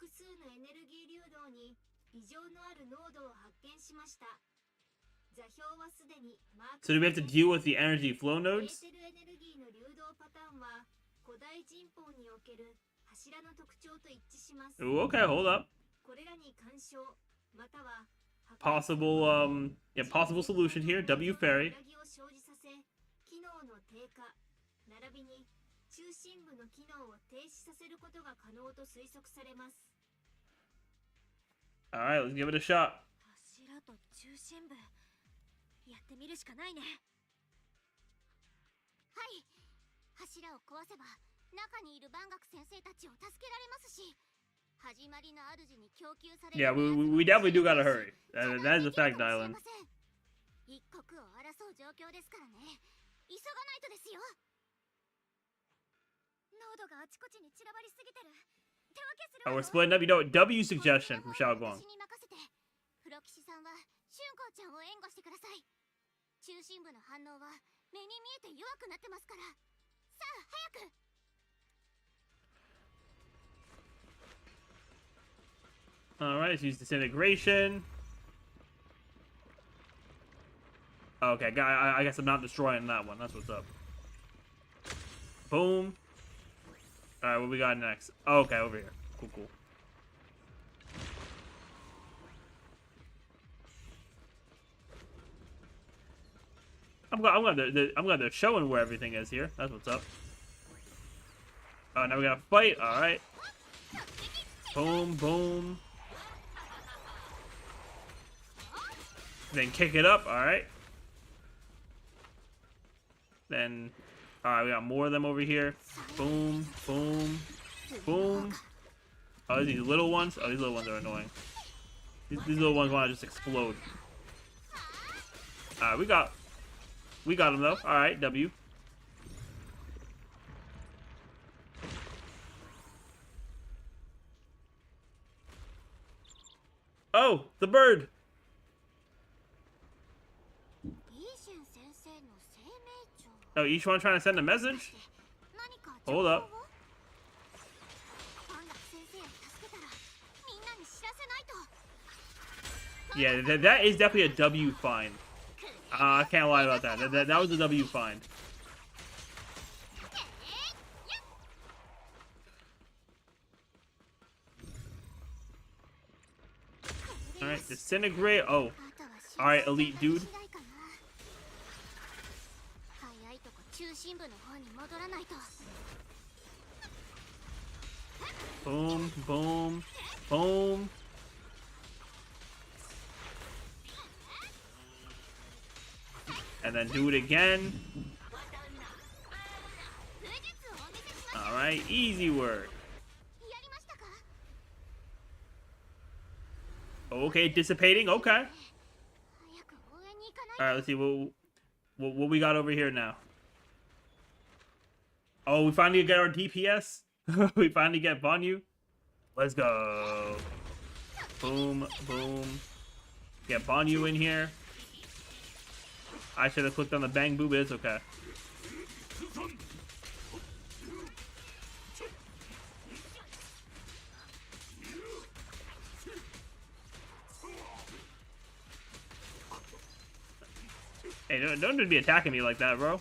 複数のエネルギー流動に異常のある濃度を発見しました。座標はすでにマーク。 So do we have to deal with the energy flow エー nodes? テルエネルギーの流動パターンは古代人法における柱の特徴と一致します。 Ooh, okay, hold up. これらに干渉または Possible, possible solution here. W Fairy. 揺らぎを生じさせ機能の低下並びに中心部の機能を停止させることが可能と推測されます。 Alright, let's give it a shot. 柱と中心部やってみるしかないね。はい、柱を壊せば中にいる万学先生たちを助けられますし、始まりの主に供給される Yeah, we definitely do gotta hurry. That is a fact, Island. 一刻を争う状況ですからね。急がないとですよ。濃度があちこちに散らばりすぎてる。手分けする Oh, わ we're よ。 splitting up. You know, W suggestion from Xiaoguang. 私に任せて、プロ騎士さんは春光ちゃんを援護してください。中心部の反応は目に見えて弱くなってますから。さあ早く。 Alright, let's use disintegration. Okay, I guess I'm not destroying that one. That's what's up. Boom. Alright, what we got next? Okay, over here. Cool, cool. I'm glad they're showing where everything is here. That's what's up. Oh, now we gotta fight. Alright. Boom, boom. Then kick it up, alright. Then, alright, we got more of them over here. Boom, boom, boom. Oh, these little ones? Oh, these little ones are annoying. These little ones want to just explode. Alright, we got them though. Alright, W. Oh, the bird! Oh, each one trying to send a message? Hold up. Yeah, that is definitely a W find. I can't lie about that. That was a W find. Alright, disintegrate. Oh. Alright, elite dude. Boom, boom, boom. And then do it again. Alright, easy work. Okay, dissipating. Okay. Alright, let's see what we got over here now. Oh, we finally get our DPS. We finally get Banyu. Let's go. Boom, boom. Get Banyu in here. I should have clicked on the bang boo, but it's okay. Hey, don't just be attacking me like that, bro.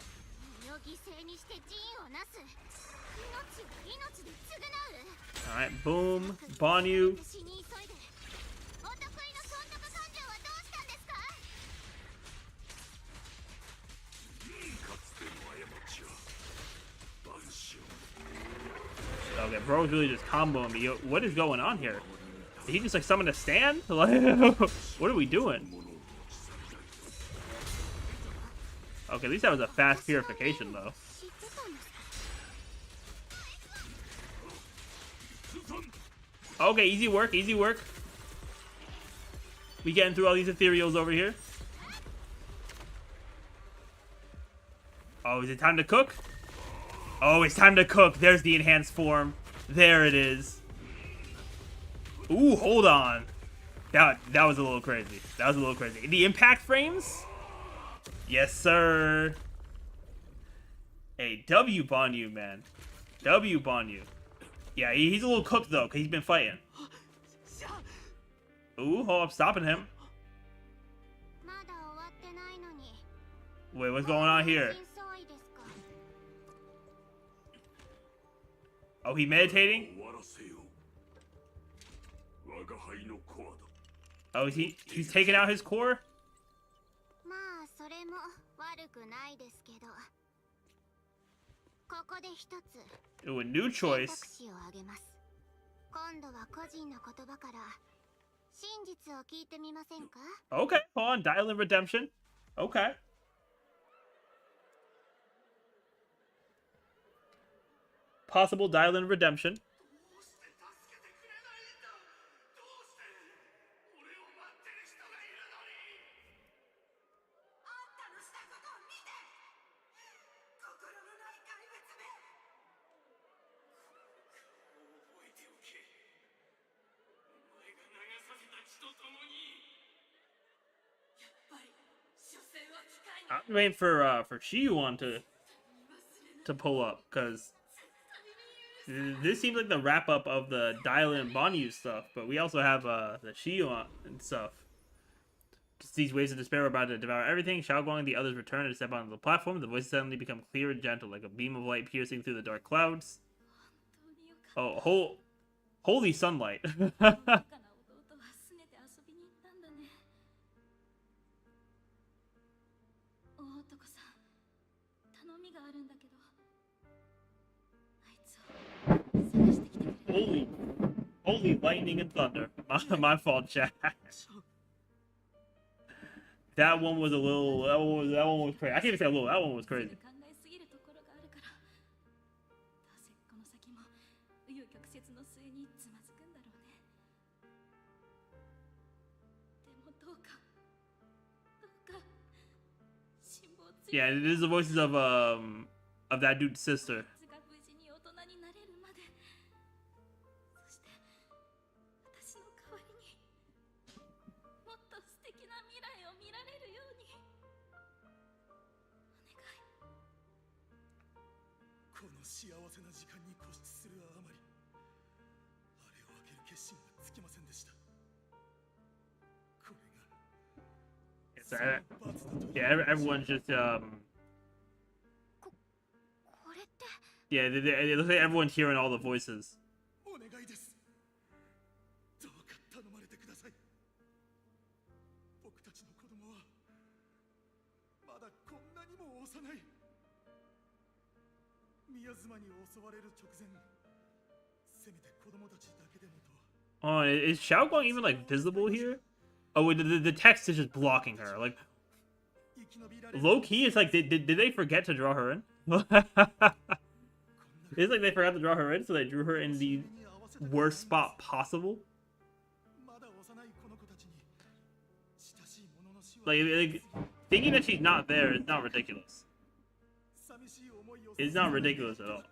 Alright, boom. Banyu. Okay, bro's really just comboing me. Yo, what is going on here? Did he just like summon a stand? Like, what are we doing? Okay, at least that was a fast purification though. Okay, easy work, easy work. We getting through all these ethereals over here. Oh, is it time to cook? Oh, it's time to cook. There's the enhanced form. There it is. Ooh, hold on. That was a little crazy. That was a little crazy. The impact frames? Yes, sir. Hey, W Banyu, man. W Banyu. Yeah, he's a little cooked, though, because he's been fighting. Ooh, hold up, stopping him. Wait, what's going on here? Oh, he meditating? Oh, he's taking out his core? Ooh, a new choice. Okay, hold on. Dial in redemption. Okay. Possible dial in redemption. I'm waiting for Shiyuan to pull up, because this seems like the wrap up of the Dial in Banyu stuff, but we also have the Shiyuan and stuff. Just these waves of despair are about to devour everything. Xiaoguang and the others return and step onto the platform. The voices suddenly become clear and gentle, like a beam of light piercing through the dark clouds. Oh, holy sunlight. Holy lightning and thunder. My fault, chat. That one was a little. That one was crazy. I can't even say a little. That one was crazy. Yeah, it is the voices of that dude's sister. Yeah, everyone's just yeah, it looks like everyone's hearing all the voices. 僕たちの子供はまだこんなにも幼い。宮妻に襲われる直前、せめて子供たちだけでもと。Oh, is Xiaoguang even like visible here? Oh, wait, the text is just blocking her. Like, low key, it's like did they forget to draw her in? It's like they forgot to draw her in, so they drew her in the worst spot possible. Like thinking that she's not there is not ridiculous. It's not ridiculous at all.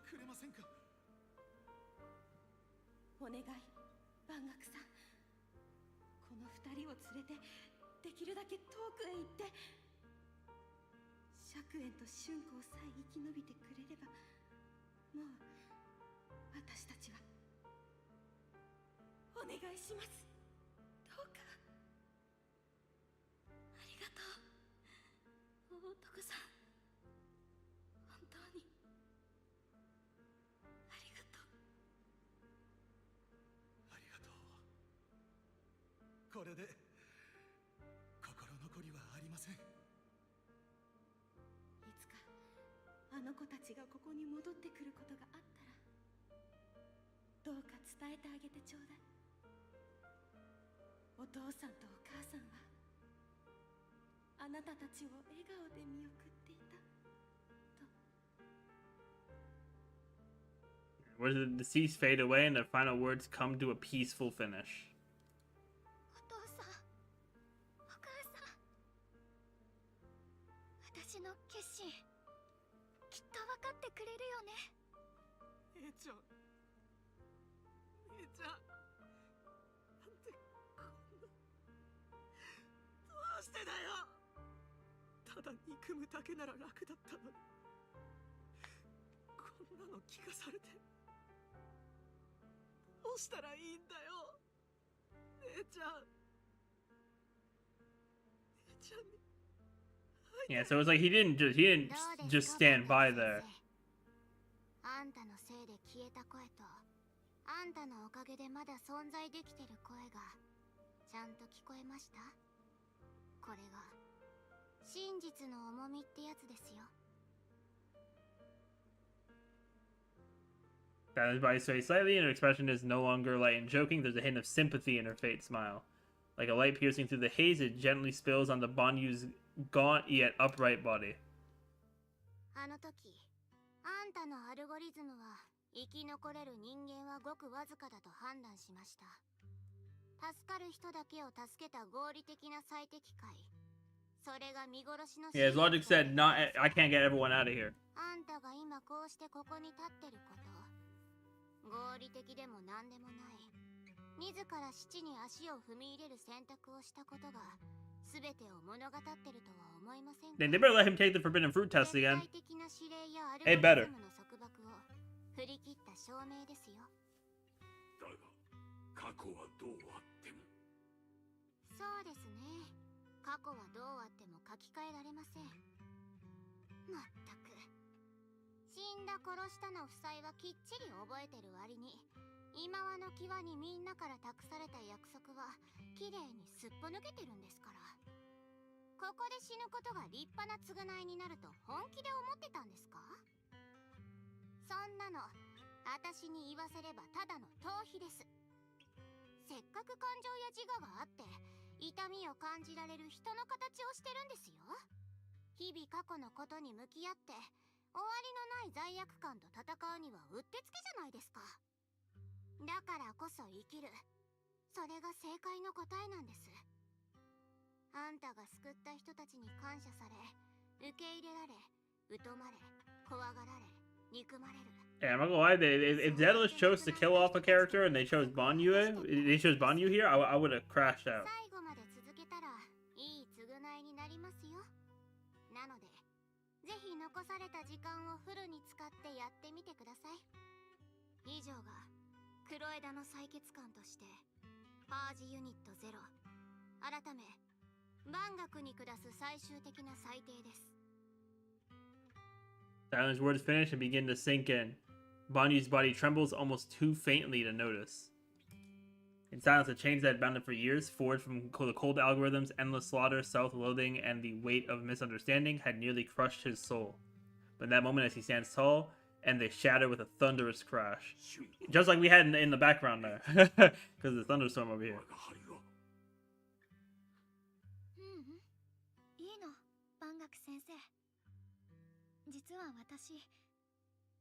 お願い、万学さん。この二人を連れてできるだけ遠くへ行って、釈園と春光さえ生き延びてくれれば、もう私たちはお願いします。どうか。ありがとう、大男さん。本当にありがとう。ありがとう。これで心残りはありません。いつかあの子たちがここに戻ってくることがあったら、どうか伝えてあげてちょうだい。お父さんとお母さんはあなたたちを笑顔で見送っていたと。Where the seas fade away and the final words come to a peaceful finish. お父さん、お母さん、私の決心きっと分かってくれるよね。姉ちゃん、姉ちゃん、なんでこんな、どうしてだよ。ただ憎むだけなら楽だったのに、こんなの聞かされてどうしたらいいんだよ。姉ちゃん、姉ちゃんに。 Yeah, so it's like he didn't just stand by there. あんたのせいで消えた声と、あんたのおかげでまだ存在できてる声がちゃんと聞こえました。これが真実の重みってやつですよ。 That is by sway slightly, and her expression is no longer light and joking. There's a hint of sympathy in her faint smile. Like a light piercing through the haze, it gently spills on the Banyu's gaunt yet upright body. あの時、あんたのアルゴリズムは生き残れる人間はごくわずかだと判断しました。助かる人だけを助けた合理的な最適解。それが見殺しの。 Yeah, his logic said, "Not, I can't get everyone out of here." あんたが今こうしてここに立ってること、合理的でも何でもない。自ら死地に足を踏み入れる選択をしたことが全てを物語ってるとは思いませんか。 Then they better let him take the forbidden fruit test again. 絶対的な指令やアルゴ Hey, リ better. ズムの束縛を振り切った証明ですよ。だが過去はどうあっても。そうですね。過去はどうあっても書き換えられません。まったく。死んだ殺したの夫妻はきっちり覚えてる割に、今はの際にみんなから託された約束はきれいにすっぽ抜けてるんですから。ここで死ぬことが立派な償いになると本気で思ってたんですか？そんなの私に言わせればただの逃避です。せっかく感情や自我があって痛みを感じられる人の形をしてるんですよ。日々過去のことに向き合って終わりのない罪悪感と戦うにはうってつけじゃないですか。だからこそ生きる、それが正解の答えなんです。あんたが救った人たちに感謝され、受け入れられ、疎まれ、怖がられ、憎まれる。 Yeah, I'm not gonna lie. If Zedalus chose to kill off a character and they chose Banyu here, I would have crashed out. 最後まで続けたらいい償いになりますよ。なので、ぜひ残された時間をフルに使ってやってみてください。以上がクロエダの採血官としてパージユニット0、改め万学に下す最終的な裁定です。 Silent's words finish and begin to sink in. Banyu's body trembles almost too faintly to notice. In silence, the chains that had bound him for years, forged from the cold algorithms, endless slaughter, self-loathing, and the weight of misunderstanding, had nearly crushed his soul. But in that moment, as he stands tall, and they shatter with a thunderous crash. Just like we had in the background there. Because of the thunderstorm over here. いいの、万学先生。実は私、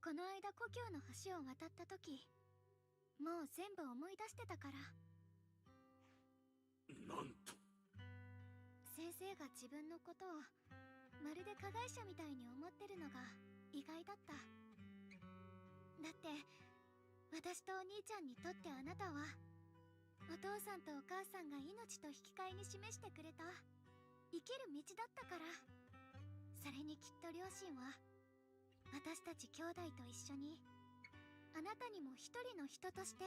この間故郷の橋を渡った時、もう全部思い出してたから。なんと。先生が自分のことをまるで加害者みたいに思ってるのが意外だった。だって私とお兄ちゃんにとってあなたはお父さんとお母さんが命と引き換えに示してくれた生きる道だったから。それにきっと両親は私たち兄弟と一緒にあなたにも一人の人として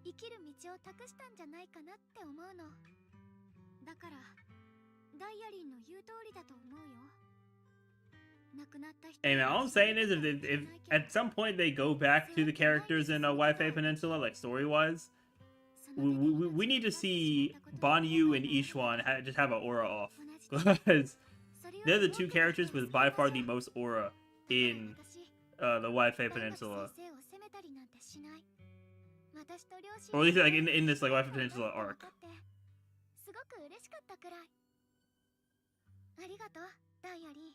生きる道を託したんじゃないかなって思うの。だからダイアリーの言う通りだと思うよ。 Hey man, all I'm saying is if at some point they go back to the characters in Wi-Fi Peninsula, like story-wise, we need to see Banyu and Ishwan just have an aura off. Because they're the two characters with by far the most aura in the Wi-Fi Peninsula. Or at least like in this like Wi-Fi Peninsula arc. ありがとう、ダイアリー。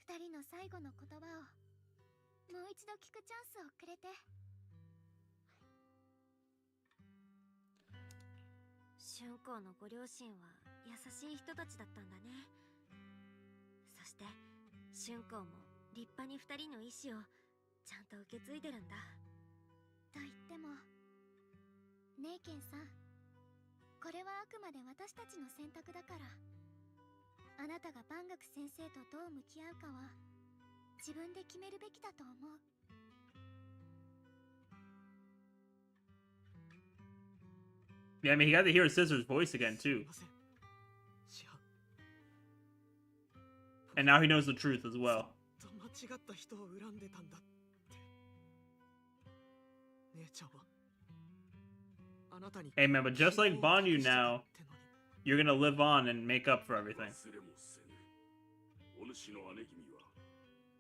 二人の最後の言葉をもう一度聞くチャンスをくれて。春光のご両親は優しい人たちだったんだね。そして春光も立派に二人の意志をちゃんと受け継いでるんだ。と言っても、ねえケンさん、これはあくまで私たちの選択だから。あなたが万学先生とどう向き合うかは自分で決めるべきだと思う。Yeah, I mean, he got to hear his sister's voice again, too. And now he knows the truth as well. Hey man, but just like Banyu now, you're gonna live on and make up for everything. お主の姉君は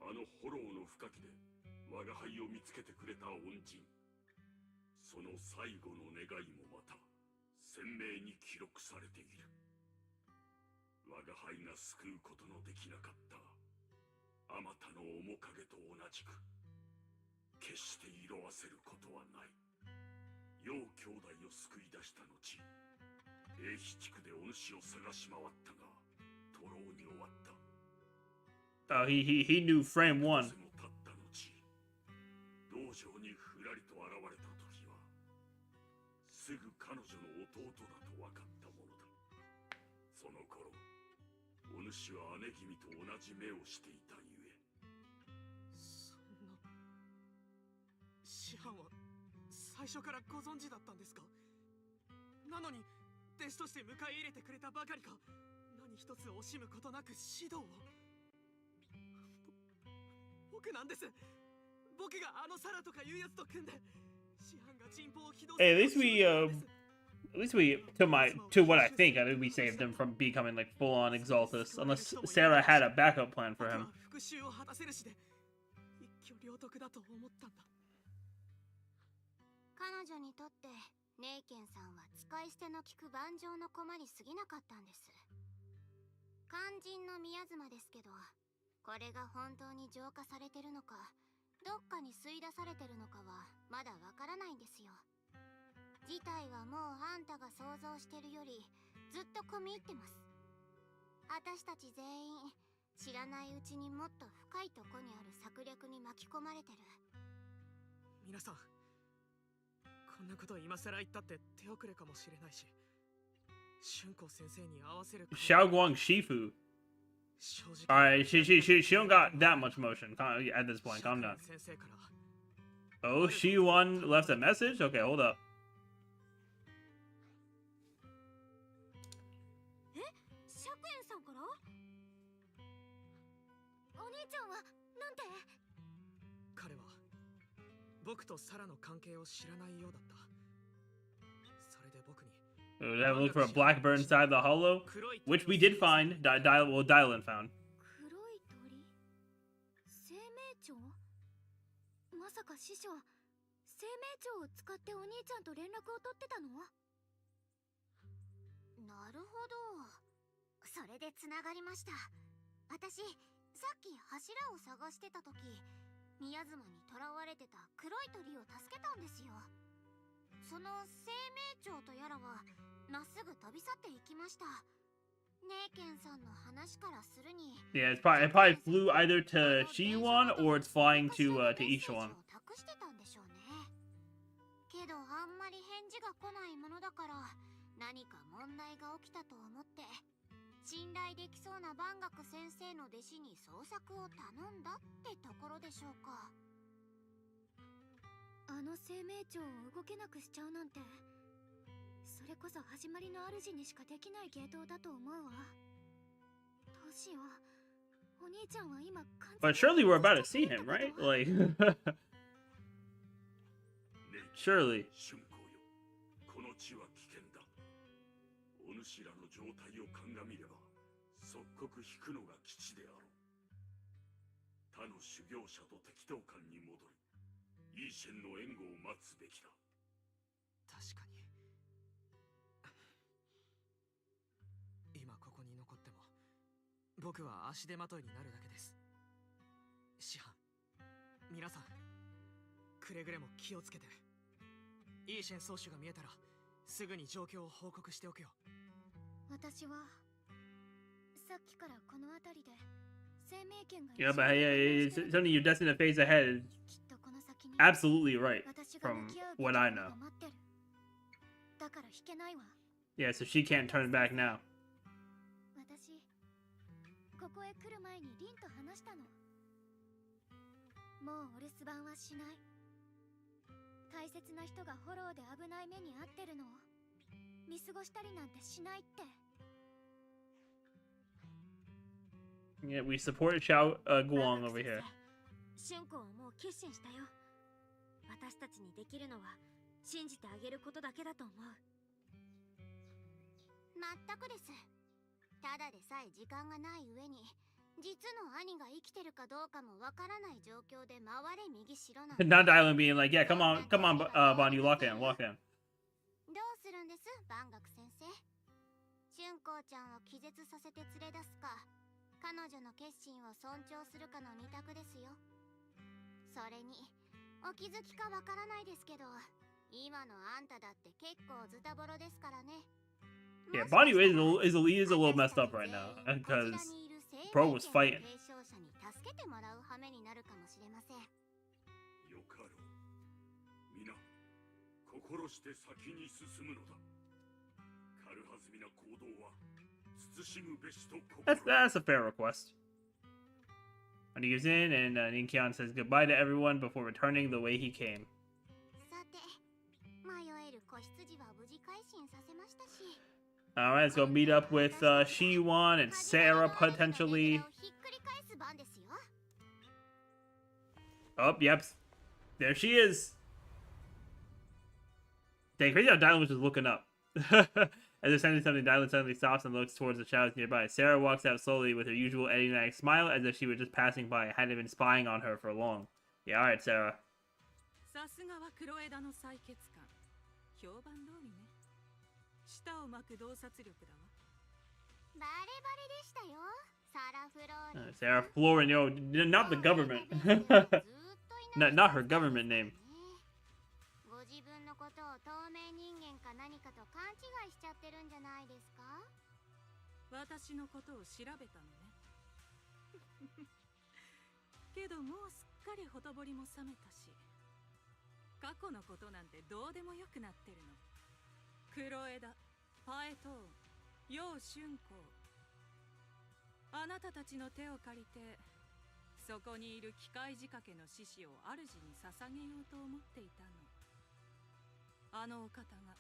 あのホローの深きで我が輩を見つけてくれた恩人。その最後の願いもまた鮮明に記録されている。我が輩が救うことのできなかったあまたの面影と同じく決して色あせることはない。両兄弟を救い出した後、英飛地区でお主を探し回ったが徒労に終わった。Oh, he knew frame one. 道場にふらりと現れた時はすぐ彼女の弟だと分かったものだ。その頃お主は姉君と同じ目をしていたゆえ。そんな師範は最初からご存知だったんですか？なのに弟子として迎え入れてくれたばかりか、何一つ惜しむことなく指導を。僕なんです。僕があのサラとかいうやつと組んで師範が人望を非道。 Hey, at least we to what I think we saved him from becoming like full on Exaltus, unless Sarah had a backup plan for him. 復讐を果たせるしで一挙両得だと思ったんだ。彼女にとってネイケンさんは使い捨ての利く盤上の駒に過ぎなかったんです。肝心の宮妻ですけど、これが本当に浄化されてるのかどっかに吸い出されてるのかはまだわからないんですよ。事態はもうあんたが想像してるよりずっと込み入ってます。私たち全員知らないうちにもっと深いとこにある策略に巻き込まれてる。皆さん、こんなこと今更言ったって手遅れかもしれないし、春光先生に合わせる。 Xiaoguang Shifu. Alright, she don't got that much motion at this point. Calm down. Oh, she left a message? Okay, hold up. え、釈円さんから？お兄ちゃんはなんて？彼は僕とサラの関係を知らないようだった。We'll have a look for a black bird inside the hollow, which we did find. Dylan found. 黒い鳥生命帳まさか師匠生命帳を使ってお兄ちゃんと連絡を取ってたの？なるほど、それでつながりました。私さっき柱を探してた時宮妻に囚われてた黒い鳥を助けたんですよ。その生命帳とやらはまっすぐ飛び去っていきました。ネーケンさんの話からするに Yeah, it probably flew either to Shiyuan or it's flying to Ishuan. 託してたんでしょうね。けどあんまり返事が来ないものだから何か問題が起きたと思って信頼できそうな万学先生の弟子に捜索を頼んだってところでしょうか。あの生命帳を動けなくしちゃうなんてそれこそ始まりの主にしかできない芸当だと思うわ。どうしよう、お兄ちゃんは今完全に But surely we're about to see him, right? Like, surely. 春光よ、この地は危険だ。お主らの状態を鑑みれば即刻引くのが吉であろう。他の修行者と適当感に戻りイーシェンの援護を待つべきだ。確かに今ここに残っても僕は足手まといになるだけです。師範、皆さんくれぐれも気をつけて。イーシェン宗主が見えたらすぐに状況を報告しておくよ。私はさっきからこの辺りで生命権が Yeah, but yeah, something you're destined to face ahead is absolutely right from what I know. だから引けないわ。 Yeah, so she can't turn back now. 私ここへ来る前にリンと話したの。もうお留守番はしない。大切な人がフォローで危ない目に遭ってるのを見過ごしたりなんてしないって。Yeah, we support Xiao Guang over here. 春光はもう決心したよ。私たちにできるのは信じてあげることだけだと思う。全くです。ただでさえ時間がない上に実の兄が生きてるかどうかもわからない状況で回れ右しろなんて。 Not Dylan being like, yeah, come on, Bonnie, lock in. どうするんです、万学先生。春光ちゃんを気絶させて連れ出すか彼女の決心を尊重するかの二択ですよ。それにお気づきかわからないですけど今のあんただって結構ズタボロですからね。 Yeah, Bonnie is a little messed up right now because Bro was fighting. 継承者に助けてもらう羽目になるかもしれません。よかろう。皆心して先に進むのだ。軽はずみな行動は慎むべしと心。 That's a fair request. And he gives in, and Ninkian says goodbye to everyone before returning the way he came. さて、迷える子羊は無事改心させましたし。 Alright, let's go meet up with Shiyuan and Sarah potentially. Oh, yep. There she is. Dang, crazy how Dylan was just looking up. As they're sending something, Dylan suddenly stops and looks towards the shadows nearby. Sarah walks out slowly with her usual enigmatic smile as if she was just passing by and hadn't been spying on her for long. Yeah, alright, Sarah. さすがは黒枝の採血官。評判通りね。舌を巻く洞察力だわ。バレバレでしたよ。サラフローリン。Sarah Florin, yo, not the government. not her government name. ご自分のことを透明人間か何かと勘違いしちゃってるんじゃないですか？私のことを調べたのね。けどもうすっかりほとぼりも冷めたし、過去のことなんてどうでもよくなってるの。黒枝、パエトーン、楊春光。あなたたちの手を借りて、そこにいる機械仕掛けの獅子を主に捧げようと思っていたの。あのお方が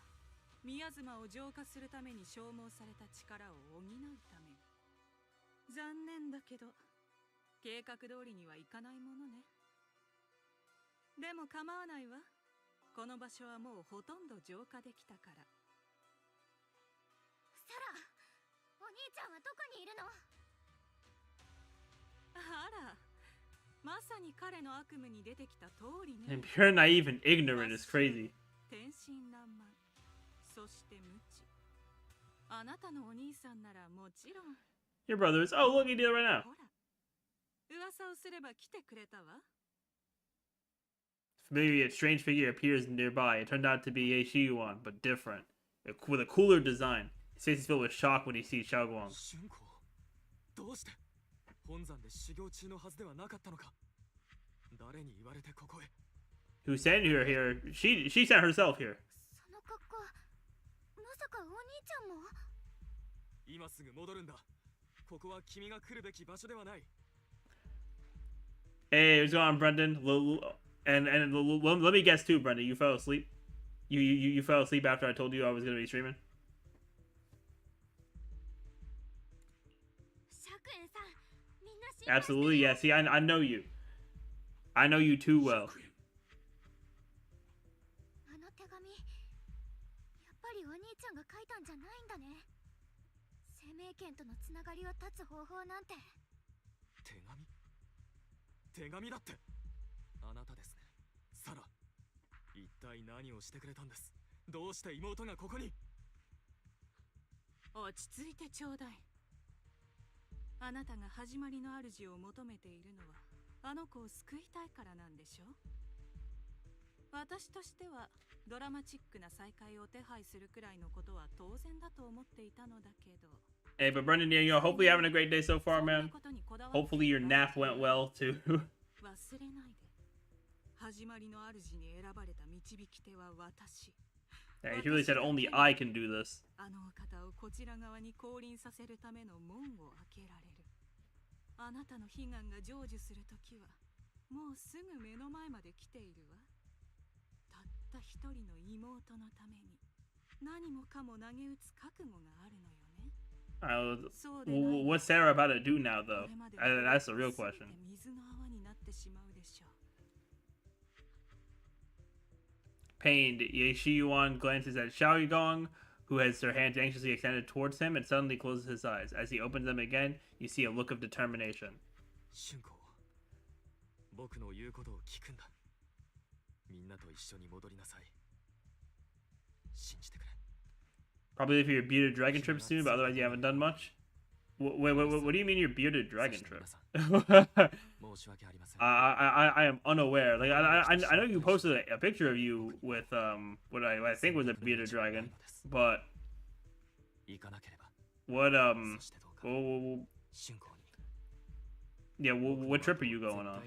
宮妻を浄化するために消耗された力を補うために。残念だけど計画通りにはいかないものね。でも構わないわ。この場所はもうほとんど浄化できたから。ちゃんはどこにいるの？あら、まさに彼の悪夢に出てきた通りね。 And pure naive and ignorant is crazy. 天真爛漫、そして無知。あなたのお兄さんならもちろん。 Your brothers. Oh, look, he did it right now. ほら、噂をすれば来てくれたわ。 Maybe a strange figure appears nearby. It turned out to be Eishiyuan, but different. With a cooler design. His face is filled with shock when he sees Xiaoguang. 春光どうして本山で修行中のはずではなかったのか。誰に言われてここへ。 Who sent her here? She sent herself here. その格好、まさかお兄ちゃんも？今すぐ戻るんだ。ここは君が来るべき場所ではない。 Hey, what's going on, Brendan? And let me guess too, Brendan. You fell asleep. You fell asleep after I told you I was gonna be streaming. シャクエンさん、みんな心配してる。 Absolutely, yes. See, I know you. I know you too well. あの手紙、やっぱりお兄ちゃんが書いたんじゃないんだね。生命圏とのつながりを断つ方法なんて。手紙手紙だって。あなたですね、サラ。一体何をしてくれたんです。どうして妹がここに。落ち着いてちょうだい。あなたが始まりの主を求めているのはあの子を救いたいからなんでしょ。私としてはドラマチックな再会を手配するくらいのことは当然だと思っていたのだけど。 Hey, but Brendan, you know, hopefully you're having a great day so far, man. Hopefully your nap went well too. 忘れないで。始まりの主に選ばれた導き手は私。 Yeah, he really said only I can do this. あのお方をこちら側に降臨させるための門を開けられる。あなたの悲願が成就するときはもうすぐ目の前まで来ているわ。たった一人の妹のために何もかも投げ打つ覚悟があるのよね。 What's Sarah about to do now, though? That's the real question. 水の泡になってしまうでしょう。 Pained, Yeishiyuan glances at Xiaoyugong, who has her hands anxiously extended towards him, and suddenly closes his eyes. As he opens them again, you see a look of determination. 春光、僕の言うことを聞くんだ。みんなと一緒に戻りなさい。信じてくれ。 Probably for your bearded dragon trip soon, but otherwise you haven't done much. Wait, what do you mean your bearded dragon trip? I am unaware. Like I know you posted a picture of you with what I think was a bearded dragon, but what yeah, what trip are you going on?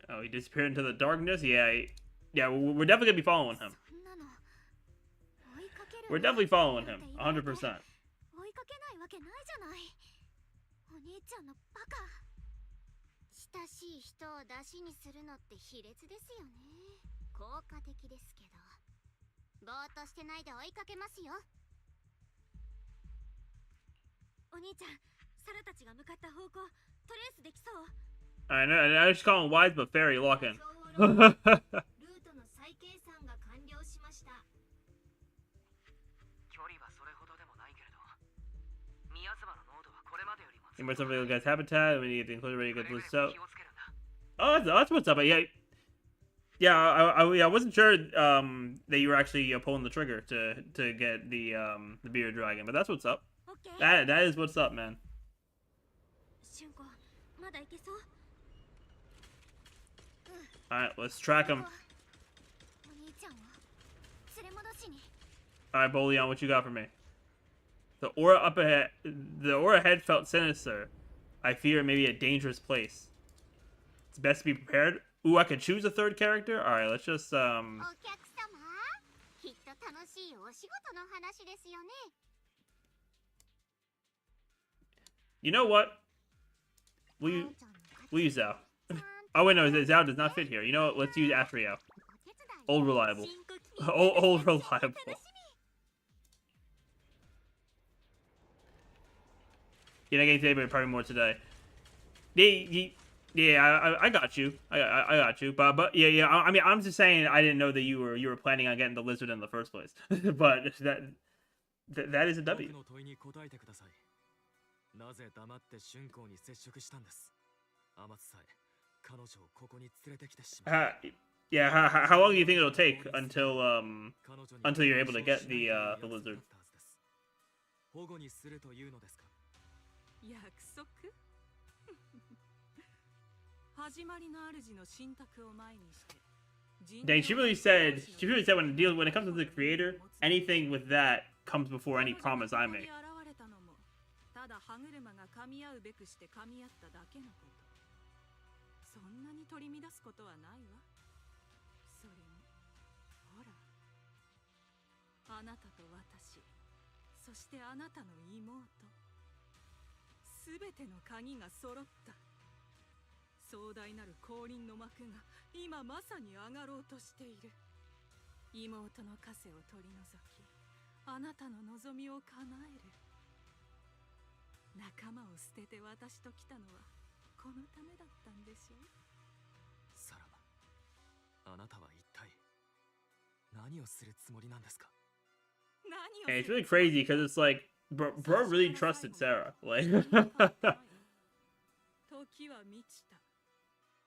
Oh, he disappeared into the darkness? Yeah, we're definitely gonna be following him. We're definitely following him, 100%. 追いかけないわけないじゃない。お兄ちゃんのバカ。親しい人を出しにするのって卑劣ですよね。効果的ですけど。ぼーっとしてないで追いかけますよ。お兄ちゃん、サラたちが向かった方向、トレースできそう？ I know, I just call him wise but fairy locking. ルートの再計算が完了しました。距離はそれほどでもないけれど、宮妻の濃度はこれまでよりも。 You must have a guy's habitat when you get the enclosure ready to get loose out. 気をつけるんだ。 Oh, that's what's up. Yeah, I wasn't sure that you were actually pulling the trigger to get the bearded dragon, but that's what's up. That is what's up, man. 春子、まだ行けそう？ Alright, let's track him. お兄ちゃんを連れ戻しに。 Alright, Boleon, what you got for me? The aura up ahead. The aura ahead felt sinister. I fear it may be a dangerous place. It's best to be prepared. Ooh, I could choose a third character? Alright, let's just, お客様、きっと楽しいお仕事の話ですよね。 You know what? We'll use Zhao. Oh, wait, no, Zhao does not fit here. You know what? Let's use Asriel. Old reliable. Old reliable. You're not getting today, but probably more today. Yeah, I got you. I got you. But yeah. I mean, I'm just saying I didn't know that you were planning on getting the lizard in the first place. But that is a 僕 W. の問いに答えてください。なぜ黙って春光に接触したんです？天津さえ彼女をここに連れてきてしまう。Yeah, how long do you think it'll take until you're able to get the lizard? 保護にするというのですか？約束始まりの主の信託を前にして Dang, she really said when it comes to the creator, anything with that comes before any promise I make. ただ歯車が噛み合うべくして噛み合っただけのこと。そんなに取り乱すことはないわ。それにほら、あなたと私、そしてあなたの妹、すべての鍵が揃った。壮大なる降臨の幕が今まさに上がろうとしている。妹の枷を取り除き、あなたの望みを叶える。仲間を捨てて私と来たのはこのためだったんでしょう。サラバ、あなたは一体何をするつもりなんですか？ And it's really crazy because it's like, bro really trusted Sarah. Like, 時は満ちた。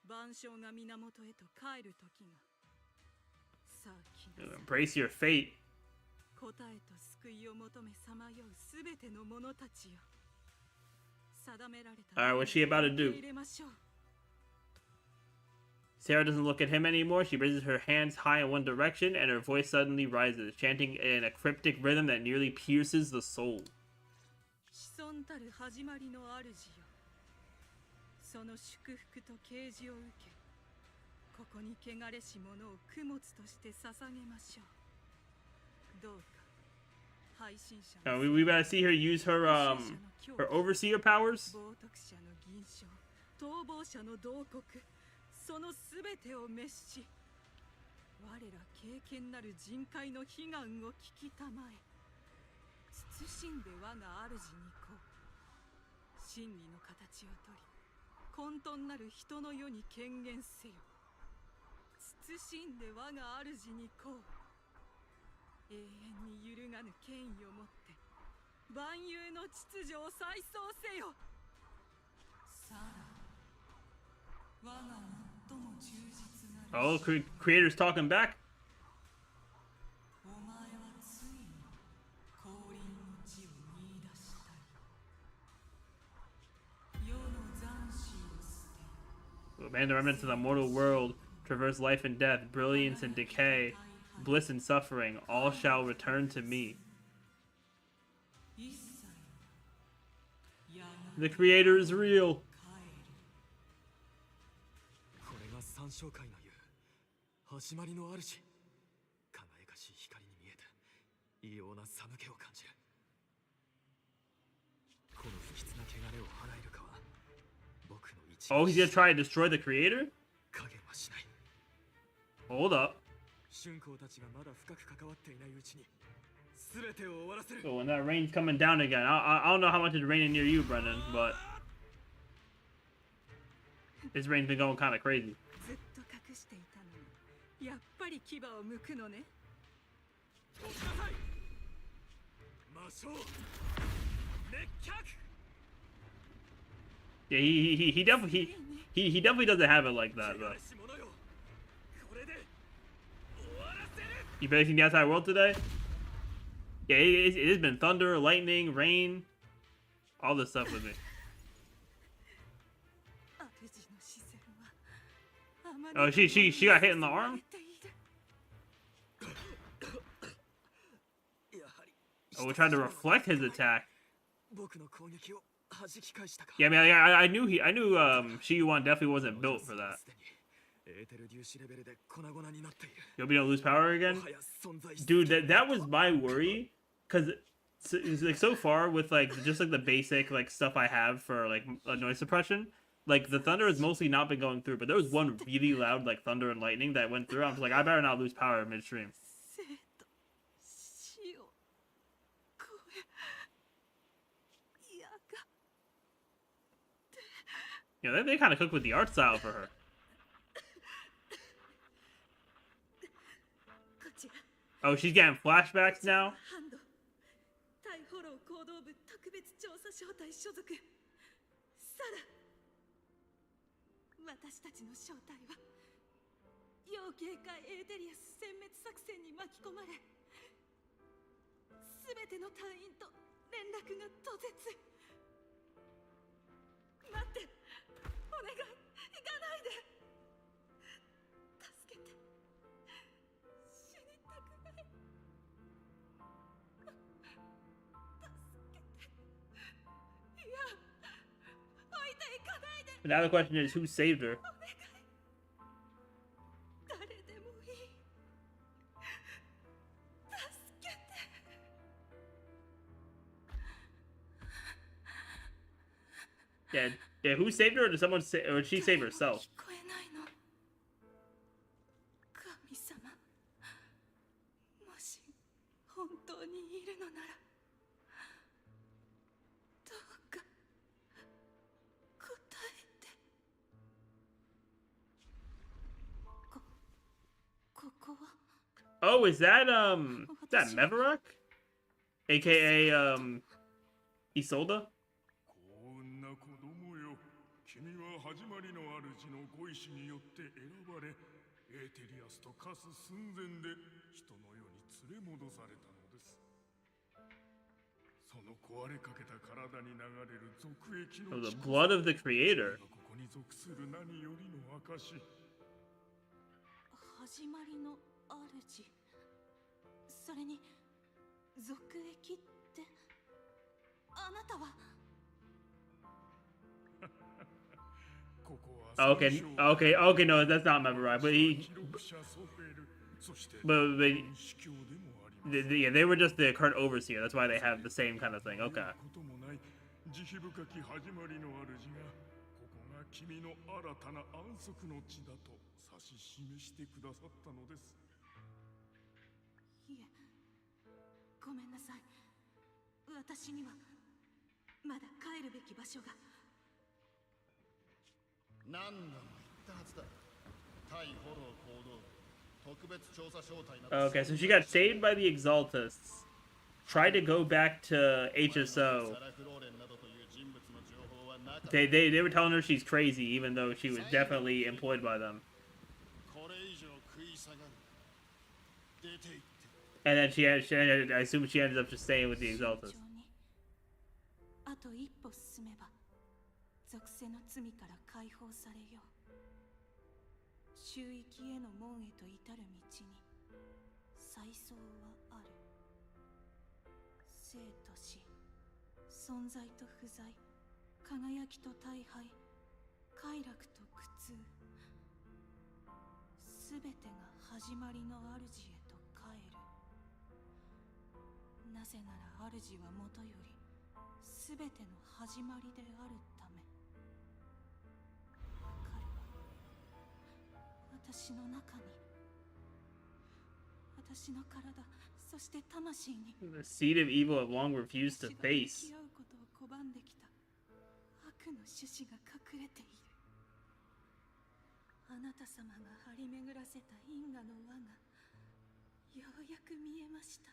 万象が源へと帰る時が。さあ来なさい。 embrace your fate. 答えと救いを求めさまようすべての者たちよ。定められた。Alright, what's she about to do? Sarah doesn't look at him anymore. She raises her hands high in one direction, and her voice suddenly rises, chanting in a cryptic rhythm that nearly pierces the soul. 子孫たる始まりの主よ。その祝福と啓示を受け、ここに汚れし者を供物として捧げましょう。どうか。We gotta see her use her overseer powers. 冒涜者の銀賞、逃亡者の慟哭、そのすべてを滅し、我ら敬虔なる人海の悲願を聞きたまえ。慎んで我が主にこう。真理の形をとり、混沌なる人の世に権限せよ。慎んで我が主にこう。永遠に揺るがぬ権威をもって万有の秩序を再創せよ。さら、我が最も忠実なる。 Oh, creator's talking back. お前はついに降臨の地を見出したい。世の残滓を捨て。 Man, the remnants of the mortal world traverse life and death, brilliance and decay. Bliss and suffering, all shall return to me. The creator is real. これが三章会の言う始まりの主。輝かしい光に見えて異様な寒気を感じる。この不吉な汚れを払えるかは僕の一。 Oh, he's gonna try to destroy the creator? 加減はしない。 Hold up. 春光たちがまだ深く関わっていないうちに全てを終わらせる。 So when that rain's coming down again, I don't know how much it's raining near you, Brendan, but this rain's been going kind of crazy. ずっと隠していたのに、やっぱり牙を剥くのね。おきなさい。魔性熱脚。 Yeah, he definitely doesn't have it like that, but. You been in the outside world today? Yeah, it has been thunder, lightning, rain, all this stuff with me. Oh, she got hit in the arm? Oh, we tried to reflect his attack. Yeah, I mean, I knew Shiyuan definitely wasn't built for that. You'll be able to lose power again? Dude, that was my worry, because it's like so far with like just like the basic like stuff I have for like noise suppression, like the thunder has mostly not been going through, but there was one really loud like thunder and lightning that went through. I was like, I better not lose power midstream. You know, they kind of cook with the art style for her. こちら Oh, she's getting flashbacks now? ハンドタイフォロー行動部特別調査小隊所属サラ。私たちの正体は要警戒エーテリアス殲滅作戦に巻き込まれ、すべての隊員と連絡が途絶。待って、お願い、行かないで。助けて、死にたくない。助けて。いや、置いていかないで。 But now the question is, who saved her? 誰でもいい。助けて。 Yeah, yeah. Who saved her, or did someone say, or did she save herself? 聞こえないの。神様、もし本当にいるのなら、どうか答えて。ここは Oh, is that Mevarok? AKA, Isolde? 幸運な子供よ。君は始まりの主のご意志によって選ばれ、エーテリアスと化す寸前で人の世に連れ戻されたのです。その壊れかけた体に流れる俗液 Oh, の the blood of the creator. ここに属する何よりの証。始まりの主。それに俗液ってあなたは。 Okay, okay, okay. No, that's not Mevarok. But yeah, they were just the current overseer. That's why they have the same kind of thing. Okay. 慈悲深き始まりの主がここが君の新たな安息の地だと指し示してくださったのです。いえ、ごめんなさい。私にはまだ帰るべき場所が。 何度も言ったはずだ。対フォロー行動特別調査小隊など。 Okay, so she got saved by the Exaltists. Tried to go back to HSO. They were telling her she's crazy, even though she was definitely employed by them. And then I assume she ended up just staying with the Exaltists. あと一歩進めば属性の罪から解放されよう。周域への門へと至る道に再走はある。生と死、存在と不在、輝きと大敗、快楽と苦痛、すべてが始まりの主へと帰る。なぜなら主はもとよりすべての始まりであるため。彼は私の中に、私の体、そして魂に The seed of evil have long refused to face. 私が向き合うことを拒んできた悪の種子が隠れている。あなた様が張り巡らせた因果の輪がようやく見えました。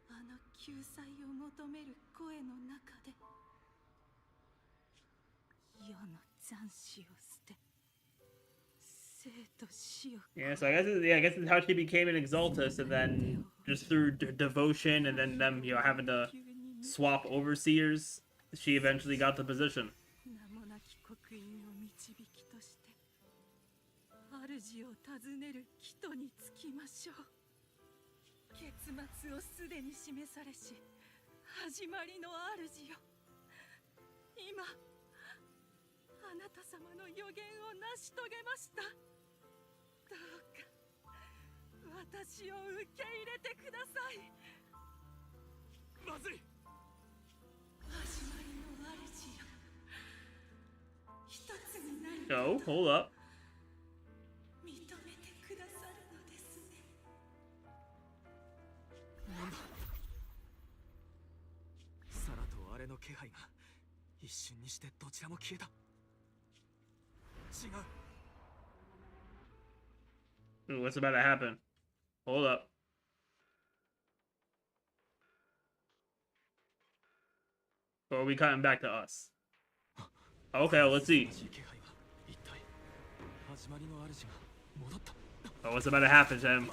あの救済を求める声の中で世の残死を捨て生と死を。 Yeah, so I guess it's how she became an Exaltist, and then just through devotion and then them, having to swap overseers, she eventually got the position. 名もなき刻印の導きとして主を訪ねる人につきましょう。結末をすでに示されし始まりの主よ。今あなた様の予言を成し遂げました。どうか私を受け入れてください。まずい。始まりの主よ。一つになり Oh, hold up. 認めてくださるのですね。なんだ。サラとあれの気配が一瞬にしてどちらも消えた。違う。 Ooh, what's about to happen? Hold up. Or are we cutting back to us? Okay, let's see. Oh, what's about to happen to him?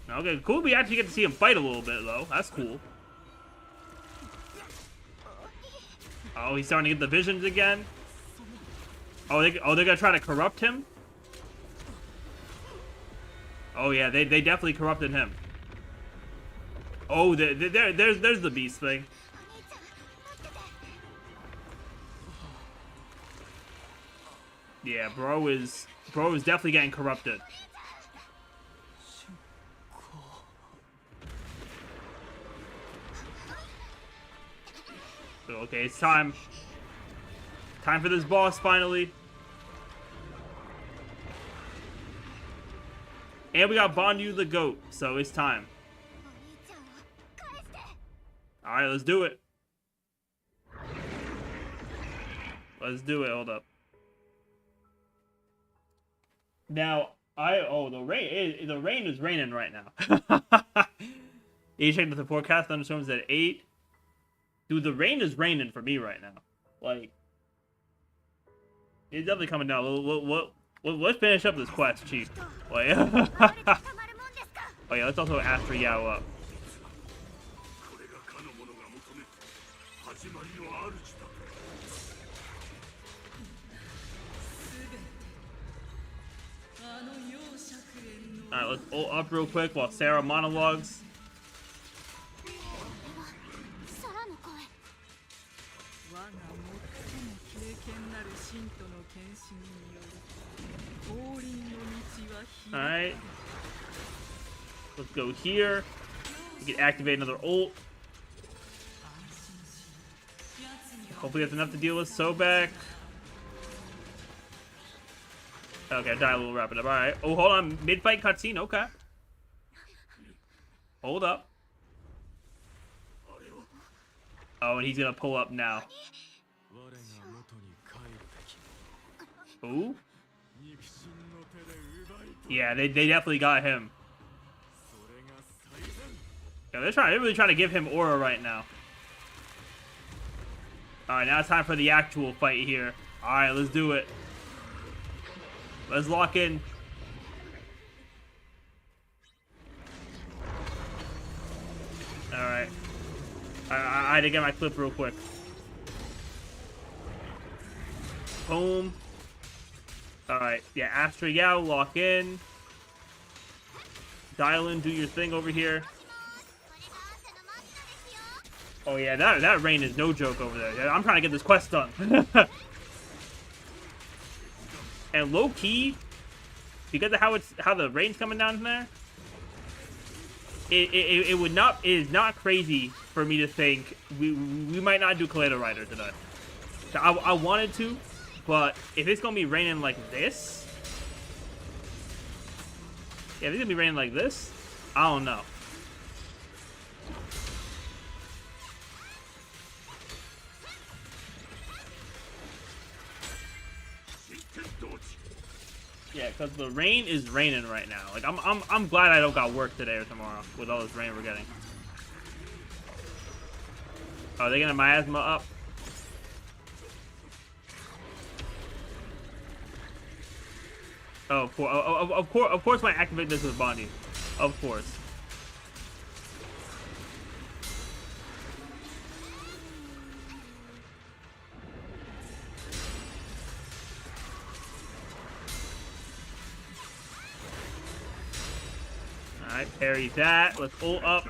Okay, cool. We actually get to see him fight a little bit, though. That's cool. Oh, he's starting to get the visions again. Oh, they're gonna try to corrupt him. Oh yeah, they definitely corrupted him. Oh, there's the beast thing. Yeah, bro is definitely getting corrupted. Okay, it's time. Time for this boss finally. And we got Banyu the goat, so it's time. Alright, let's do it. Let's do it, hold up. Now, the rain is raining right now. You checked the forecast, thunderstorms at 8. Dude, the rain is raining for me right now. Like, it's definitely coming down. Let's finish up this quest, Chief. Oh yeah. Oh yeah, let's also Astra Yao up. Alright, let's ult up real quick while Sarah monologues. Alright. Let's go here. We can activate another ult. Hopefully that's enough to deal with Sobek. Okay, I died a little wrapping up. Alright. Oh, hold on. Mid-fight cutscene. Okay. Hold up. Oh, and he's gonna pull up now. Ooh. Yeah, they definitely got him. Yeah, they're really trying to give him aura right now. Alright, now it's time for the actual fight here. Alright, let's do it. Let's lock in. Alright. I had to get my clip real quick. Boom. Alright, yeah, Astra Yao, lock in. Dial in, do your thing over here. Oh yeah, that rain is no joke over there. I'm trying to get this quest done. And low key, because of how the rain's coming down from there, it is not crazy for me to think we might not do Kaleidorider today. So I wanted to, but if it's gonna be raining like this, yeah, if it's gonna be raining like this, I don't know. Yeah, because the rain is raining right now. Like I'm glad I don't got work today or tomorrow with all this rain we're getting. Oh, they getting miasma up. Oh, of course, I activate this with Bondi. Of course. Alright, parry that. Let's ult up.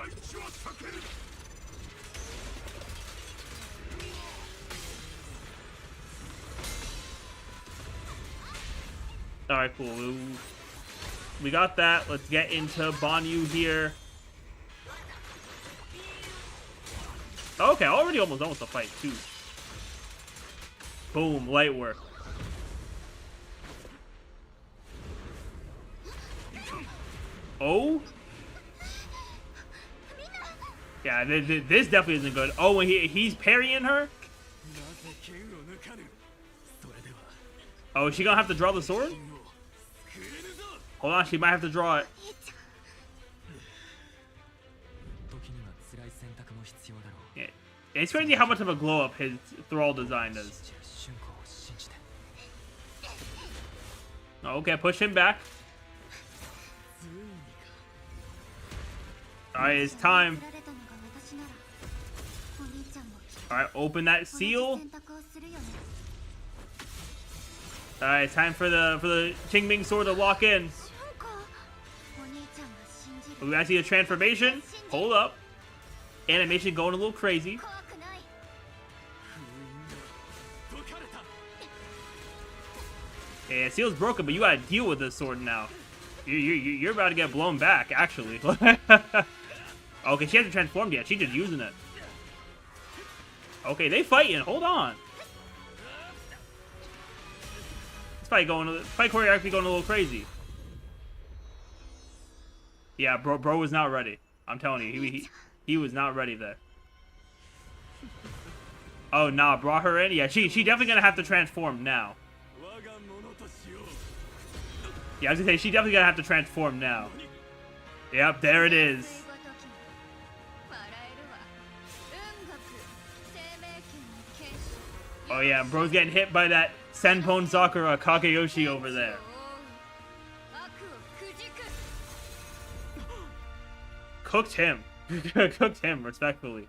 Alright, cool. We got that. Let's get into Banyu here. Okay, already almost done with the fight, too. Boom, light work. Yeah, this definitely isn't good. Oh, and he's parrying her? Oh, is she gonna have to draw the sword? Hold on, she might have to draw it. Yeah. It's crazy how much of a glow up his thrall design does. Okay, push him back. Alright, it's time. Alright, open that seal. Alright, it's time for the Qingming sword to lock in. We gotta see the transformation. Hold up. Animation going a little crazy. Yeah, seal's broken, but you gotta deal with this sword now. You're about to get blown back, actually. Okay, she hasn't transformed yet. She's just using it. Okay, they fighting. Hold on. This fight choreography going a little crazy. Yeah, bro was not ready. I'm telling you, he was not ready there. Oh, nah, brought her in. Yeah, she definitely gonna have to transform now. Yeah, I was gonna say she definitely gonna have to transform now. Yep, there it is. Oh yeah, bro's getting hit by that Senpon Sakura Kageyoshi over there. Cooked him. Cooked him, respectfully.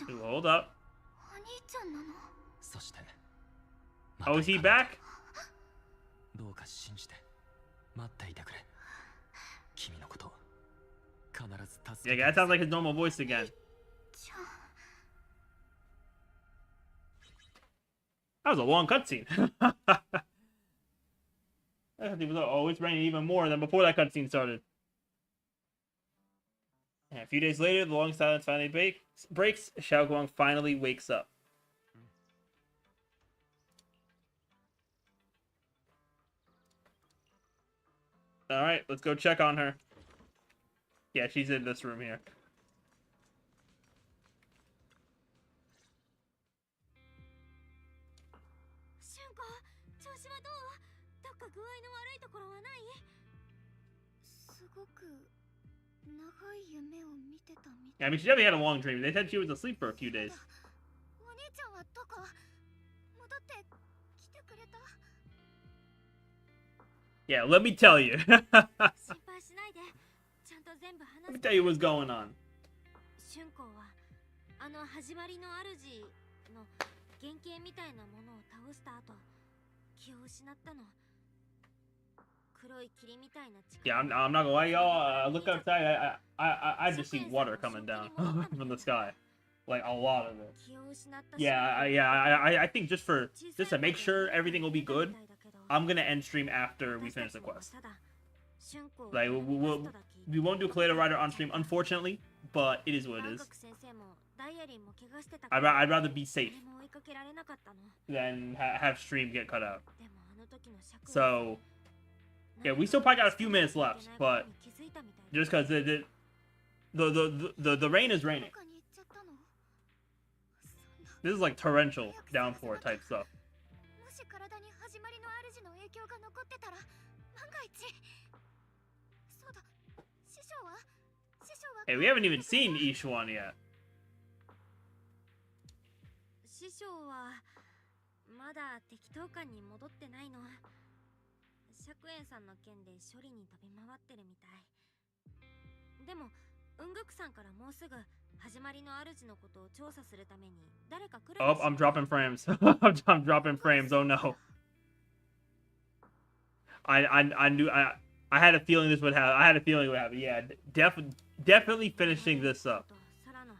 Ooh, hold up. Oh, is he back? Yeah, that sounds like his normal voice again. That was a long cutscene. Oh, it's raining even more than before that cutscene started. And a few days later, the long silence finally breaks. Xiao Guang finally wakes up. Alright, let's go check on her. Yeah, she's in this room here. Yeah, I mean, she definitely had a long dream. They said she was asleep for a few days. Yeah, let me tell you. Let me tell you what's going on. Yeah, I'm not gonna lie, y'all. Look outside. I just see water coming down from the sky, like a lot of it. Yeah, I think just to make sure everything will be good, I'm gonna end stream after we finish the quest. Like we won't do Kaleidorider on stream, unfortunately, but it is what it is. I'd rather be safe than have stream get cut out. So yeah, we still probably got a few minutes left, but just because the rain is raining. This is like torrential downpour type stuff. Hey, we haven't even seen Ishuan yet. Oh, I'm dropping frames. I'm dropping frames. Oh no. I knew I had a feeling this would happen. I had a feeling it would happen. Yeah, definitely finishing this up.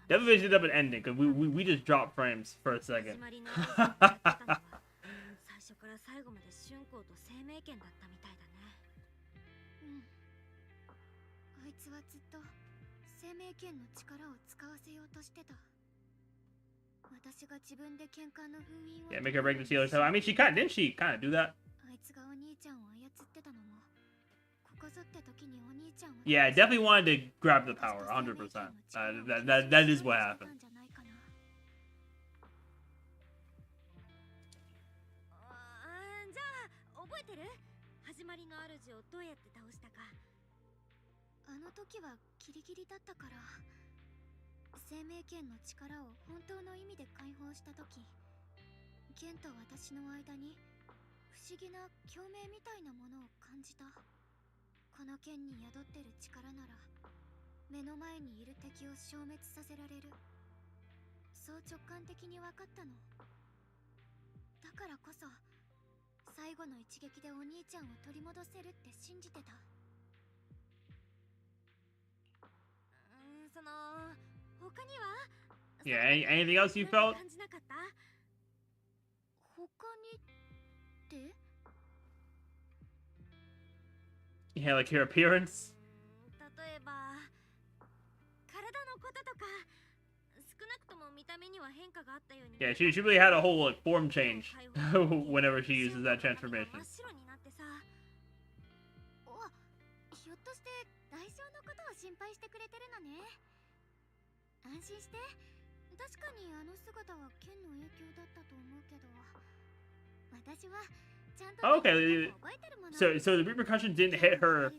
Definitely finishing it up and ending because we just dropped frames for a second. Yeah, make her break the seal herself. I mean, didn't she kind of do that? Yeah, I definitely wanted to grab the power, 100%. That is what happened. じゃあ覚えてる？始まりの主をどうやって倒したか。あの時はギリギリだったから、生命剣の力を本当の意味で解放した時、剣と私の間に不思議な共鳴みたいなものを感じた。この剣に宿ってる力なら目の前にいる敵を消滅させられる、そう直感的に分かったの。だからこそ最後の一撃でお兄ちゃんを取り戻せるって信じてた。その他には Yeah, anything else you felt? 感じなかった？他にって？ Yeah, like her appearance. 例えば体のこととか、少なくとも見た目には変化があったように。 Yeah, she really had a whole like form change whenever she uses that transformation. 真っ白になってさ。ひょっとして代償のことを心配してくれてるのね。安心して。確かにあの姿は剣の影響だったと思うけど、私はちゃんと Okay, so the repercussions didn't hit her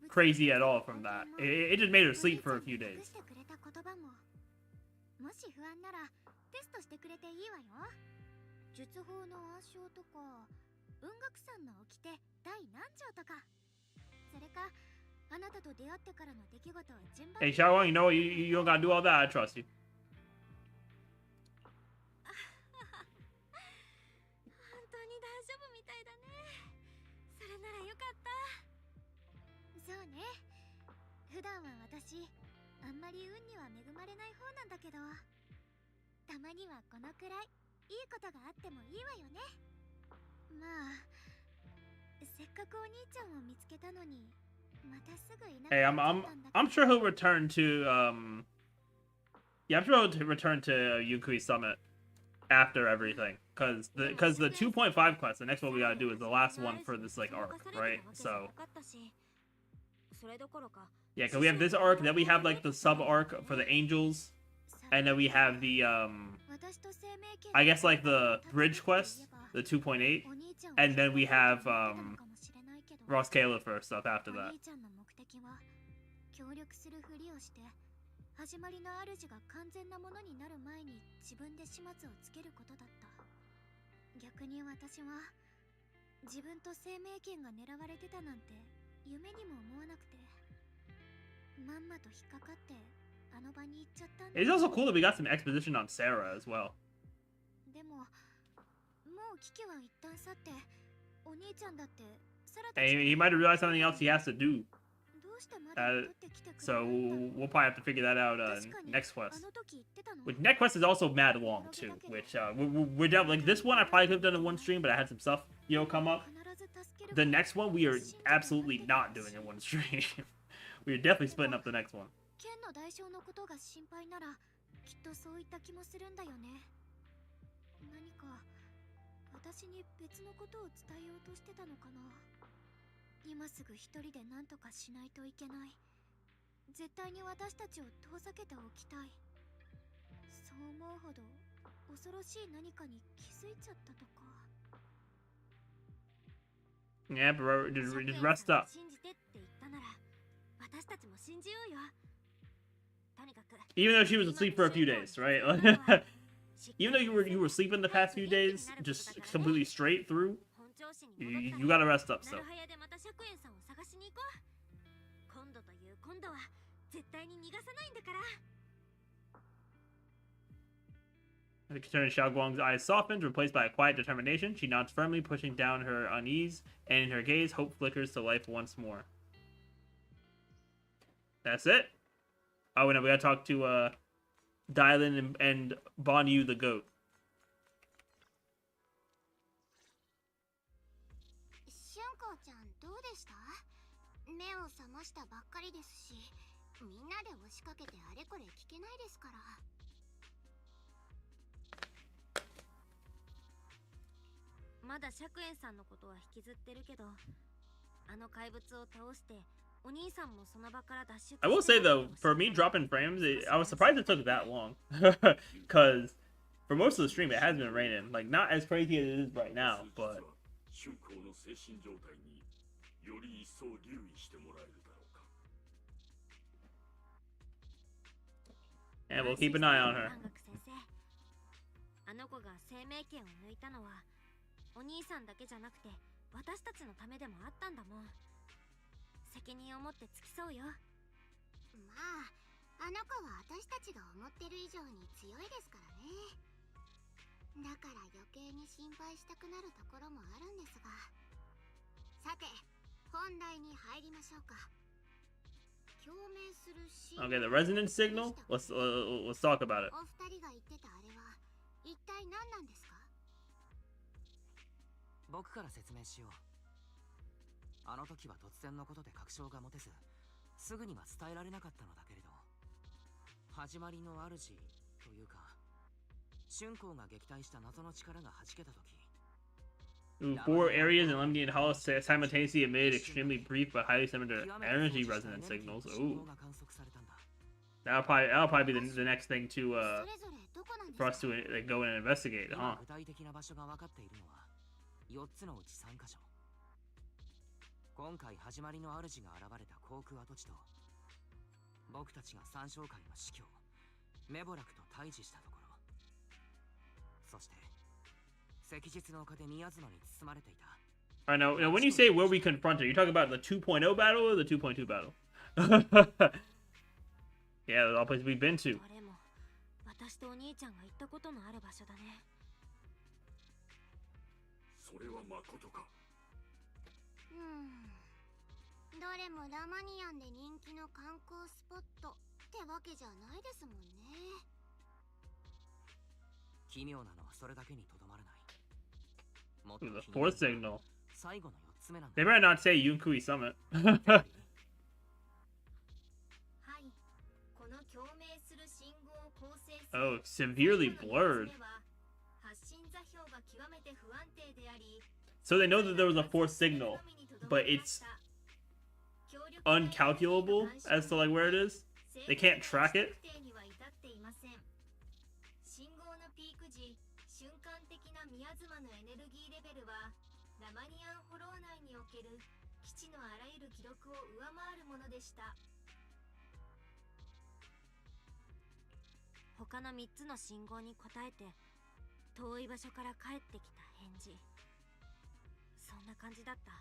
crazy at all from that. It just made her sleep for a few days. もし不安ならテストしてくれていいわよ。術法の暗唱とか、雲岳山の掟第何条とか。それかあなたと出会ってからの出来事を順番に。 Hey, Xiaowang, you know you don't gotta do all that. I trust you. 本当に大丈夫みたいだね。それならよかった。そうね。普段は私あんまり運には恵まれない方なんだけど、たまにはこのくらいいいことがあってもいいわよね。まあせっかくお兄ちゃんを見つけたのに、またすぐいなくなっちゃったんだ。 I'm sure he'll return to yeah, I'm sure he'll return to Yukui Summit after everything, because the 2.5 quest, the next one we gotta do is the last one for this like arc, right? So yeah, because we have this arc, then we have like the sub arc for the angels, and then we have the I guess like the bridge quest, the 2.8, and then we have Ross Caleb for stuff after that. 協力するふりをして始まりの主が完全なものになる前に自分で始末をつけることだった。逆に私は自分と生命剣が狙われてたなんて夢にも思わなくて、まんまと引っかかってあの場に行っちゃったんだ。 It's also cool that we got some exposition on Sarah as well. でももう危機は一旦去って、お兄ちゃんだってサラたち He might have realized something else he has to do. So we'll probably have to figure that out next quest. Which next quest is also mad long too. Which we're down like this one I probably could have done in one stream, but I had some stuff come up. The next one we are absolutely not doing in one stream. We are definitely splitting up the next one. 剣の代償のことが心配ならきっとそういった気もするんだよね。何か私に別のことを伝えようとしてたのかな。今すぐ一人で何とかしないといけない。絶対に私たちを遠ざけておきたい。そう思うほど恐ろしい何かに気づいちゃったとか。 Yeah, but just rest up. 信じてって言ったなら私たちも信じようよ。とにかく Even though she was asleep for a few days, right? Even though you were sleeping the past few days, just completely straight through, you gotta rest up. So. 今度という今度は絶対に逃がさないんだから。 Concerning Xiaoguang's eyes softened, replaced by a quiet determination. She nods firmly, pushing down her unease, and in her gaze, hope flickers to life once more. That's it. Oh, and we gotta talk to Dylan and Bon Yu the goat. しゅんこちゃんどうでした？目を覚ましたばっかりですし、みんなで押しかけてあれこれ聞けないですから。まだ釈園さんのことは引きずってるけど、あの怪物を倒してお兄さんもその場から脱出 I will say though, for me dropping frames, I was surprised it took that long. Because for most of the stream, it has been raining. Like, not as crazy as it is right now, but... 春光の精神状態により一層留意してもらえるだろうか。 And we'll keep an eye on her. あの子が生命権を抜いたのはお兄さんだけじゃなくて私たちのためでもあったんだもん。責任を持って付き添うよ。まあ、あの子は私たちが思ってる以上に強いですからね。だから余計に心配したくなるところもあるんですが。さて、本題に入りましょうか。共鳴するシーン。 Okay, the resonance signal? Let's talk about it. お二人が言ってたあれは一体何なんですか？僕から説明しよう。あの時は突然のことで確証が持てず、すぐには伝えられなかったのだけれど、始まりの主というか、春光が撃退した謎の力が弾けた時、 4 areas in Lemnian Hollow simultaneously emitted extremely brief but highly similar energy resonance signals. Ooh. That'll probably be the next thing to for us to go in and investigate, huh? 具体的な場所が分かっているのは4つのうち3カ所。今回始まりの主が現れた航空跡地と、僕たちが三将会の司教メボラクと対峙したところ、そして赤日の丘で宮妻に包まれていた。 Alright, now when you say where we confronted, you talking about the 2.0 battle or the 2.2 battle? Yeah, all places we've been to. どれも私とお兄ちゃんが行ったことのある場所だね。それはまことか。どれもラマニアンで人気の観光スポットってわけじゃないですもんね。奇妙なのはそれだけにとどまらない。 The fourth signal. 最後の4つ目なんだ。 They better not say Yunkui Summit. はい、この共鳴する信号を構成する Oh, severely blurred. 発信座標が極めて不安定であり、 So they know that there was a fourth signal, but it's uncalculable as to like where it is. They can't track it. 信号のピーク時、瞬間的な宮妻のエネルギーレベルはラマニアンホロー内における基地のあらゆる記録を上回るものでした。他の3つの信号に応えて遠い場所から帰ってきた返事、そんな感じだった。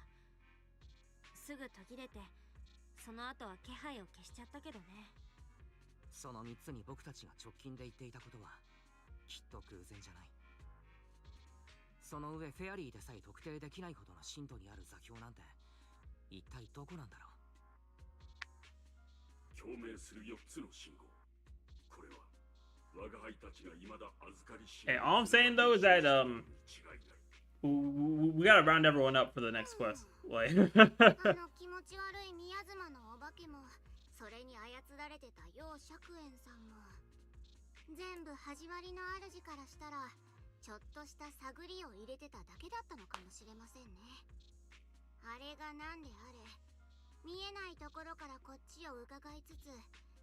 すぐ途切れて、その後は気配を消しちゃったけどね。その3つに僕たちが直近で言っていたことはきっと偶然じゃない。その上フェアリーでさえ特定できないほどの深度にある座標なんて一体どこなんだろう。共鳴する4つの信号。これは我が輩たちが未だ預かりし。 Hey, all I'm saying though is that we gotta round everyone up for the next quest. Like あの気持ち悪い宮妻のお化けも、それに操られてた楊釈園さんも、全部始まりの主からしたらちょっとした探りを入れてただけだったのかもしれませんね。あれが何であれ、見えないところからこっちを伺いつつ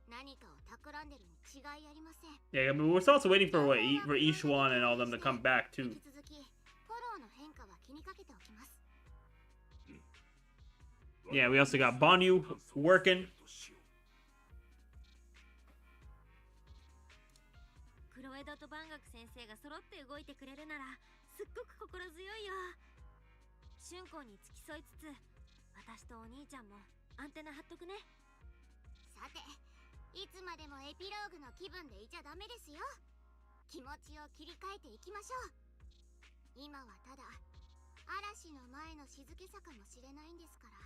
何かを企んでるに違いありません。 yeah, but we're also waiting for for Ishwan and all them to come back too. 引き続きフォローの変化は気にかけておきます。 Yeah, we also got Banyu working. クロエドとバンガク先生が揃って動いてくれるならすっごく心強いよ。春光に付き添いつつ、私とお兄ちゃんもアンテナ張っとくね。さて、いつまでもエピローグの気分でいちゃダメですよ。気持ちを切り替えていきましょう。今はただ嵐の前の静けさかもしれないんですから。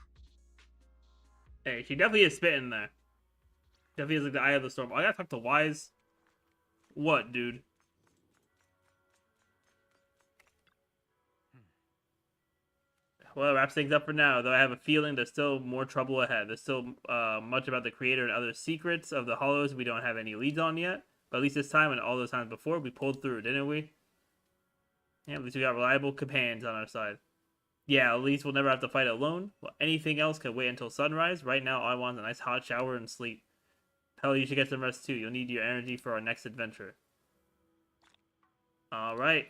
Hey, she definitely is spitting there. Definitely is like the eye of the storm. I gotta talk to Wise. What, dude? Well, that wraps things up for now, though I have a feeling there's still more trouble ahead. There's still much about the creator and other secrets of the Hollows we don't have any leads on yet. But at least this time and all those times before, we pulled through, didn't we? Yeah, at least we got reliable companions on our side. Yeah, at least we'll never have to fight alone. Well, anything else can wait until sunrise. Right now, all I want is a nice hot shower and sleep. Hell, you should get some rest too. You'll need your energy for our next adventure. Alright.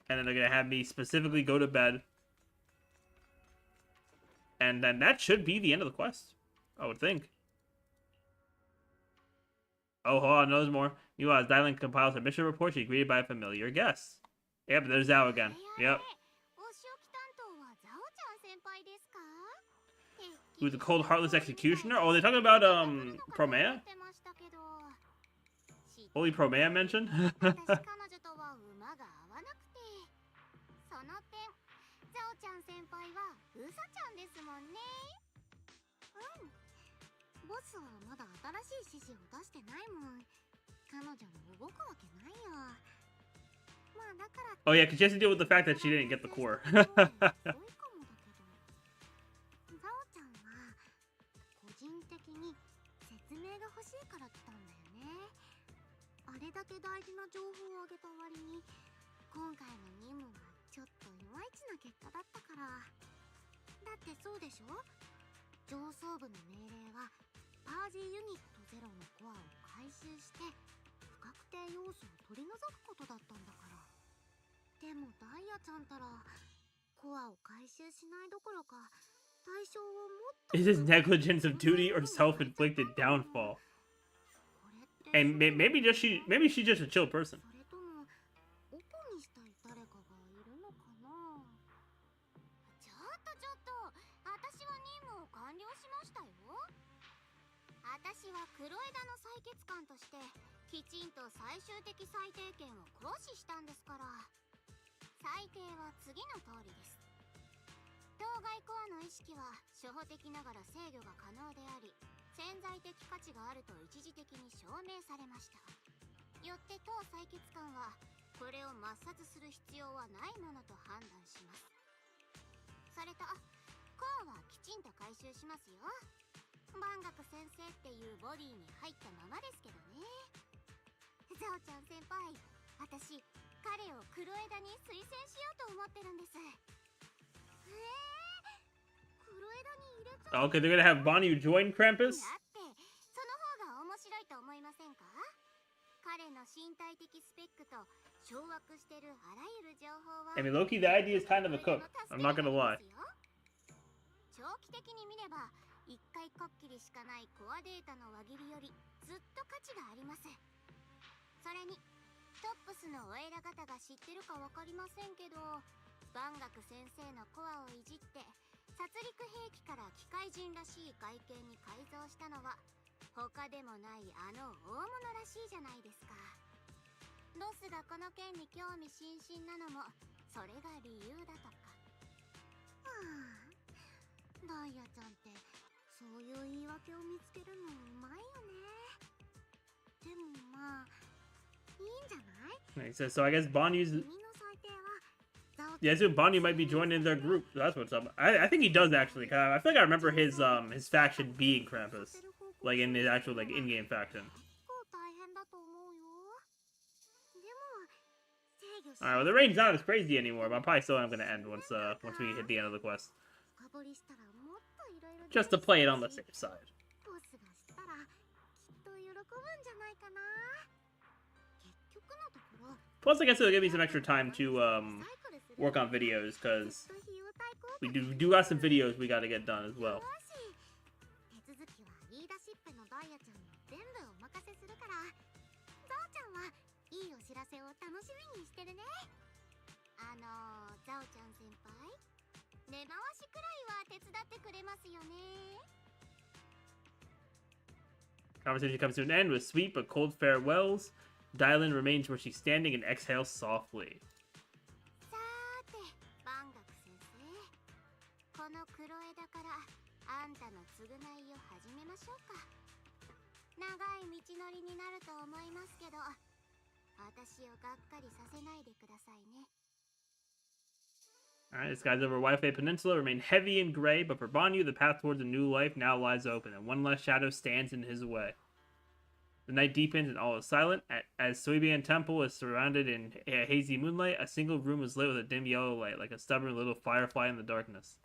And then they're gonna have me specifically go to bed. And then that should be the end of the quest, I would think. Oh, hold on, there's more. Meanwhile, as Dylan compiles her mission report, she's greeted by a familiar guest. Yep, there's Zhao again. Yep. Who's the cold, heartless executioner? Oh, they're talking about, Promea? Holy Promea mentioned? ボスはまだ新しい指示を出してないもん。彼女も動くわけないよ。まあだから。Oh yeah, because she has to deal with the fact that she didn't get the core. ザオちゃんは個人的に説明が欲しいから来たんだよね。あれだけ大事な情報をあげた割に、今回の任務はちょっといまいちな結果だったから。だってそうでしょ？上層部の命令はパージユニットゼロのコアを回収して不確定要素を取り除くことだったんだから。でもダイヤちゃんたらコアを回収しないどころか対象をもっと Is this negligence of duty or self-inflicted downfall? And maybe she's just a chill person. それともオポにしたい誰かがいるのかな。ちょっと私は任務を完了しましたよ。私は黒枝の採血官としてきちんと最終的最低限を行使したんですから。最低は次の通りです。当該コアの意識は初歩的ながら制御が可能であり、潜在的価値があると一時的に証明されました。よって当採血官はこれを抹殺する必要はないものと判断します。それとコアはきちんと回収しますよ。万学先生っていうボディに入ったままですけどね。ザオちゃん先輩、私彼を黒枝に推薦しようと思ってるんです。黒枝に入れちゃう。 Okay, they're gonna have Bonnie join Krampus? だってその方が面白いと思いませんか？彼の身体的スペックと掌握してるあらゆる情報は I mean, Loki, the idea is kind of a cook. I'm not gonna lie. 長期的に見れば一回こっきりしかないコアデータの輪切りよりずっと価値があります。それにトップスのお偉方が知ってるかわかりませんけど、万学先生のコアをいじって殺戮兵器から機械人らしい外見に改造したのは他でもないあの大物らしいじゃないですか。ボスがこの件に興味津々なのもそれが理由だとか。ダイヤちゃんってそういう言い訳を見つけるのうまいよね。でもまあいいんじゃない？ So I guess Bonnie's... 君の最低は Yeah, so Bonnie might be joining their group. That's what's up. I think he does actually. I feel like I remember his faction being Krampus, like in his actual like in-game faction. All right, well the range's not as crazy anymore, but I'm probably still not gonna end once we hit the end of the quest. Just to play it on the safe side. Plus, I guess it'll give me some extra time to work on videos, because we do got some videos we got to get done as well. Conversation comes to an end with sweet but cold farewells. Dylan remains where she's standing and exhales softly. この黒枝からあんたの償いを始めましょうか。長い道のりになると思いますけど、私をがっかりさせないでくださいね。 Alright, the skies over Wi-Fi Peninsula remain heavy and gray, but for Banyu, the path towards a new life now lies open, and one less shadow stands in his way. The night deepens and all is silent. As Soybean Temple is surrounded in hazy moonlight, a single room is lit with a dim yellow light, like a stubborn little firefly in the darkness.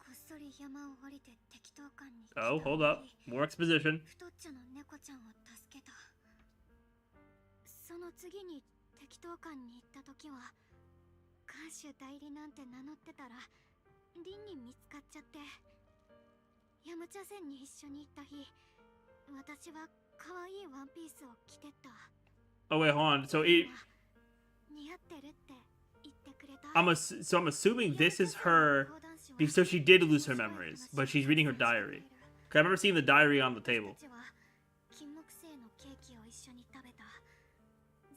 Oh, hold up. More exposition. その次に適当館に行った時は監修代理なんて名乗ってたらリンに見つかっちゃってヤムチャ船に一緒に行った日私は可愛いワンピースを着てた。 Oh wait, hold on. So I'm assuming this is her, so she did lose her memories, but she's reading her diary. Cause I remember seeing the diary on the table. 金木犀のケーキを一緒に食べた。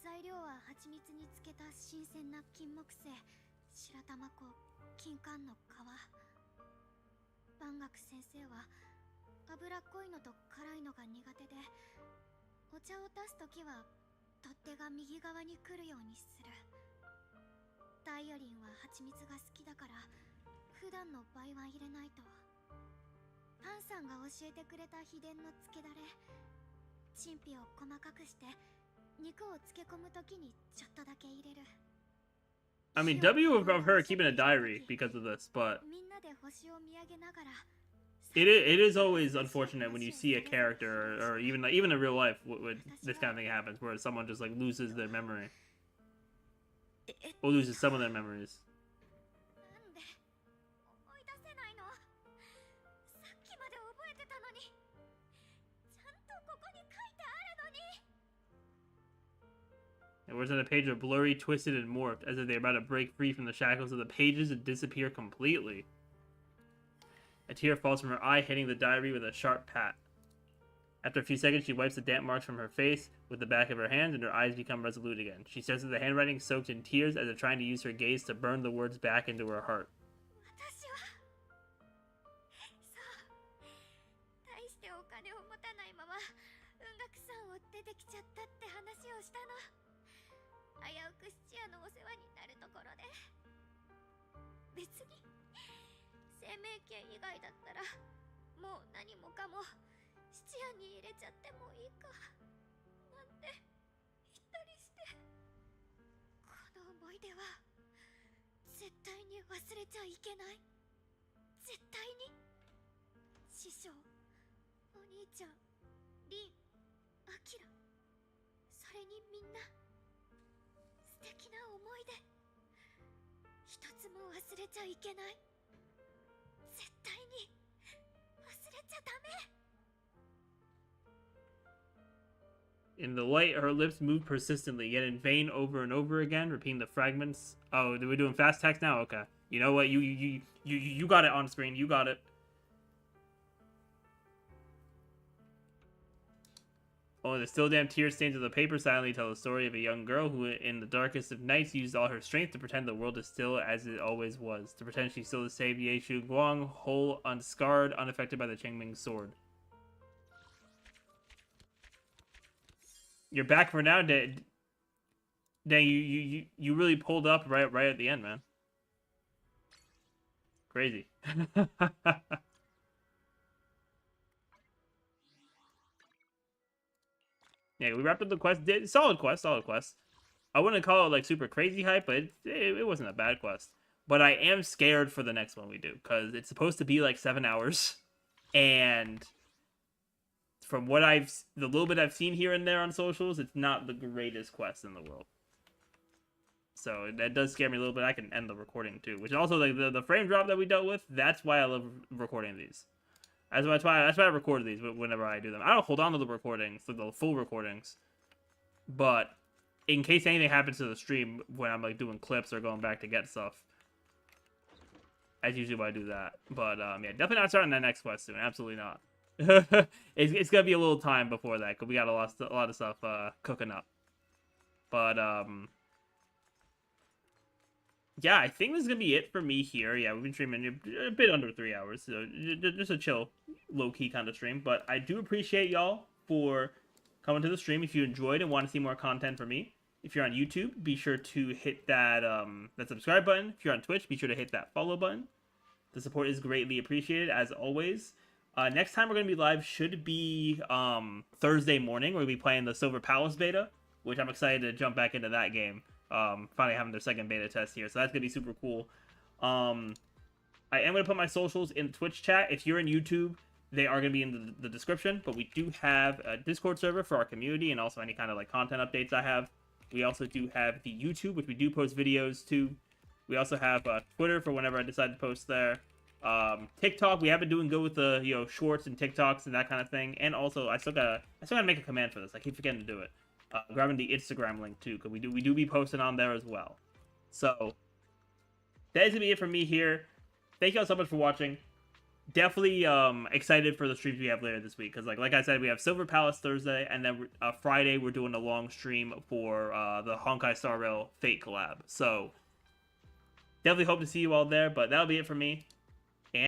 材料は蜂蜜につけた新鮮な金木犀、白玉粉、金柑の皮。万学先生は脂っこいのと辛いのが苦手で、お茶を出すときは取っ手が右側に来るようにする。ダイオリンは蜂蜜が好きだから普段の倍は入れないと。パンさんが教えてくれた秘伝のつけだれ、陳皮を細かくして肉を漬け込むときにちょっとだけ入れる。 I mean, W of her keeping a diary because of this, but it is always unfortunate when you see a character, or even in real life, when this kind of thing happens, where someone just like loses their memory, or loses some of their memories. And words on the page are blurry, twisted, and morphed, as if they're about to break free from the shackles of the pages and disappear completely. A tear falls from her eye, hitting the diary with a sharp pat. After a few seconds, she wipes the damp marks from her face with the back of her hand, and her eyes become resolute again. She stares at the handwriting soaked in tears as if trying to use her gaze to burn the words back into her heart. In the light, her lips move persistently, yet in vain, over and over again, repeating the fragments. Oh, we're doing fast text now? Okay. You know what? You got it on screen. You got it. Only the still damn tear stains of the paper silently tell the story of a young girl who, in the darkest of nights, used all her strength to pretend the world is still as it always was. To pretend she still saved Ye Shu Guang, whole, unscarred, unaffected by the Chengming sword. You're back for now, Dang, you really pulled up right at the end, man. Crazy. Yeah, we wrapped up the quest. Solid quest. I wouldn't call it like super crazy hype, but it wasn't a bad quest. But I am scared for the next one we do, because it's supposed to be like 7 hours, and from what the little bit I've seen here and there on socials, it's not the greatest quest in the world. So that does scare me a little bit. I can end the recording too, which is also like the frame drop that we dealt with. That's why I love recording these. That's why I record these whenever I do them. I don't hold on to the recordings, the full recordings, but in case anything happens to the stream when I'm like doing clips or going back to get stuff, that's usually why I do that. But yeah, definitely not starting that next quest soon. Absolutely not. It's gonna be a little time before that because we got a lot of stuff cooking up. But yeah, I think this is gonna be it for me here. Yeah, we've been streaming a bit under 3 hours, so just a chill, low-key kind of stream. But I do appreciate y'all for coming to the stream. If you enjoyed and want to see more content from me, if you're on YouTube, be sure to hit that that subscribe button. If you're on Twitch, be sure to hit that follow button. The support is greatly appreciated, as always. Next time we're going to be live should be Thursday morning. We'll be playing the Silver Palace beta, which I'm excited to jump back into that game. Finally having their second beta test here, so that's going to be super cool. I am going to put my socials in the Twitch chat. If you're in YouTube, they are going to be in the description, but we do have a Discord server for our community and also any kind of like content updates I have. We also do have the YouTube, which we do post videos to. We also have Twitter for whenever I decide to post there. TikTok, we have been doing good with the shorts and TikToks and that kind of thing. And also, I still gotta make a command for this. I keep forgetting to do it. Grabbing the Instagram link too, because we do be posting on there as well. So that is gonna be it for me here. Thank you all so much for watching. Definitely excited for the streams we have later this week, because like I said, we have Silver Palace Thursday, and then Friday we're doing a long stream for the Honkai Star Rail Fate collab. So definitely hope to see you all there, but that'll be it for me.